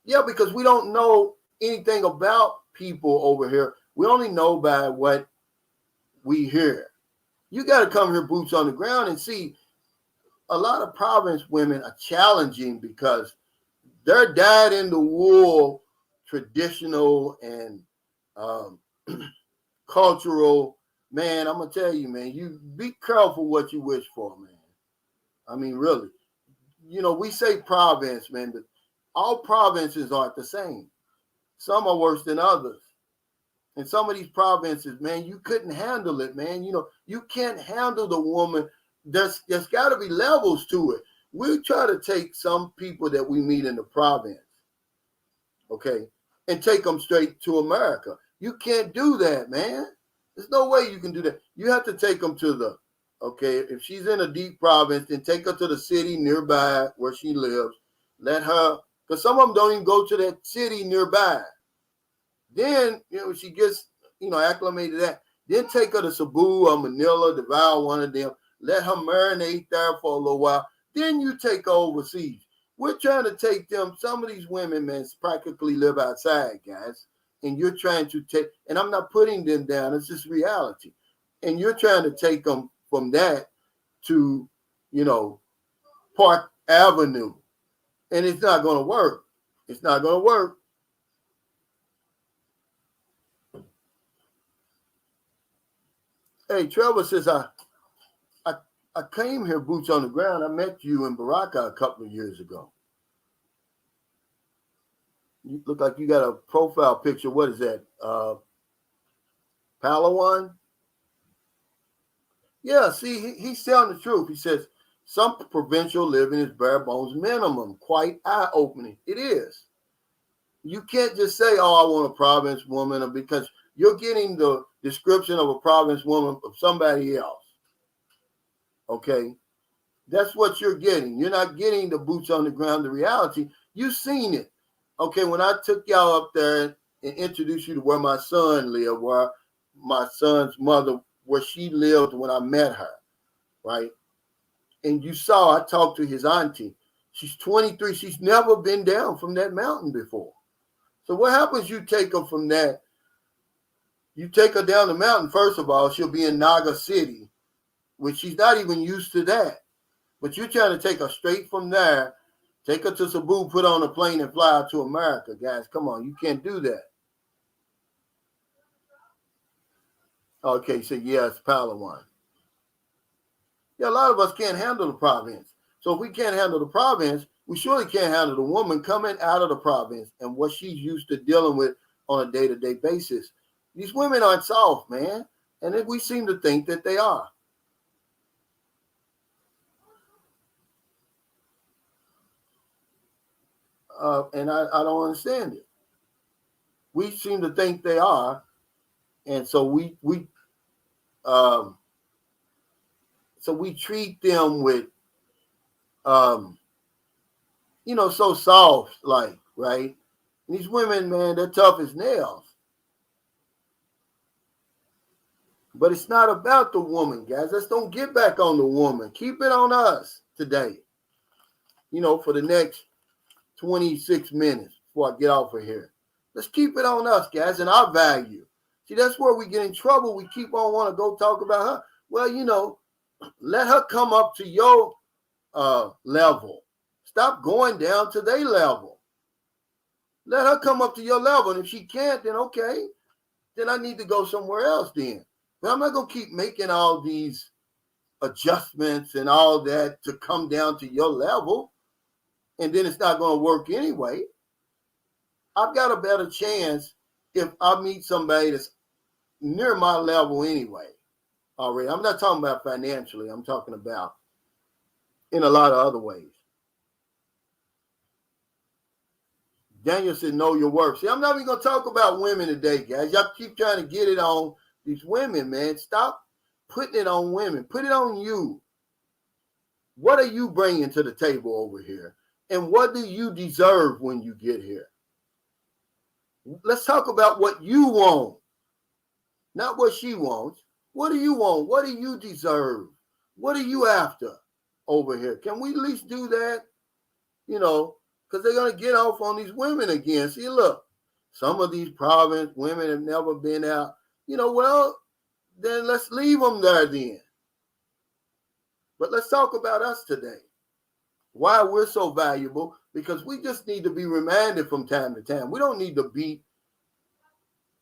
Yeah, because we don't know anything about people over here. We only know by what we hear. You got to come here boots on the ground and see. A lot of province women are challenging because they're dyed in the wool, traditional and cultural. Man, I'm gonna tell you, man, you be careful what you wish for, man. I mean, really. We say province, man, but all provinces aren't the same. Some are worse than others. And some of these provinces, man, you couldn't handle it, man. You can't handle the woman. There's got to be levels to it. We try to take some people that we meet in the province, okay, and take them straight to America. You can't do that, man. There's no way you can do that. You have to take them to if she's in a deep province, then take her to the city nearby where she lives. Let her, because some of them don't even go to that city nearby. Then, she gets, acclimated to that. Then take her to Cebu or Manila, devour one of them. Let her marinate there for a little while. Then you take her overseas. We're trying to take them. Some of these women, man, practically live outside, guys. And you're trying to take, and I'm not putting them down. It's just reality. And you're trying to take them from that to, Park Avenue. And it's not going to work. It's not going to work. Hey, Trevor says, I came here boots on the ground. I met you in Baraka a couple of years ago. You look like you got a profile picture. What is that? Palawan? Yeah, see, he's telling the truth. He says, some provincial living is bare bones minimum. Quite eye-opening. It is. You can't just say, oh, I want a province woman, because you're getting the description of a province woman of somebody else. Okay? That's what you're getting. You're not getting the boots on the ground, the reality. You've seen it. Okay, when I took y'all up there and introduced you to where my son lived, where my son's mother, where she lived when I met her, right? And you saw, I talked to his auntie. She's 23. She's never been down from that mountain before. So what happens, you take her from that, you take her down the mountain, first of all, she'll be in Naga City, which she's not even used to that. But you're trying to take her straight from there, take her to Cebu, put on a plane and fly out to America. Guys, come on, you can't do that. Okay, so yeah, it's Palawan. Yeah, a lot of us can't handle the province. So if we can't handle the province, we surely can't handle the woman coming out of the province and what she's used to dealing with on a day-to-day basis. These women aren't soft, man. And we seem to think that they are. And I don't understand it. We seem to think they are. And so we treat them with, so soft, like, right? And these women, man, they're tough as nails. But it's not about the woman, guys. Let's don't get back on the woman. Keep it on us today. For the next 26 minutes before I get off of here. Let's keep it on us, guys, and our value. See, that's where we get in trouble. We keep on want to go talk about her. Well, let her come up to your level. Stop going down to their level. Let her come up to your level. And if she can't, then okay. Then I need to go somewhere else then. But I'm not going to keep making all these adjustments and all that to come down to your level. And then it's not going to work anyway. I've got a better chance if I meet somebody that's near my level anyway. Already. I'm not talking about financially. I'm talking about in a lot of other ways. Daniel said, know your worth. See, I'm not even going to talk about women today, guys. Y'all keep trying to get it on these women, man. Stop putting it on women. Put it on you. What are you bringing to the table over here? And what do you deserve when you get here? Let's talk about what you want, not what she wants. What do you want? What do you deserve? What are you after over here? Can we at least do that? Because they're going to get off on these women again. See, look, some of these province women have never been out. Well, then let's leave them there then. But let's talk about us today. Why we're so valuable, because we just need to be reminded from time to time. We don't need to beat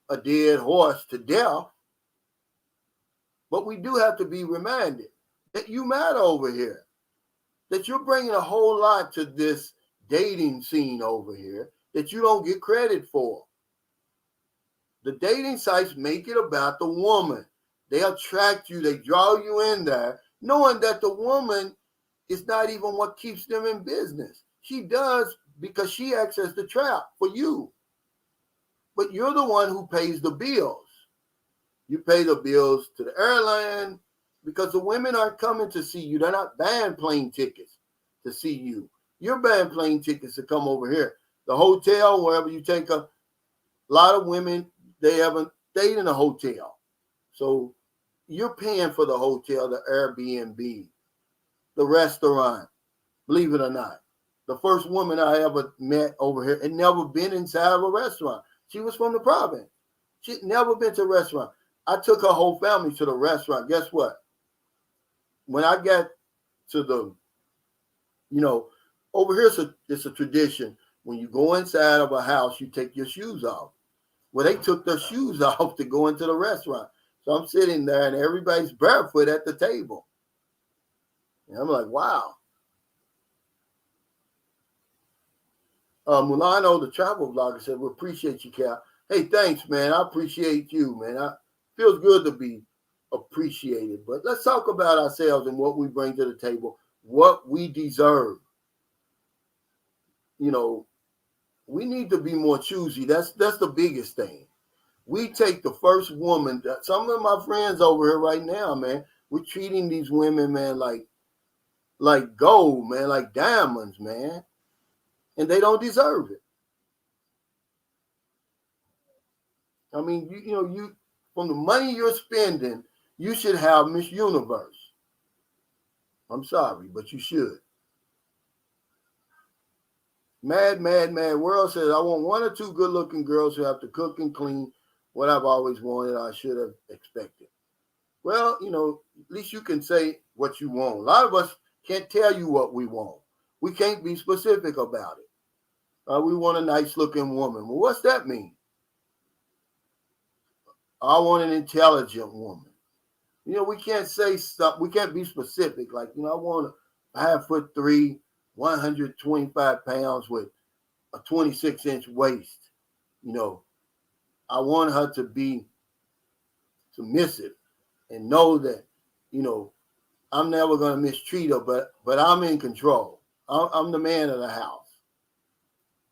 a dead horse to death, but we do have to be reminded that you matter over here, that you're bringing a whole lot to this dating scene over here that you don't get credit for. The dating sites make it about the woman. They attract you, they draw you in there, knowing that the woman is not even what keeps them in business. She does because she acts as the trap for you. But you're the one who pays the bills. You pay the bills to the airline because the women aren't coming to see you. They're not buying plane tickets to see you. You're buying plane tickets to come over here. The hotel, wherever you take a lot of women, they haven't stayed in a hotel. So you're paying for the hotel, the Airbnb, the restaurant, believe it or not. The first woman I ever met over here had never been inside of a restaurant. She was from the province. She'd never been to a restaurant. I took her whole family to the restaurant. Guess what? When I got to the, over here it's a tradition. When you go inside of a house, you take your shoes off. Well, they took their shoes off to go into the restaurant. So I'm sitting there and everybody's barefoot at the table. And I'm like, wow. Mulano, the travel blogger, said, we appreciate you, Cal. Hey, thanks, man. I appreciate you, man. Feels good to be appreciated. But let's talk about ourselves and what we bring to the table, what we deserve. We need to be more choosy. That's the biggest thing. We take the first woman. Some of my friends over here right now, man, we're treating these women, man, like gold, man, like diamonds, man. And they don't deserve it. I mean, you from the money you're spending, you should have Miss Universe. I'm sorry, but you should. Mad World says, I want one or two good-looking girls who have to cook and clean what I've always wanted, I should have expected. Well, at least you can say what you want. A lot of us can't tell you what we want. We can't be specific about it. We want a nice-looking woman. Well, what's that mean? I want an intelligent woman. We can't say stuff. We can't be specific. Like, I want a 5'3", 125 pounds with a 26-inch waist. I want her to be submissive and know that, I'm never going to mistreat her, but I'm in control. I'm the man of the house.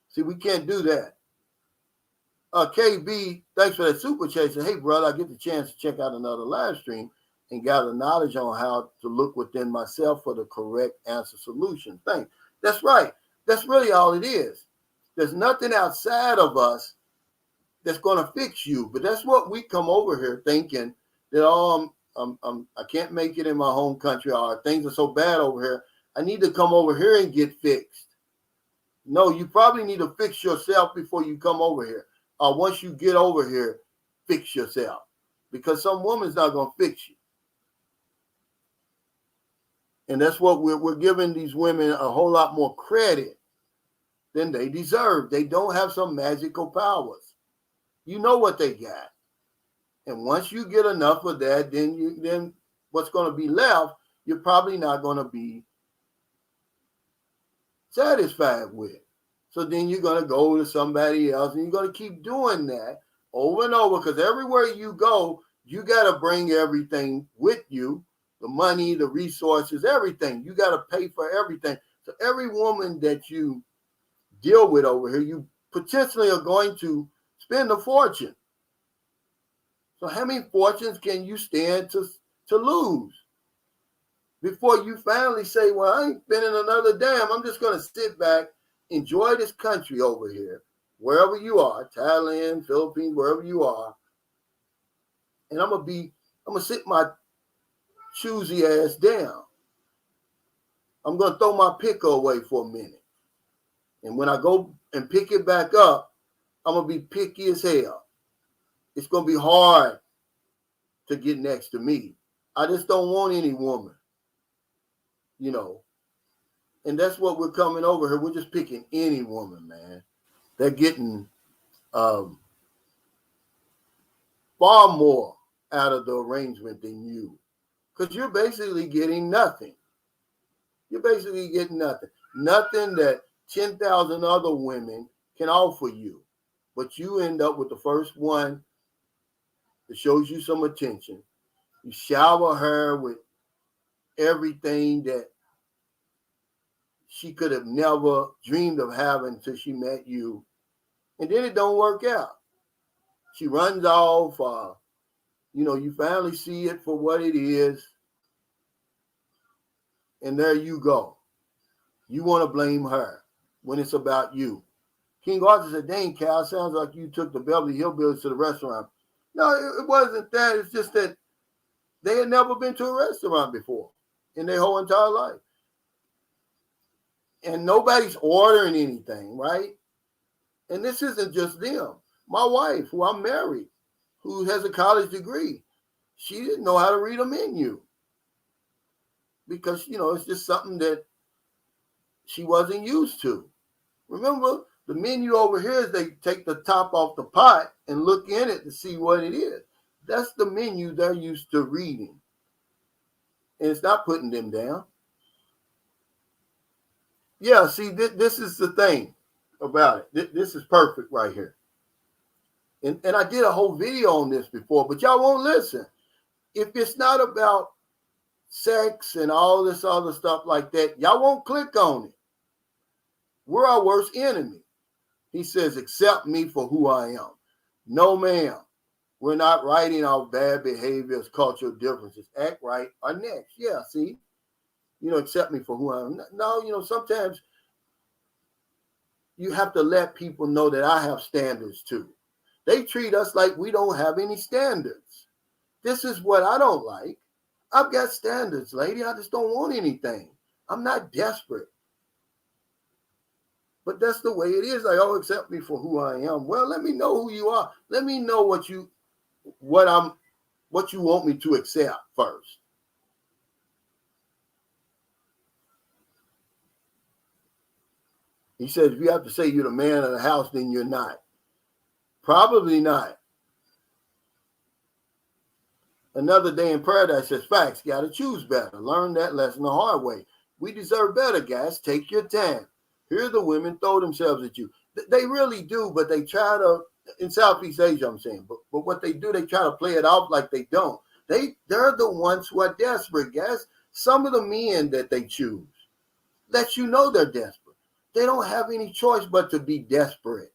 See, we can't do that. KB, thanks for that super chat. Hey, brother, I get the chance to check out another live stream and gather knowledge on how to look within myself for the correct answer solution. Thanks. That's right. That's really all it is. There's nothing outside of us that's going to fix you. But that's what we come over here thinking that, I can't make it in my home country, or things are so bad over here. I need to come over here and get fixed. No, you probably need to fix yourself before you come over here. Once you get over here, fix yourself. Because some woman's not going to fix you. And that's what we're giving these women a whole lot more credit than they deserve. They don't have some magical powers. You know what they got. And once you get enough of that, then what's going to be left, you're probably not going to be satisfied with. So then you're going to go to somebody else, and you're going to keep doing that over and over, because everywhere you go, you got to bring everything with you, the money, the resources, everything. You got to pay for everything. So every woman that you deal with over here, you potentially are going to spend a fortune. So how many fortunes can you stand to lose before you finally say, well, I ain't spending another damn. I'm just going to sit back, enjoy this country over here, wherever you are, Thailand, Philippines, wherever you are. And I'm going to sit my choosy ass down. I'm going to throw my picker away for a minute. And when I go and pick it back up, I'm going to be picky as hell. It's going to be hard to get next to me. I just don't want any woman, you know. And that's what we're coming over here. We're just picking any woman, man. They're getting far more out of the arrangement than you. Because you're basically getting nothing. You're basically getting nothing. Nothing that 10,000 other women can offer you. But you end up with the first one that shows you some attention. You shower her with everything that she could have never dreamed of having until she met you. And then it don't work out. She runs off. You finally see it for what it is. And there you go. You want to blame her when it's about you. King Arthur said, dang, Cal, sounds like you took the Beverly Hillbillies to the restaurant. No, it wasn't that. It's just that they had never been to a restaurant before in their whole entire life. And nobody's ordering anything, right? And this isn't just them. My wife, who I'm married, who has a college degree, she didn't know how to read a menu. Because, it's just something that she wasn't used to. Remember, the menu over here is they take the top off the pot and look in it to see what it is. That's the menu they're used to reading. And it's not putting them down. Yeah, see, this is the thing about it. This is perfect right here. And I did a whole video on this before, but y'all won't listen. If it's not about sex and all this other stuff like that, y'all won't click on it. We're our worst enemy. He says, accept me for who I am. No, ma'am. We're not writing off bad behaviors, cultural differences. Act right or next. Yeah, see? Accept me for who I am. No, sometimes you have to let people know that I have standards too. They treat us like we don't have any standards. This is what I don't like. I've got standards, lady. I just don't want anything. I'm not desperate. But that's the way it is. Like, oh, accept me for who I am. Well, let me know who you are. Let me know what you want me to accept first. He says, if you have to say you're the man of the house, then you're not. Probably not. Another Day in Paradise says, facts, got to choose better. Learn that lesson the hard way. We deserve better, guys. Take your time. Here the women throw themselves at you. They really do, but they try to, in Southeast Asia, I'm saying, but what they do, they try to play it off like they don't. They're the ones who are desperate, guys. Some of the men that they choose let you know they're desperate. They don't have any choice but to be desperate.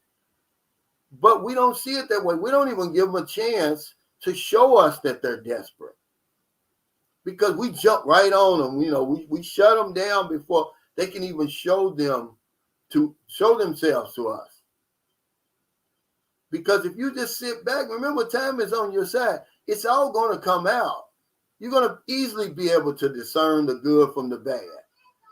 But we don't see it that way. We don't even give them a chance to show us that they're desperate. Because we jump right on them. We shut them down before they can even show themselves to us. Because if you just sit back, remember, time is on your side. It's all going to come out. You're going to easily be able to discern the good from the bad.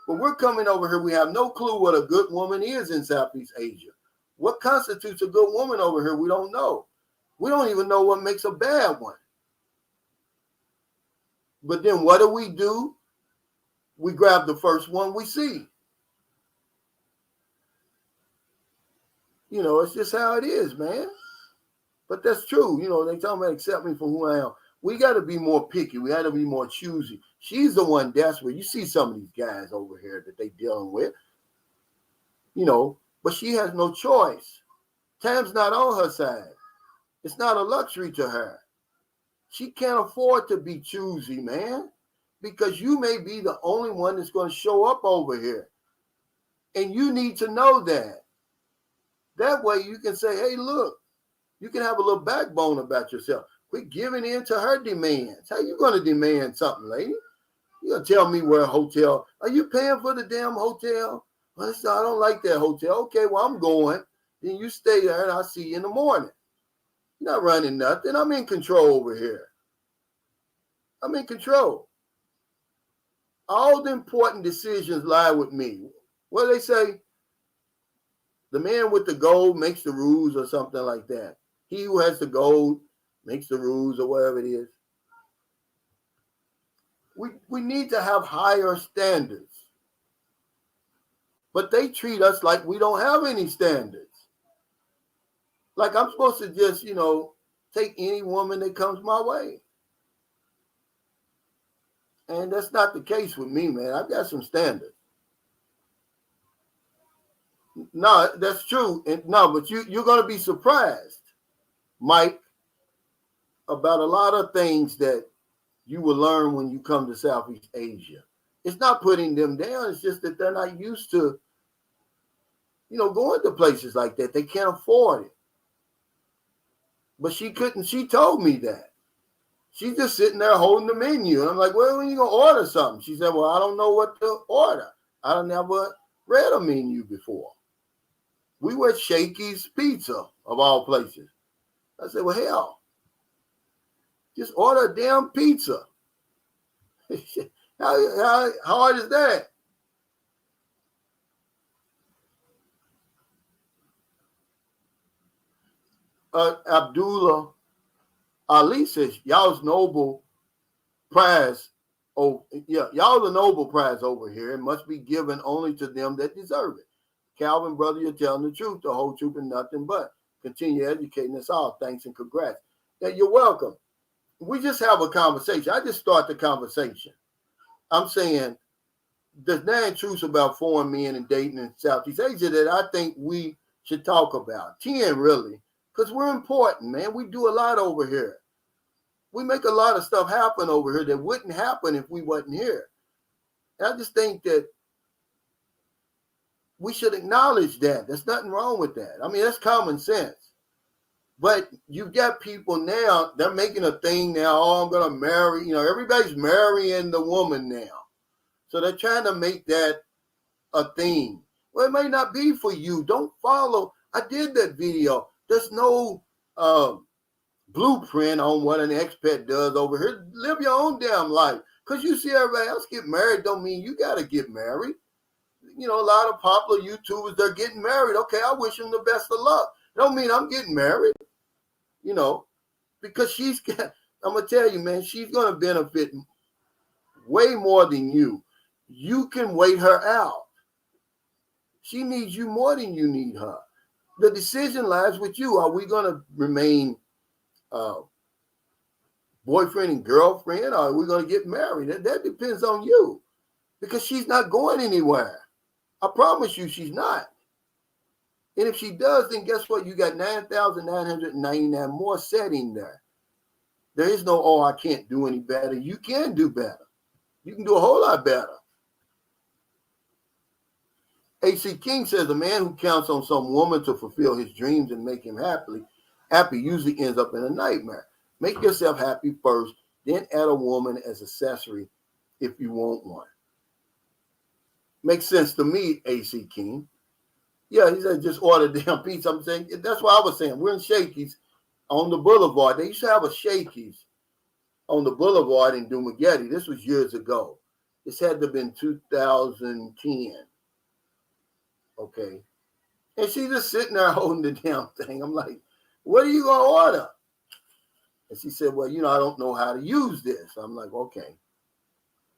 But we're coming over here. We have no clue what a good woman is in Southeast Asia. What constitutes a good woman over here? We don't know. We don't even know what makes a bad one. But then what do? We grab the first one we see. You know, it's just how it is, man. But that's true. You know, they tell me accept me for who I am. We got to be more picky. We got to be more choosy. She's the one desperate. You see some of these guys over here that they dealing with, you know, but she has no choice. Time's not on her side. It's not a luxury to her. She can't afford to be choosy, man, because you may be the only one that's going to show up over here. And you need to know that. That way you can say, hey, look, you can have a little backbone about yourself. Quit giving in to her demands. How you going to demand something, lady? You going to tell me where a hotel, are you paying for the damn hotel? Well, I don't like that hotel. Okay, well, I'm going. Then you stay there and I'll see you in the morning. You're not running nothing. I'm in control over here. I'm in control. All the important decisions lie with me. What do they say? The man with the gold makes the rules or something like that. He who has the gold makes the rules or whatever it is. We need to have higher standards. But they treat us like we don't have any standards. Like I'm supposed to just, you know, take any woman that comes my way. And that's not the case with me, man. I've got some standards. No, that's true. No, but you're going to be surprised, Mike, about a lot of things that you will learn when you come to Southeast Asia. It's not putting them down. It's just that they're not used to, you know, going to places like that. They can't afford it. But she couldn't. She told me that. She's just sitting there holding the menu. And I'm like, well, when are you going to order something? She said, well, I don't know what to order. I don't never read a menu before. We were at Shakey's Pizza, of all places. I said, well, hell, just order a damn pizza. How hard is that? Abdullah Ali says, y'all's Nobel Prize. Oh, yeah, y'all the Nobel Prize over here. It must be given only to them that deserve it. Calvin, brother, you're telling the truth, the whole truth and nothing but. Continue educating us all. Thanks and congrats. Yeah, you're welcome. We just have a conversation. I just start the conversation. I'm saying there's 9 truths about foreign men and dating in Southeast Asia that I think we should talk about. 10, really, because we're important, man. We do a lot over here. We make a lot of stuff happen over here that wouldn't happen if we wasn't here. And I just think that we should acknowledge that. There's nothing wrong with that. I mean, that's common sense. But you've got people now, they're making a thing now, oh, I'm going to marry. You know, everybody's marrying the woman now. So they're trying to make that a thing. Well, it may not be for you. Don't follow. I did that video. There's no blueprint on what an expat does over here. Live your own damn life. Because you see everybody else get married don't mean you got to get married. You know, a lot of popular YouTubers, they're getting married. Okay, I wish them the best of luck. Don't mean I'm getting married, you know, because I'm going to tell you, man, she's going to benefit way more than you. You can wait her out. She needs you more than you need her. The decision lies with you. Are we going to remain boyfriend and girlfriend, or are we going to get married? That depends on you, because she's not going anywhere. I promise you she's not. And if she does, then guess what? You got 9,999 more setting there. There is no, oh, I can't do any better. You can do better. You can do a whole lot better. A.C. King says a man who counts on some woman to fulfill his dreams and make him happy usually ends up in a nightmare. Make yourself happy first, then add a woman as accessory if you want one. Makes sense to me, A.C. King. Yeah, he said just order damn pizza. I'm saying, that's what I was saying. We're in Shakey's on the boulevard. They used to have a Shakey's on the boulevard in Dumagetti. This was years ago. This had to have been 2010. Okay. And she's just sitting there holding the damn thing. I'm like, what are you going to order? And she said, well, I don't know how to use this. I'm like, okay.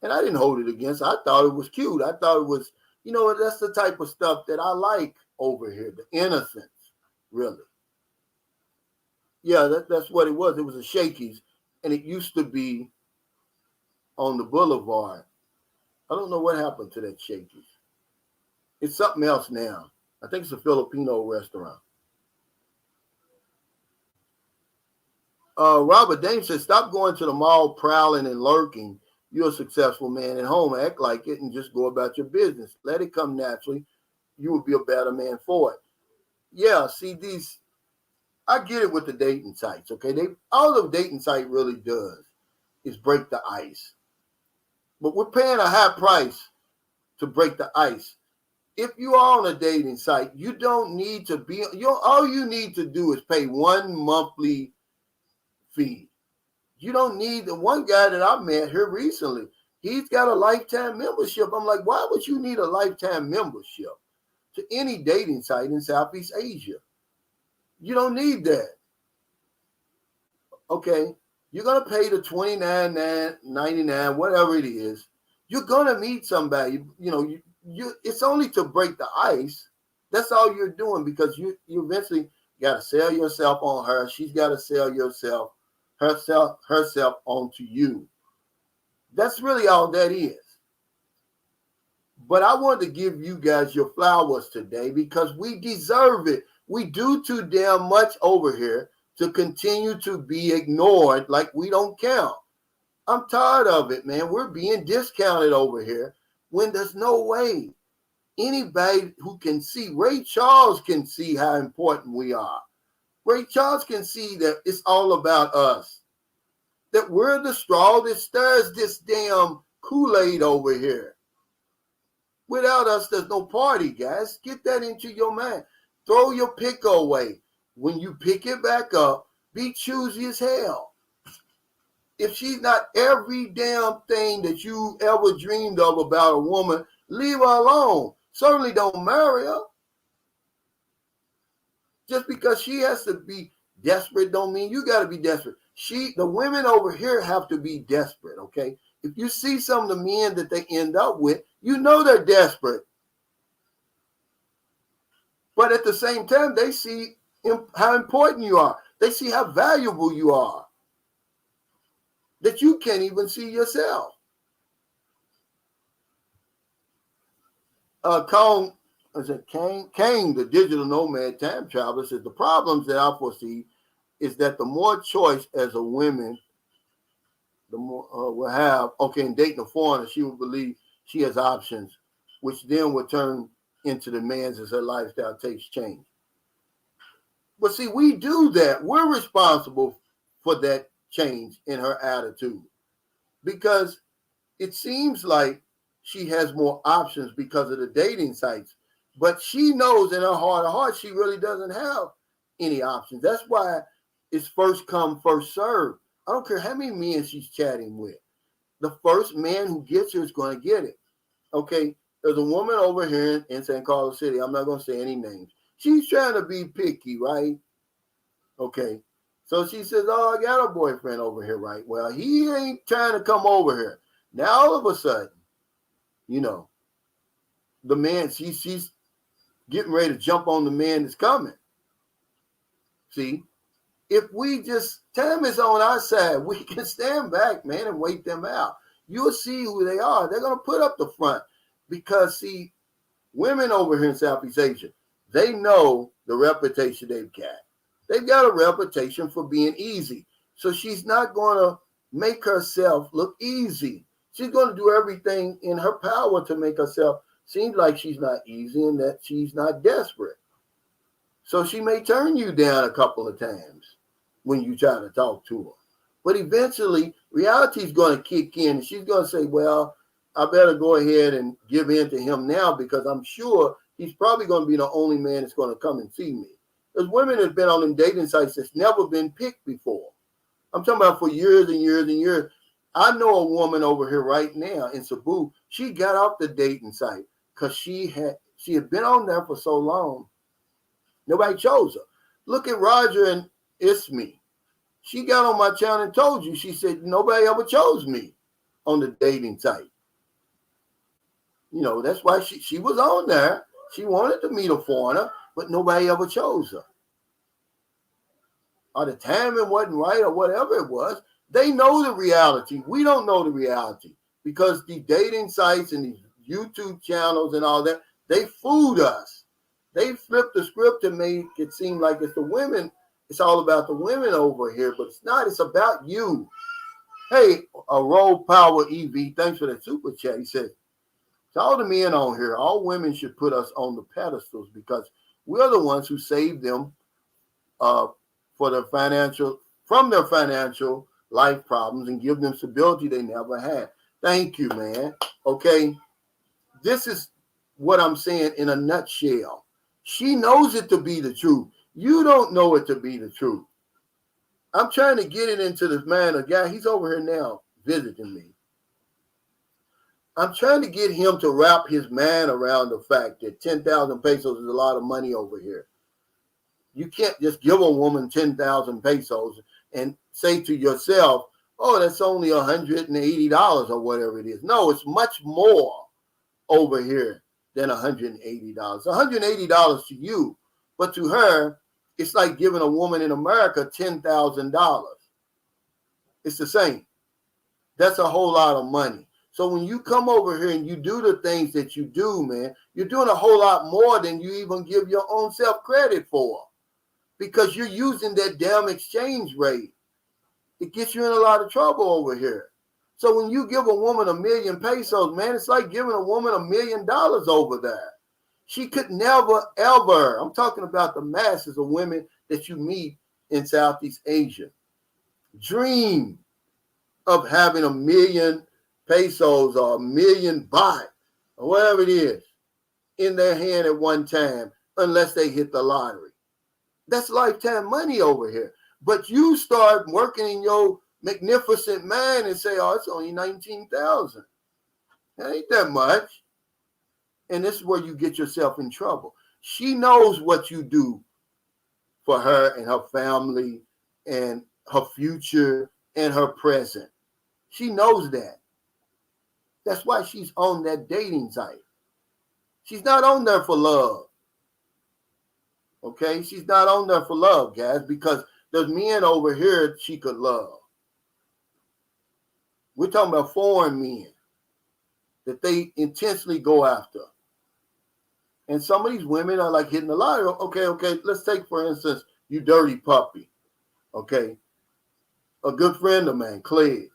And I didn't hold it against her. I thought it was cute. I thought it was, that's the type of stuff that I like over here, the innocence, really. Yeah, that's what it was. It was a Shakey's, and it used to be on the boulevard. I don't know what happened to that Shakey's. It's something else now. I think it's a Filipino restaurant. Robert Dane says, stop going to the mall prowling and lurking. You're a successful man at home. Act like it and just go about your business. Let it come naturally. You will be a better man for it. Yeah, see, I get it with the dating sites, okay? All the dating site really does is break the ice. But we're paying a high price to break the ice. If you are on a dating site, you don't need to be, all you need to do is pay one monthly fee. You don't need the one guy that I met here recently. He's got a lifetime membership. I'm like, why would you need a lifetime membership to any dating site in Southeast Asia? You don't need that. Okay, you're gonna pay the $29.99, whatever it is. You're gonna meet somebody. It's only to break the ice. That's all you're doing, because you eventually got to sell yourself on her. She's got to sell herself onto you. That's really all that is. But I wanted to give you guys your flowers today because we deserve it. We do too damn much over here to continue to be ignored like we don't count. I'm tired of it, man. We're being discounted over here when there's no way. Anybody who can see, Ray Charles can see how important we are. Ray Charles can see that it's all about us. That we're the straw that stirs this damn Kool-Aid over here. Without us, there's no party, guys. Get that into your mind. Throw your pick away. When you pick it back up, be choosy as hell. If she's not every damn thing that you ever dreamed of about a woman, leave her alone. Certainly don't marry her. Just because she has to be desperate don't mean you got to be desperate. The women over here have to be desperate, okay? If you see some of the men that they end up with, you know they're desperate. But at the same time, they see how important you are. They see how valuable you are. That you can't even see yourself. Kane, the digital nomad time traveler, says the problems that I foresee is that the more choice as a woman, the more will have. Okay, in dating a foreigner, she will believe she has options, which then will turn into demands as her lifestyle takes change. But see, we do that. We're responsible for that change in her attitude because it seems like she has more options because of the dating sites. But she knows in her heart of hearts she really doesn't have any options. That's why it's first come, first serve. I don't care how many men she's chatting with. The first man who gets her is going to get it. Okay, there's a woman over here in St. Carlos City. I'm not going to say any names. She's trying to be picky, right? Okay, so she says, oh, I got a boyfriend over here, right? Well, he ain't trying to come over here. Now, all of a sudden, the man, she's getting ready to jump on the man that's coming. See, if we just, time is on our side, we can stand back, man, and wait them out. You'll see who they are. They're going to put up the front because, see, women over here in Southeast Asia, they know the reputation they've got. They've got a reputation for being easy. So she's not going to make herself look easy. She's going to do everything in her power to make herself seem like she's not easy and that she's not desperate. So she may turn you down a couple of times when you try to talk to her. But eventually, reality is going to kick in. And she's going to say, well, I better go ahead and give in to him now because I'm sure he's probably going to be the only man that's going to come and see me. There's women that have been on them dating sites that's never been picked before. I'm talking about for years and years and years. I know a woman over here right now in Cebu. She got off the dating site because she had been on there for so long. Nobody chose her. Look at Roger and Ismi. She got on my channel and told you, she said, nobody ever chose me on the dating site. You know, that's why she was on there. She wanted to meet a foreigner, but nobody ever chose her. Or the timing wasn't right or whatever it was. They know the reality. We don't know the reality because the dating sites and these YouTube channels and all that, they fooled us. They flipped the script and made it seem like it's the women. It's all about the women over here, but it's not. It's about you. Hey, a Roll Power EV, thanks for that super chat. He says, to all the men on here, all women should put us on the pedestals because we're the ones who saved them from their financial life problems and give them stability they never had. Thank you, man. Okay, this is what I'm saying in a nutshell. She knows it to be the truth. You don't know it to be the truth. I'm trying to get it into this man, a guy, he's over here now visiting me. I'm trying to get him to wrap his mind around the fact that 10,000 pesos is a lot of money over here. You can't just give a woman 10,000 pesos and say to yourself, oh, that's only $180 or whatever it is. No, it's much more over here than $180. $180 to you, but to her, it's like giving a woman in America $10,000. It's the same. That's a whole lot of money. So when you come over here and you do the things that you do, man, you're doing a whole lot more than you even give your own self credit for, because you're using that damn exchange rate. It gets you in a lot of trouble over here. So when you give a woman 1 million pesos, man, it's like giving a woman $1 million over there. She could never, ever, I'm talking about the masses of women that you meet in Southeast Asia, dream of having 1 million pesos or 1 million baht or whatever it is in their hand at one time, unless they hit the lottery. That's lifetime money over here. But you start working in your magnificent mind and say, oh, it's only 19,000. That ain't that much. And this is where you get yourself in trouble. She knows what you do for her and her family and her future and her present. She knows that. That's why she's on that dating site. She's not on there for love. Okay? She's not on there for love, guys, because there's men over here she could love. We're talking about foreign men that they intentionally go after. And some of these women are like hitting the lottery. Okay. Let's take, for instance, you dirty puppy. Okay. A good friend of mine, Clay.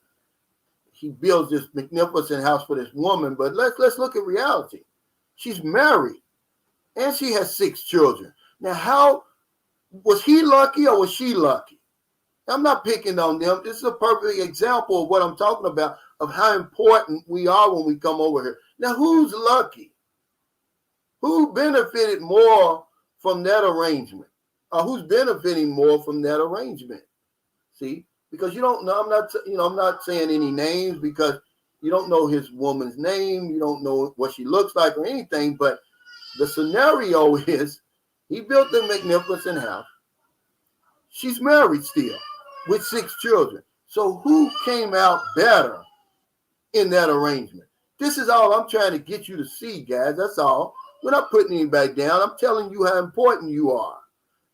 He builds this magnificent house for this woman, but let's look at reality. She's married and she has 6 children. Now, how was he lucky or was she lucky? I'm not picking on them. This is a perfect example of what I'm talking about, of how important we are when we come over here. Now, who's lucky? Who benefited more from that arrangement? Or who's benefiting more from that arrangement? See, because you don't know, I'm not saying any names because you don't know his woman's name, you don't know what she looks like or anything, but the scenario is he built a magnificent house. She's married still with 6 children. So who came out better in that arrangement? This is all I'm trying to get you to see, guys. That's all. We're not putting anybody down. I'm telling you how important you are.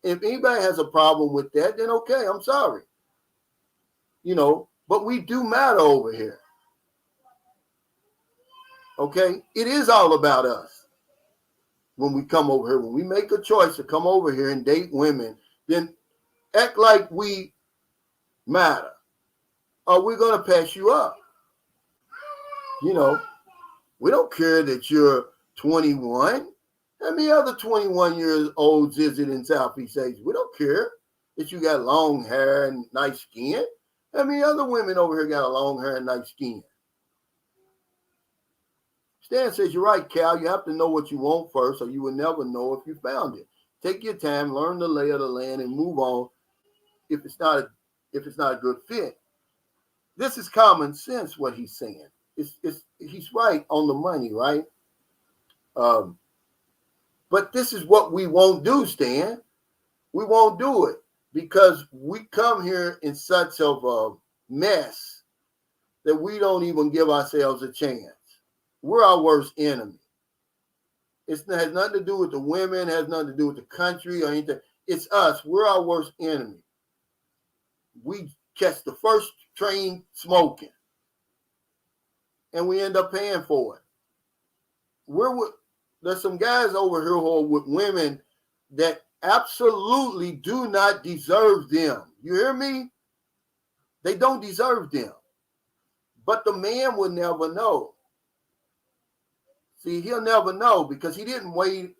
If anybody has a problem with that, then okay, I'm sorry. You know, but we do matter over here. Okay? It is all about us. When we come over here, when we make a choice to come over here and date women, then act like we matter, or we're going to pass you up. You know, we don't care that you're 21. How many other 21 years olds is it in Southeast Asia? We don't care that you got long hair and nice skin. How many other women over here got a long hair and nice skin? Stan says, you're right, Cal. You have to know what you want first, or you will never know if you found it. Take your time, learn the lay of the land, and move on if it's not a good fit. This is common sense what he's saying. He's right on the money, right? But this is what we won't do, Stan. We won't do it because we come here in such of a mess that we don't even give ourselves a chance. We're our worst enemy. It has nothing to do with the women, has nothing to do with the country or anything. It's us. We're our worst enemy. We catch the first train smoking, and we end up paying for it. There's some guys over here who are with women that absolutely do not deserve them. You hear me? They don't deserve them. But the man will never know. See, he'll never know because he didn't wait.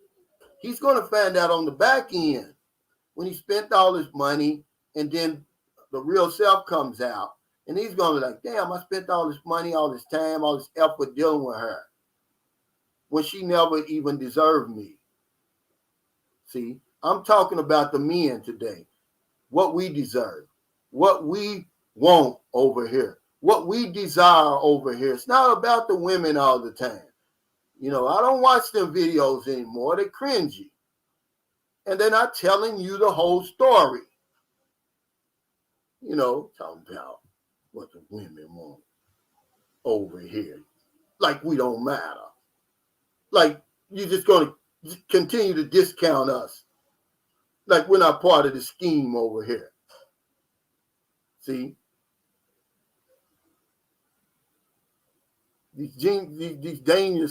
He's going to find out on the back end when he spent all his money and then the real self comes out. And he's going to be like, damn, I spent all this money, all this time, all this effort dealing with her when she never even deserved me. See, I'm talking about the men today, what we deserve, what we want over here, what we desire over here. It's not about the women all the time. You know, I don't watch them videos anymore. They're cringy. And they're not telling you the whole story. You know, talking about what the women want over here. Like we don't matter. Like you're just going to continue to discount us. Like we're not part of the scheme over here. See? These dating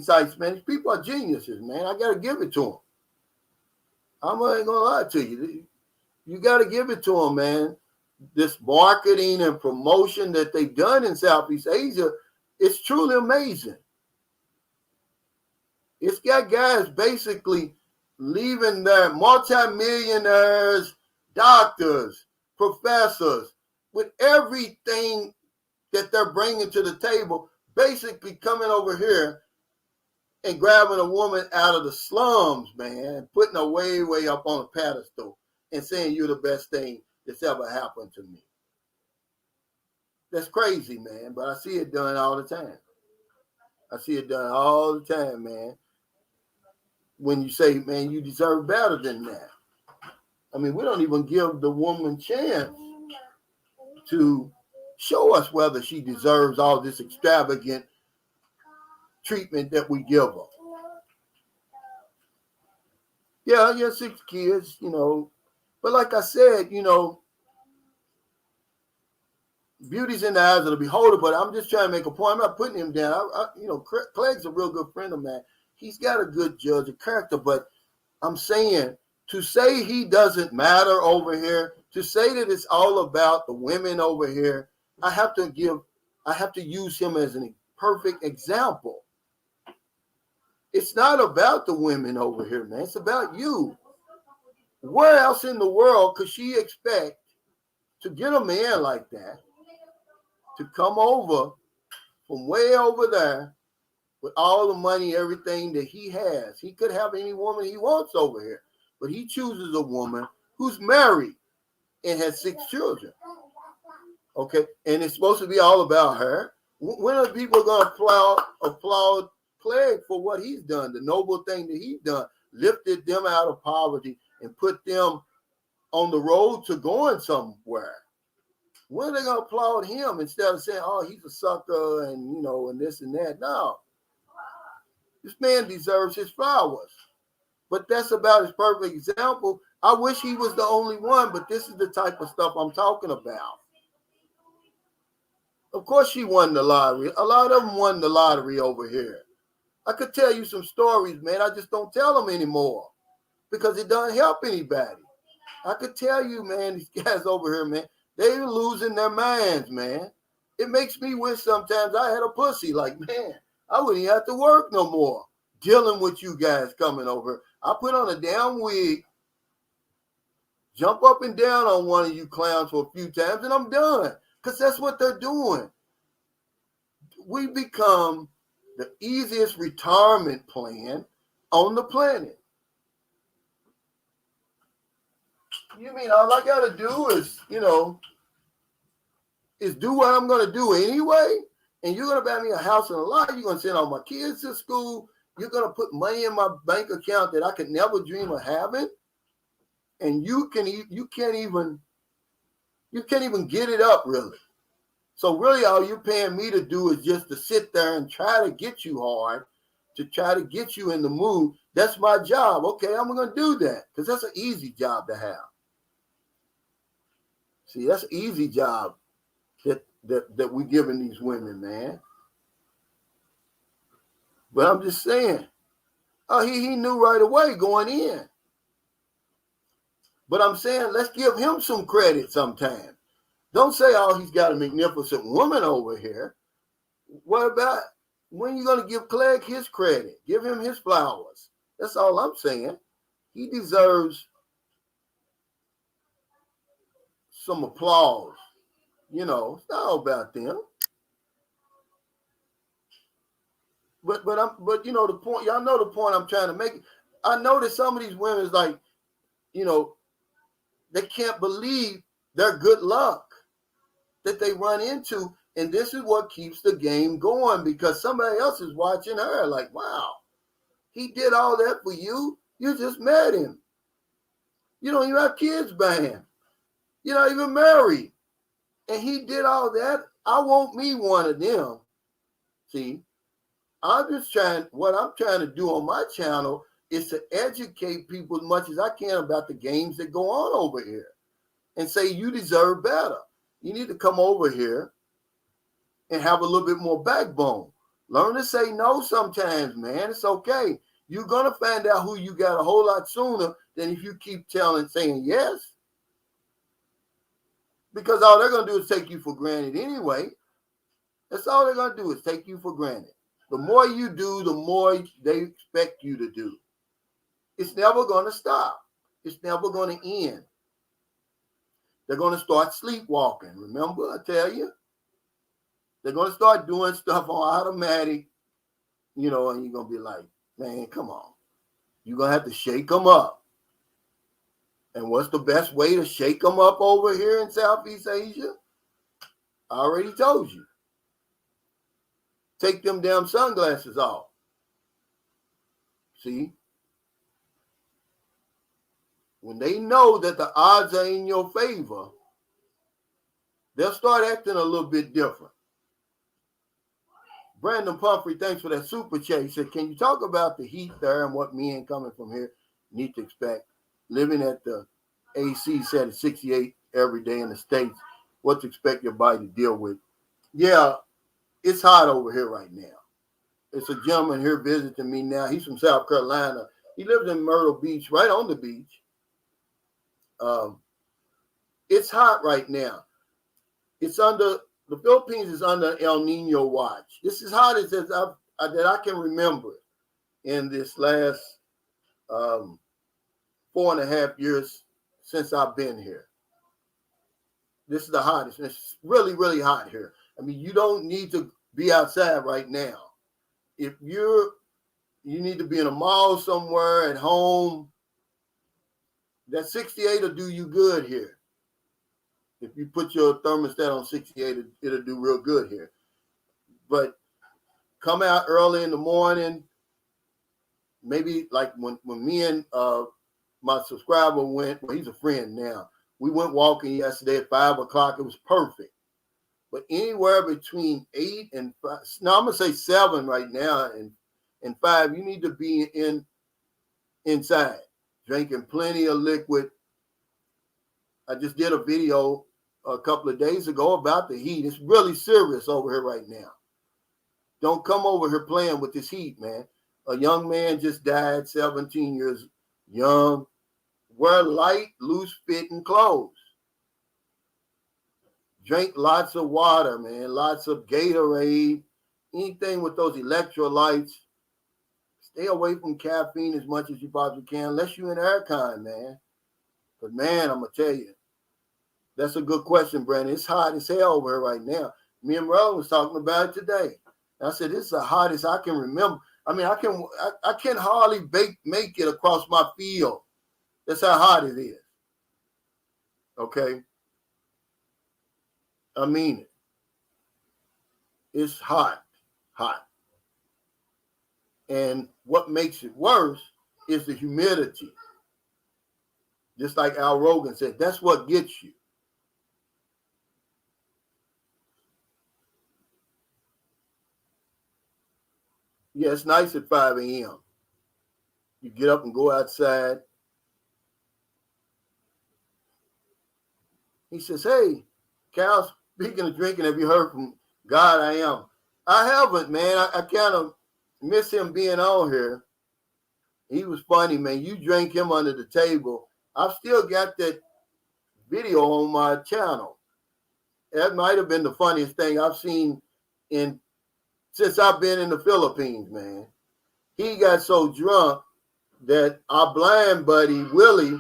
sites, man, these people are geniuses, man. I got to give it to them. I'm not going to lie to you. You got to give it to them, man. This marketing and promotion that they've done in Southeast Asia, it's truly amazing. It's got guys basically leaving their multimillionaires, doctors, professors, with everything that they're bringing to the table, basically coming over here and grabbing a woman out of the slums, man, putting her way, way up on a pedestal and saying you're the best thing that's ever happened to me. That's crazy, man, but I see it done all the time. I see it done all the time, man. When you say, man, you deserve better than that. I mean, we don't even give the woman a chance to show us whether she deserves all this extravagant treatment that we give her. Yeah, 6 kids, you know. But like I said, you know, beauty's in the eyes of the beholder, but I'm just trying to make a point. I'm not putting him down. Clegg's a real good friend of mine. He's got a good judge of character, but I'm saying to say he doesn't matter over here, to say that it's all about the women over here, I have to use him as a perfect example. It's not about the women over here, man. It's about you. Where else in the world could she expect to get a man like that to come over from way over there with all the money, everything that he has? He could have any woman he wants over here, but he chooses a woman who's married and has 6 children. Okay, and it's supposed to be all about her. When are people going to applaud Clegg for what he's done, the noble thing that he's done, lifted them out of poverty and put them on the road to going somewhere? When are they going to applaud him instead of saying, oh, he's a sucker and, you know, and this and that? No. This man deserves his flowers. But that's about his perfect example. I wish he was the only one, but this is the type of stuff I'm talking about. Of course she won the lottery. A lot of them won the lottery over here. I could tell you some stories, man. I just don't tell them anymore because it doesn't help anybody. I could tell you, man, these guys over here, man, they're losing their minds, man. It makes me wish sometimes I had a pussy. Like, man, I wouldn't even have to work no more dealing with you guys coming over. I put on a damn wig, jump up and down on one of you clowns for a few times, and I'm done. Because that's what they're doing. We become the easiest retirement plan on the planet. You mean all I got to do is, you know, is do what I'm going to do anyway, and you're going to buy me a house and a lot. You're going to send all my kids to school. You're going to put money in my bank account that I could never dream of having, and you can't even get it up really. So really, all you're paying me to do is just to sit there and try to get you hard, to try to get you in the mood. That's my job. Okay, I'm going to do that because that's an easy job to have. See, that's an easy job that we're giving these women, man. But I'm just saying, he knew right away going in. But I'm saying, let's give him some credit sometime. Don't say, oh, he's got a magnificent woman over here. What about when you're going to give Clegg his credit? Give him his flowers. That's all I'm saying. He deserves some applause. You know, it's not all about them. But you know the point. Y'all know the point I'm trying to make. I know that some of these women is like, you know, they can't believe their good luck that they run into, and this is what keeps the game going because somebody else is watching her. Like, wow, he did all that for you. You just met him. You don't even have kids by him. You're not even married, and he did all that. I want me one of them. See. What I'm trying to do on my channel is to educate people as much as I can about the games that go on over here and say, you deserve better. You need to come over here and have a little bit more backbone. Learn to say no sometimes, man. It's okay. You're going to find out who you got a whole lot sooner than if you keep saying yes. Because all they're going to do is take you for granted anyway. That's all they're going to do is take you for granted. The more you do, the more they expect you to do. It's never going to stop. It's never going to end. They're going to start sleepwalking. Remember, I tell you? They're going to start doing stuff on automatic, you know, and you're going to be like, man, come on. You're going to have to shake them up. And what's the best way to shake them up over here in Southeast Asia? I already told you. Take them damn sunglasses off. See? When they know that the odds are in your favor, they'll start acting a little bit different. Brandon Pumphrey, thanks for that super chat. He said, can you talk about the heat there and what men coming from here need to expect? Living at the AC set at 68 every day in the States, what to expect your body to deal with? Yeah, it's hot over here right now. It's a gentleman here visiting me now. He's from South Carolina. He lives in Myrtle Beach, right on the beach. It's hot right now. The Philippines is under El Nino watch. This is hot as that I can remember in this last 4.5 years since I've been here. This is the hottest. It's really, really hot here. I mean, you don't need to be outside right now. If you need to be in a mall somewhere at home, that 68 will do you good here. If you put your thermostat on 68, it'll do real good here. But come out early in the morning, maybe like when me and my subscriber went, well, he's a friend now. We went walking yesterday at 5 o'clock. It was perfect. But anywhere between 8 and 5, no, I'm going to say 7 right now and 5, you need to be inside, drinking plenty of liquid. I just did a video a couple of days ago about the heat. It's really serious over here right now. Don't come over here playing with this heat, man. A young man just died, 17 years young. Wear light, loose-fitting clothes. Drink lots of water, man. Lots of Gatorade. Anything with those electrolytes. Stay away from caffeine as much as you possibly can, unless you're in aircon, man. But, man, I'm going to tell you, that's a good question, Brandon. It's hot as hell over here right now. Me and Merlin was talking about it today. And I said, this is the hottest I can remember. I mean, I can hardly make it across my field. That's how hot it is. Okay? I mean it. It's hot. And what makes it worse is the humidity. Just like Al Rogan said, that's what gets you. Yeah, it's nice at 5 a.m. You get up and go outside. He says, hey, Cal, speaking of drinking, have you heard from God I Am? I haven't, man. I kind of miss him being on here. He was funny, man. You drank him under the table. I've still got that video on my channel. That might have been the funniest thing I've seen since I've been in the Philippines, man. He got so drunk that our blind buddy, Willie,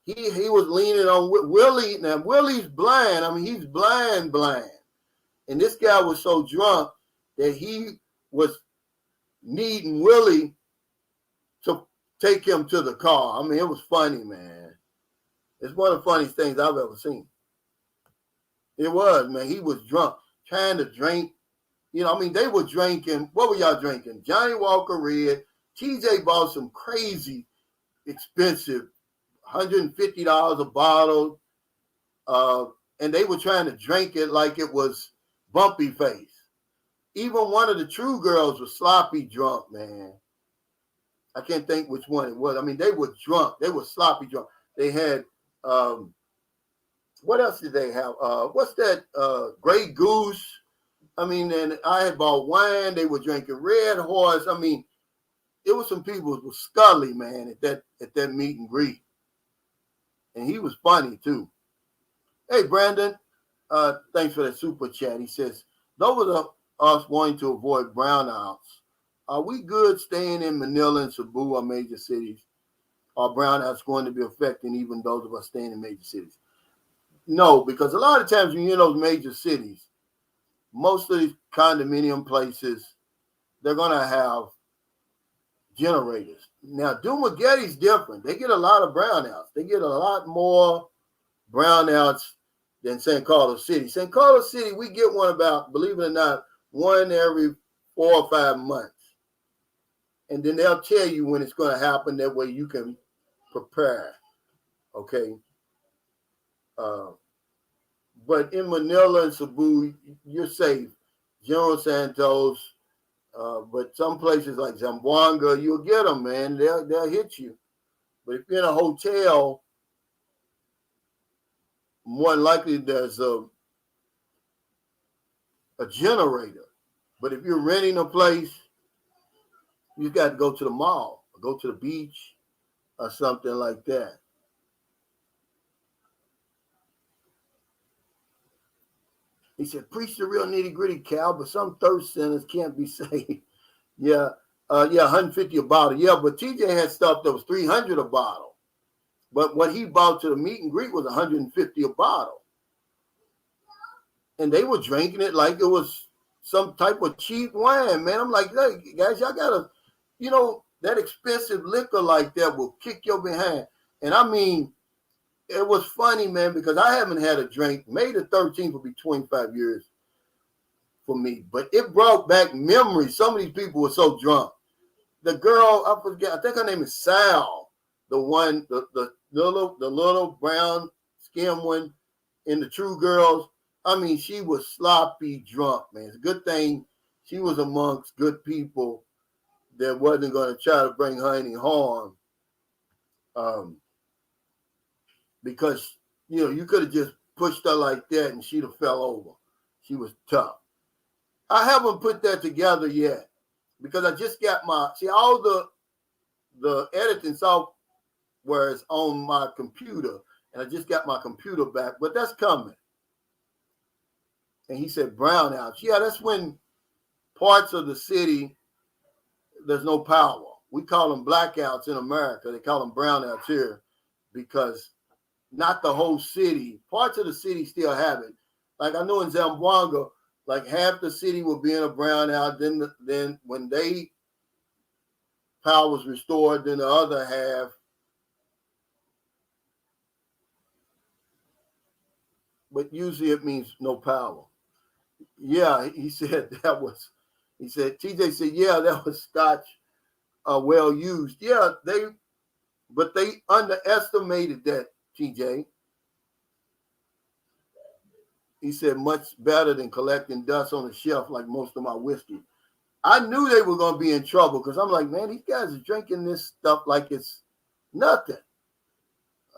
he was leaning on Willie. Now, Willie's blind. I mean, he's blind. And this guy was so drunk that he was needing Willie to take him to the car. I mean, it was funny, man. It's one of the funniest things I've ever seen. It was, man. He was drunk, trying to drink. You know, I mean, they were drinking. What were y'all drinking? Johnny Walker Red. TJ bought some crazy expensive, $150 a bottle. And they were trying to drink it like it was Bumpy Face. Even one of the True Girls was sloppy drunk, man. I can't think which one it was. I mean, they were drunk. They were sloppy drunk. They had, what else did they have? What's that? Grey Goose. I mean, and I had bought wine. They were drinking Red Horse. I mean, it was some people who were Scully, man, at that meet and greet. And he was funny, too. Hey, Brandon, thanks for that super chat. He says, those of us wanting to avoid brownouts, are we good staying in Manila and Cebu or major cities? Are brownouts going to be affecting even those of us staying in major cities? No, because a lot of times when you're in those major cities, most of these condominium places, they're going to have generators. Now, Dumagetti's different. They get a lot of brownouts. They get a lot more brownouts than St. Carlos City. St. Carlos City, we get one about, believe it or not, one every 4 or 5 months. And then they'll tell you when it's going to happen. That way you can prepare. Okay. But in Manila and Cebu, you're safe. General Santos, but some places like Zamboanga, you'll get them, man. They'll hit you. But if you're in a hotel, more than likely there's a generator. But if you're renting a place, you got to go to the mall, or go to the beach, or something like that. He said, preach the real nitty-gritty, Cal, but some thirst sinners can't be saved. Yeah, 150 a bottle. Yeah, but TJ had stuff that was 300 a bottle. But what he bought to the meet and greet was 150 a bottle. And they were drinking it like it was some type of cheap wine, man. I'm like, hey, guys, y'all got to, that expensive liquor like that will kick your behind. And I mean, it was funny, man, because I haven't had a drink. May the 13th will be 25 years for me. But it brought back memories. Some of these people were so drunk. The girl, I forget, I think her name is Sal, the one, the little brown skin one in the True Girls. I mean, she was sloppy drunk, man. It's a good thing she was amongst good people that wasn't going to try to bring her any harm. Because, you could have just pushed her like that and she'd have fell over. She was tough. I haven't put that together yet because I just got all the editing software is on my computer and I just got my computer back, but that's coming. And he said brownouts. Yeah, that's when parts of the city, there's no power. We call them blackouts in America. They call them brownouts here because not the whole city. Parts of the city still have it. Like I know in Zamboanga, like half the city will be in a brownout. Then when power was restored, then the other half but usually it means no power. Yeah, he said that was. He said TJ said, yeah, that was scotch, well used. Yeah, but they underestimated that, TJ. He said much better than collecting dust on the shelf like most of my whiskey. I knew they were going to be in trouble because I'm like, man, these guys are drinking this stuff like it's nothing,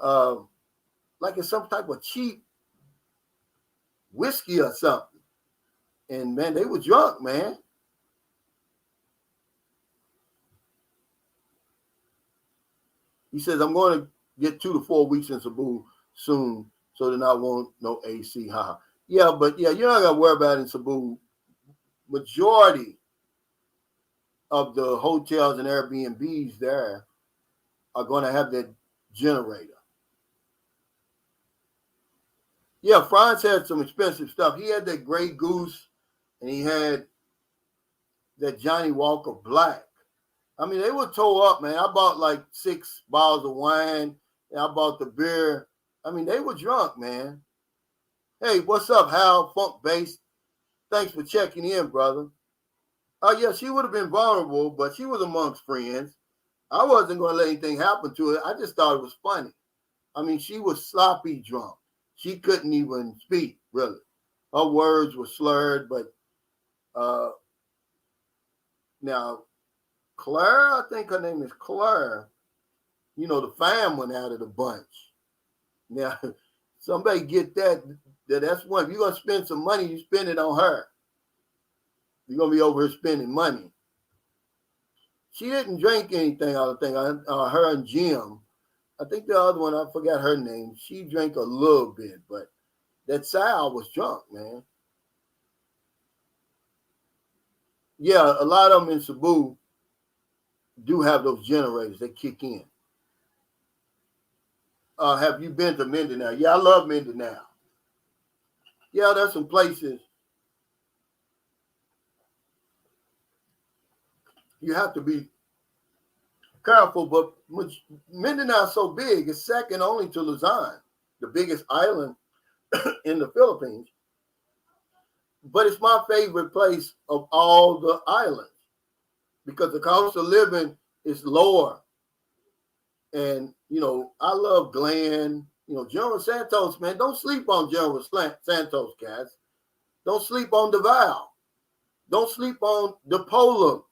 uh, like it's some type of cheap whiskey or something. And man, they were drunk, man. He says, I'm going to get 2 to 4 weeks in Cebu soon, so then I won't no AC. Haha. Yeah, but yeah, you're not going to worry about it in Cebu. Majority of the hotels and Airbnbs there are going to have that generator. Yeah, Franz had some expensive stuff. He had that Grey Goose, and he had that Johnny Walker Black. I mean, they were tore up, man. I bought like 6 bottles of wine, and I bought the beer. I mean, they were drunk, man. Hey, what's up, Hal? Funk Bass. Thanks for checking in, brother. Oh, yeah, she would have been vulnerable, but she was amongst friends. I wasn't going to let anything happen to her. I just thought it was funny. I mean, she was sloppy drunk. She couldn't even speak, really. Her words were slurred, but now, Claire, I think her name is Claire, you know, the fam went out of the bunch. Now, somebody get that's one. If you're going to spend some money, you spend it on her. You're going to be over here spending money. She didn't drink anything, I don't think. Her and Jim. I think the other one, I forgot her name. She drank a little bit, but that Sal was drunk, man. Yeah, a lot of them in Cebu do have those generators. They kick in. Have you been to Mindanao? Yeah, I love Mindanao. Yeah, there's some places you have to be careful, but Mindanao is so big, it's second only to Luzon, the biggest island in the Philippines. But it's my favorite place of all the islands because the cost of living is lower. And, you know, I love Glenn. You know, General Santos, man, don't sleep on General Santos, guys. Don't sleep on Davao. Don't sleep on DePola.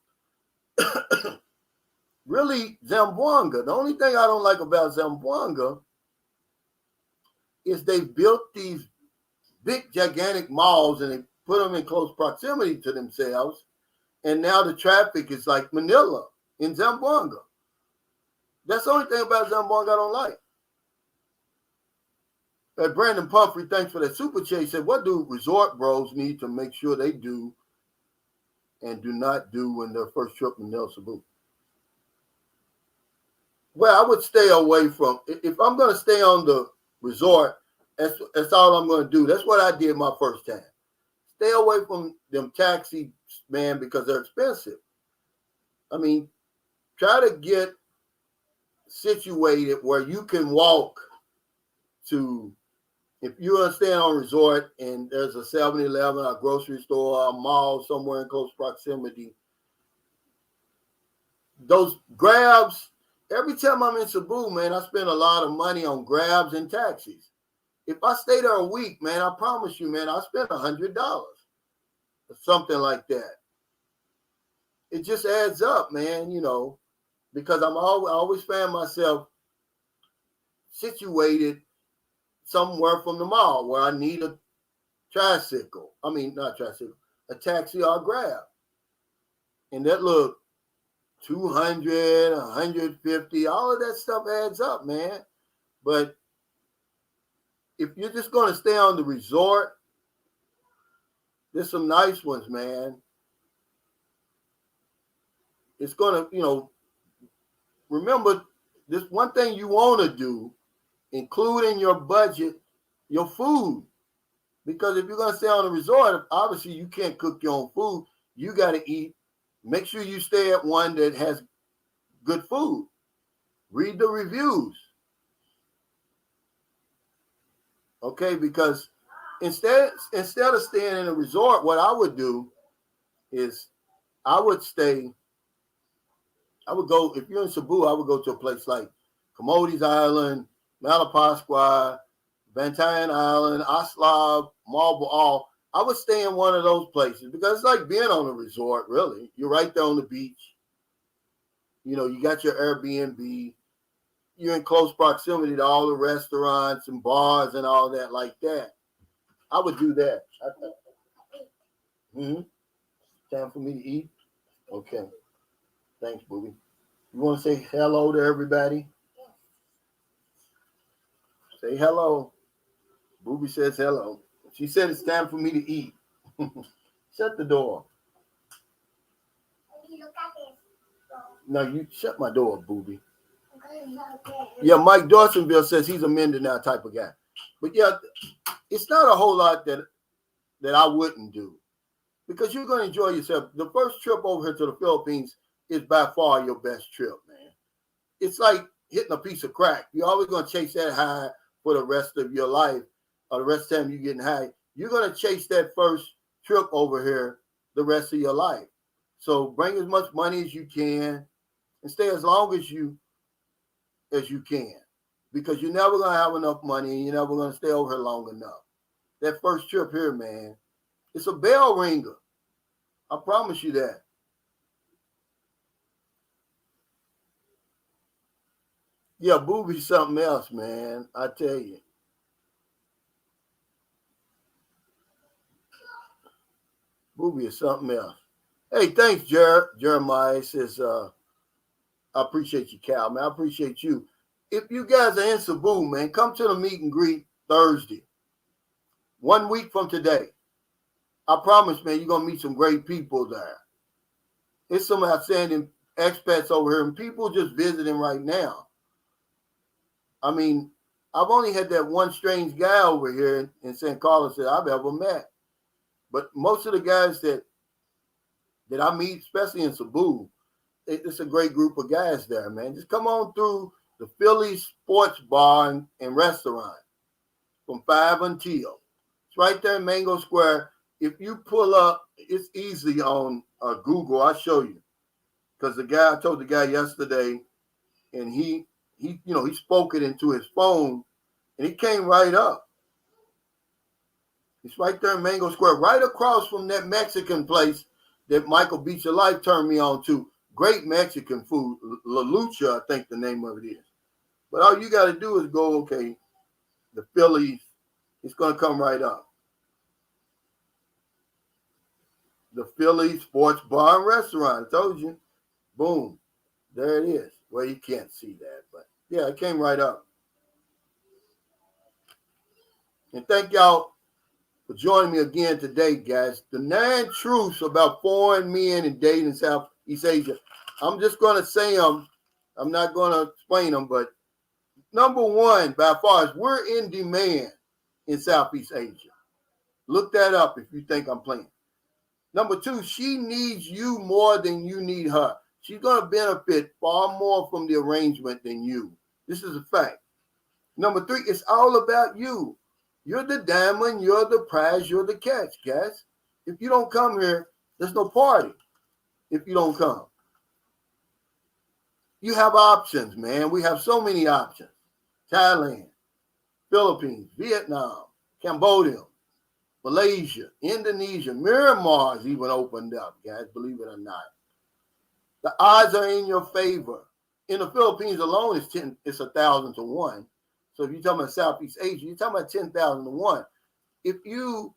Really, Zamboanga. The only thing I don't like about Zamboanga is they built these big, gigantic malls and they put them in close proximity to themselves. And now the traffic is like Manila in Zamboanga. That's the only thing about Zamboanga I don't like. Brandon Pumphrey, thanks for that super chase. Said, what do resort bros need to make sure they do and do not do when their first trip in El Cebu? Well, I would stay away from, if I'm going to stay on the resort, that's all I'm going to do. That's what I did my first time. Stay away from them taxis, man, because they're expensive. I mean, try to get situated where you can walk to, if you're going to stay on a resort and there's a 7-Eleven, a grocery store, a mall somewhere in close proximity, those grabs, every time I'm in Cebu, man, I spend a lot of money on grabs and taxis. If I stay there a week, man, I promise you, man, I spend $100 or something like that. It just adds up, man, you know, because I always find myself situated somewhere from the mall where I need a tricycle. I mean, not tricycle, a taxi or a grab. And that look, 200, 150, all of that stuff adds up, man. But if you're just going to stay on the resort, there's some nice ones, man. It's going to, you know, remember this one thing you want to do, include in your budget your food. Because if you're going to stay on a resort, obviously you can't cook your own food. You got to eat. Make sure you stay at one that has good food. Read the reviews. Okay, because instead of staying in a resort, what I would do is I would go, if you're in Cebu, I would go to a place like Comodes Island, Malapascua, Bantayan Island, Aslav, Marble All. I would stay in one of those places because it's like being on a resort, really. You're right there on the beach. You know, you got your Airbnb. You're in close proximity to all the restaurants and bars and all that like that. I would do that. Time for me to eat? Okay. Thanks, Booby. You want to say hello to everybody? Say hello. Booby says hello. She said it's time for me to eat. Shut the door. No, you shut my door, Booby. Yeah, Mike Dawsonville says he's a Mindanao type of guy. But yeah, it's not a whole lot that I wouldn't do because you're going to enjoy yourself. The first trip over here to the Philippines is by far your best trip, man. It's like hitting a piece of crack. You're always going to chase that high for the rest of your life, or the rest of the time you're getting high. You're going to chase that first trip over here the rest of your life. So bring as much money as you can and stay as long as you can, because you're never going to have enough money and you're never going to stay over here long enough. That first trip here, man, it's a bell ringer. I promise you that. Yeah, Booby's something else, man. I tell you. Booby is something else. Hey, thanks, Jeremiah says, I appreciate you, Cal, man. I appreciate you. If you guys are in Cebu, man, come to the meet and greet Thursday, 1 week from today. I promise, man, you're going to meet some great people there. It's some outstanding expats over here and people just visiting right now. I mean, I've only had that one strange guy over here in San Carlos that I've ever met. But most of the guys that I meet, especially in Cebu, it's a great group of guys there, man. Just come on through the Philly Sports Bar and Restaurant from 5 until. It's right there in Mango Square. If you pull up, it's easy on Google. I'll show you. Because I told the guy yesterday, and he spoke it into his phone, and he came right up. It's right there in Mango Square, right across from that Mexican place that Michael Beach of Life turned me on to. Great Mexican food. La Lucha, I think the name of it is. But all you got to do is go, okay, the Phillies, it's going to come right up. The Philly Sports Bar and Restaurant. I told you. Boom. There it is. Well, you can't see that, but yeah, it came right up. And thank y'all for joining me again today, guys. The 9 truths about foreign men and dating in Southeast Asia. I'm just going to say them. I'm not going to explain them, but number 1, by far, is we're in demand in Southeast Asia. Look that up if you think I'm playing. Number 2, she needs you more than you need her. She's going to benefit far more from the arrangement than you. This is a fact. Number 3, it's all about you. You're the diamond, you're the prize, you're the catch, guys. If you don't come here, there's no party if you don't come. You have options, man. We have so many options. Thailand, Philippines, Vietnam, Cambodia, Malaysia, Indonesia, Myanmar's even opened up, guys, believe it or not. The odds are in your favor. In the Philippines alone, it's 1,000 to 1. So if you're talking about Southeast Asia, you're talking about 10,000 to 1. If you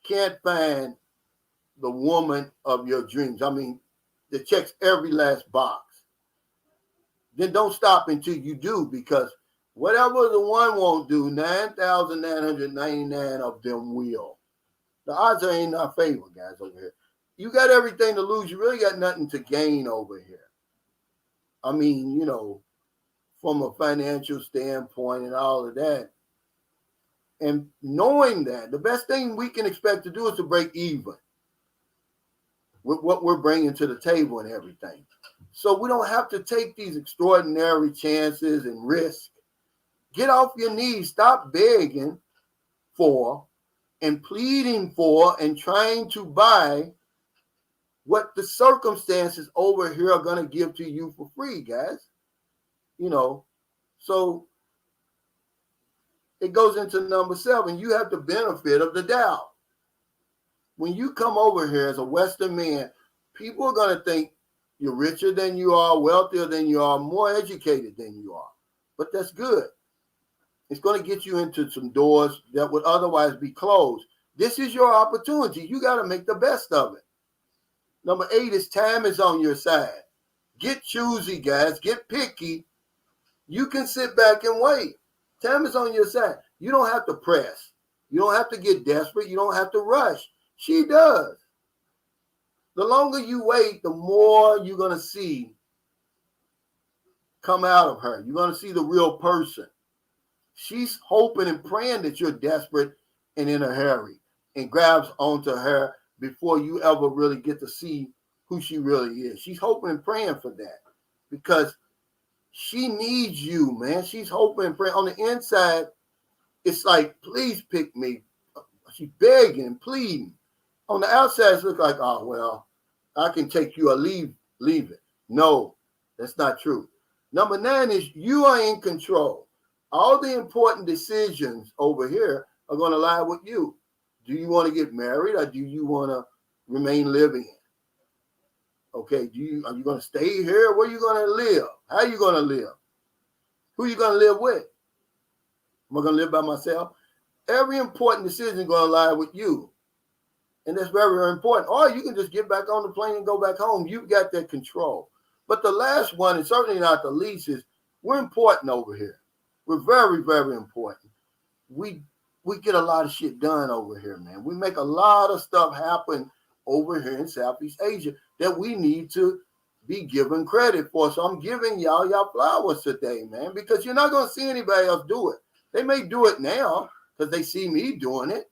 can't find the woman of your dreams, I mean, that checks every last box, then don't stop until you do, because whatever the one won't do, 9,999 of them will. The odds are in our favor, guys, over here. You got everything to lose. You really got nothing to gain over here. I mean, from a financial standpoint and all of that. And knowing that, the best thing we can expect to do is to break even with what we're bringing to the table and everything. So we don't have to take these extraordinary chances and risk. Get off your knees. Stop begging for and pleading for and trying to buy what the circumstances over here are going to give to you for free, guys. So it goes into number 7. You have the benefit of the doubt. When you come over here as a Western man, people are going to think you're richer than you are, wealthier than you are, more educated than you are. But that's good. It's going to get you into some doors that would otherwise be closed. This is your opportunity. You got to make the best of it. Number 8 is time is on your side. Get choosy, guys. Get picky. You can sit back and wait. Time is on your side. You don't have to press. You don't have to get desperate. You don't have to rush. She does. The longer you wait, the more you're going to see come out of her. You're going to see the real person. She's hoping and praying that you're desperate and in a hurry and grabs onto her before you ever really get to see who she really is. She's hoping and praying for that because she needs you, man. She's hoping and praying. On the inside, it's like, please pick me. She's begging and pleading. On the outside, it looks like, oh, well, I can take you or leave it. No, that's not true. Number 9 is you are in control. All the important decisions over here are going to lie with you. Do you want to get married or do you want to remain living? Okay, are you going to stay here? Where are you going to live? How are you going to live? Who are you going to live with? Am I going to live by myself? Every important decision is going to lie with you. And that's very, very important. Or you can just get back on the plane and go back home. You've got that control. But the last one, and certainly not the least, is we're important over here. We're very, very important. We get a lot of shit done over here, man. We make a lot of stuff happen over here in Southeast Asia that we need to be given credit for. So I'm giving y'all flowers today, man, because you're not going to see anybody else do it. They may do it now because they see me doing it.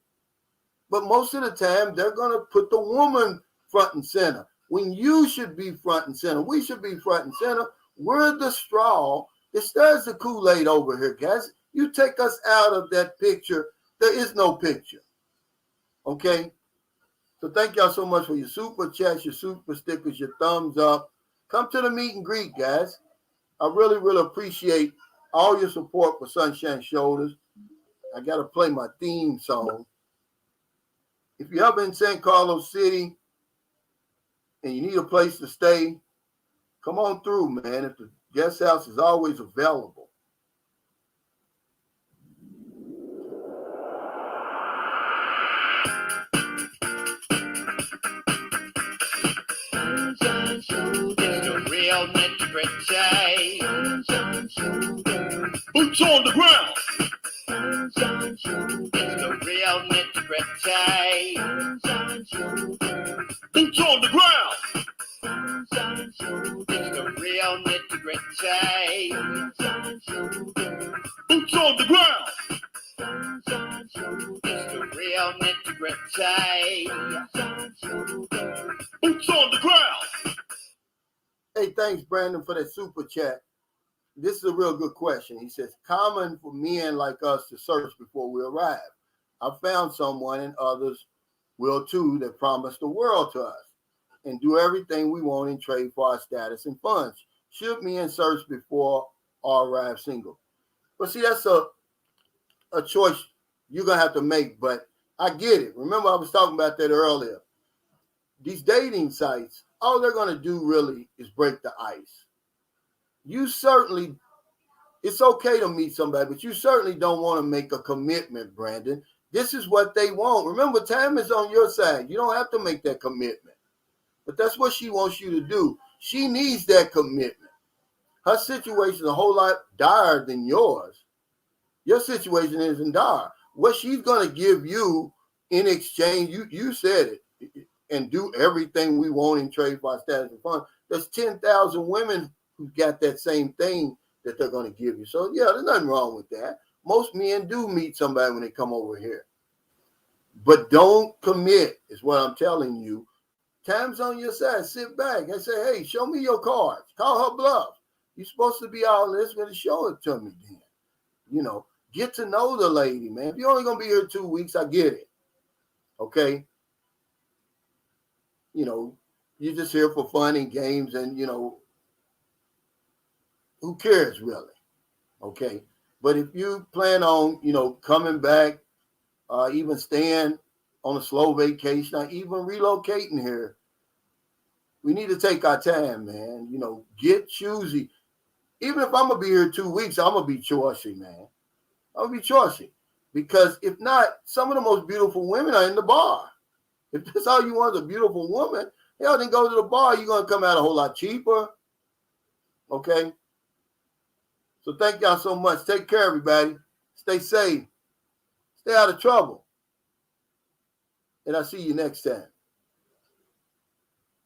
But most of the time, they're going to put the woman front and center. When you should be front and center, we should be front and center. We're the straw that stirs the Kool-Aid over here, guys. You take us out of that picture, there is no picture. Okay? So thank y'all so much for your super chats, your super stickers, your thumbs up. Come to the meet and greet, guys. I really, really appreciate all your support for Sunshine Shoulders. I got to play my theme song. If you're up in San Carlos City and you need a place to stay, come on through, man. If the guest house is always available. The real nitty-gritty. Boots on the ground. The real nitty-gritty. Boots on the ground. The real nitty-gritty. Boots on the ground. The real nitty-gritty. Boots on the ground. Hey, thanks, Brandon, for that super chat. This is a real good question. He says, common for men like us to search before we arrive. I found someone and others will too that promise the world to us and do everything we want in trade for our status and funds. Should men search before or arrive single? But see, that's a choice you're going to have to make, but I get it. Remember, I was talking about that earlier. These dating sites, all they're going to do really is break the ice. It's okay to meet somebody, but you certainly don't want to make a commitment, Brandon. This is what they want. Remember, time is on your side. You don't have to make that commitment. But that's what she wants you to do. She needs that commitment. Her situation is a whole lot dire than yours. Your situation isn't dire. What she's going to give you in exchange, you said it, and do everything we want in trade for our status and funds. There's 10,000 women who got that same thing that they're going to give you. So, yeah, there's nothing wrong with that. Most men do meet somebody when they come over here. But don't commit, is what I'm telling you. Time's on your side. Sit back and say, hey, show me your cards. Call her bluff. You're supposed to be all this. Going to show it to me then. Get to know the lady, man. If you're only gonna be here 2 weeks, I get it. Okay. You know, you're just here for fun and games, and you know, who cares really? Okay. But if you plan on, you know, coming back, even staying on a slow vacation, or even relocating here, we need to take our time, man. You know, get choosy. Even if I'm gonna be here 2 weeks, I'm gonna be choosy, man. I'm gonna be choosy. Because if not, some of the most beautiful women are in the bar. If that's all you want is a beautiful woman, hell, then go to the bar. You're gonna come out a whole lot cheaper. Okay. So thank y'all so much. Take care, everybody. Stay safe. Stay out of trouble. And I'll see you next time.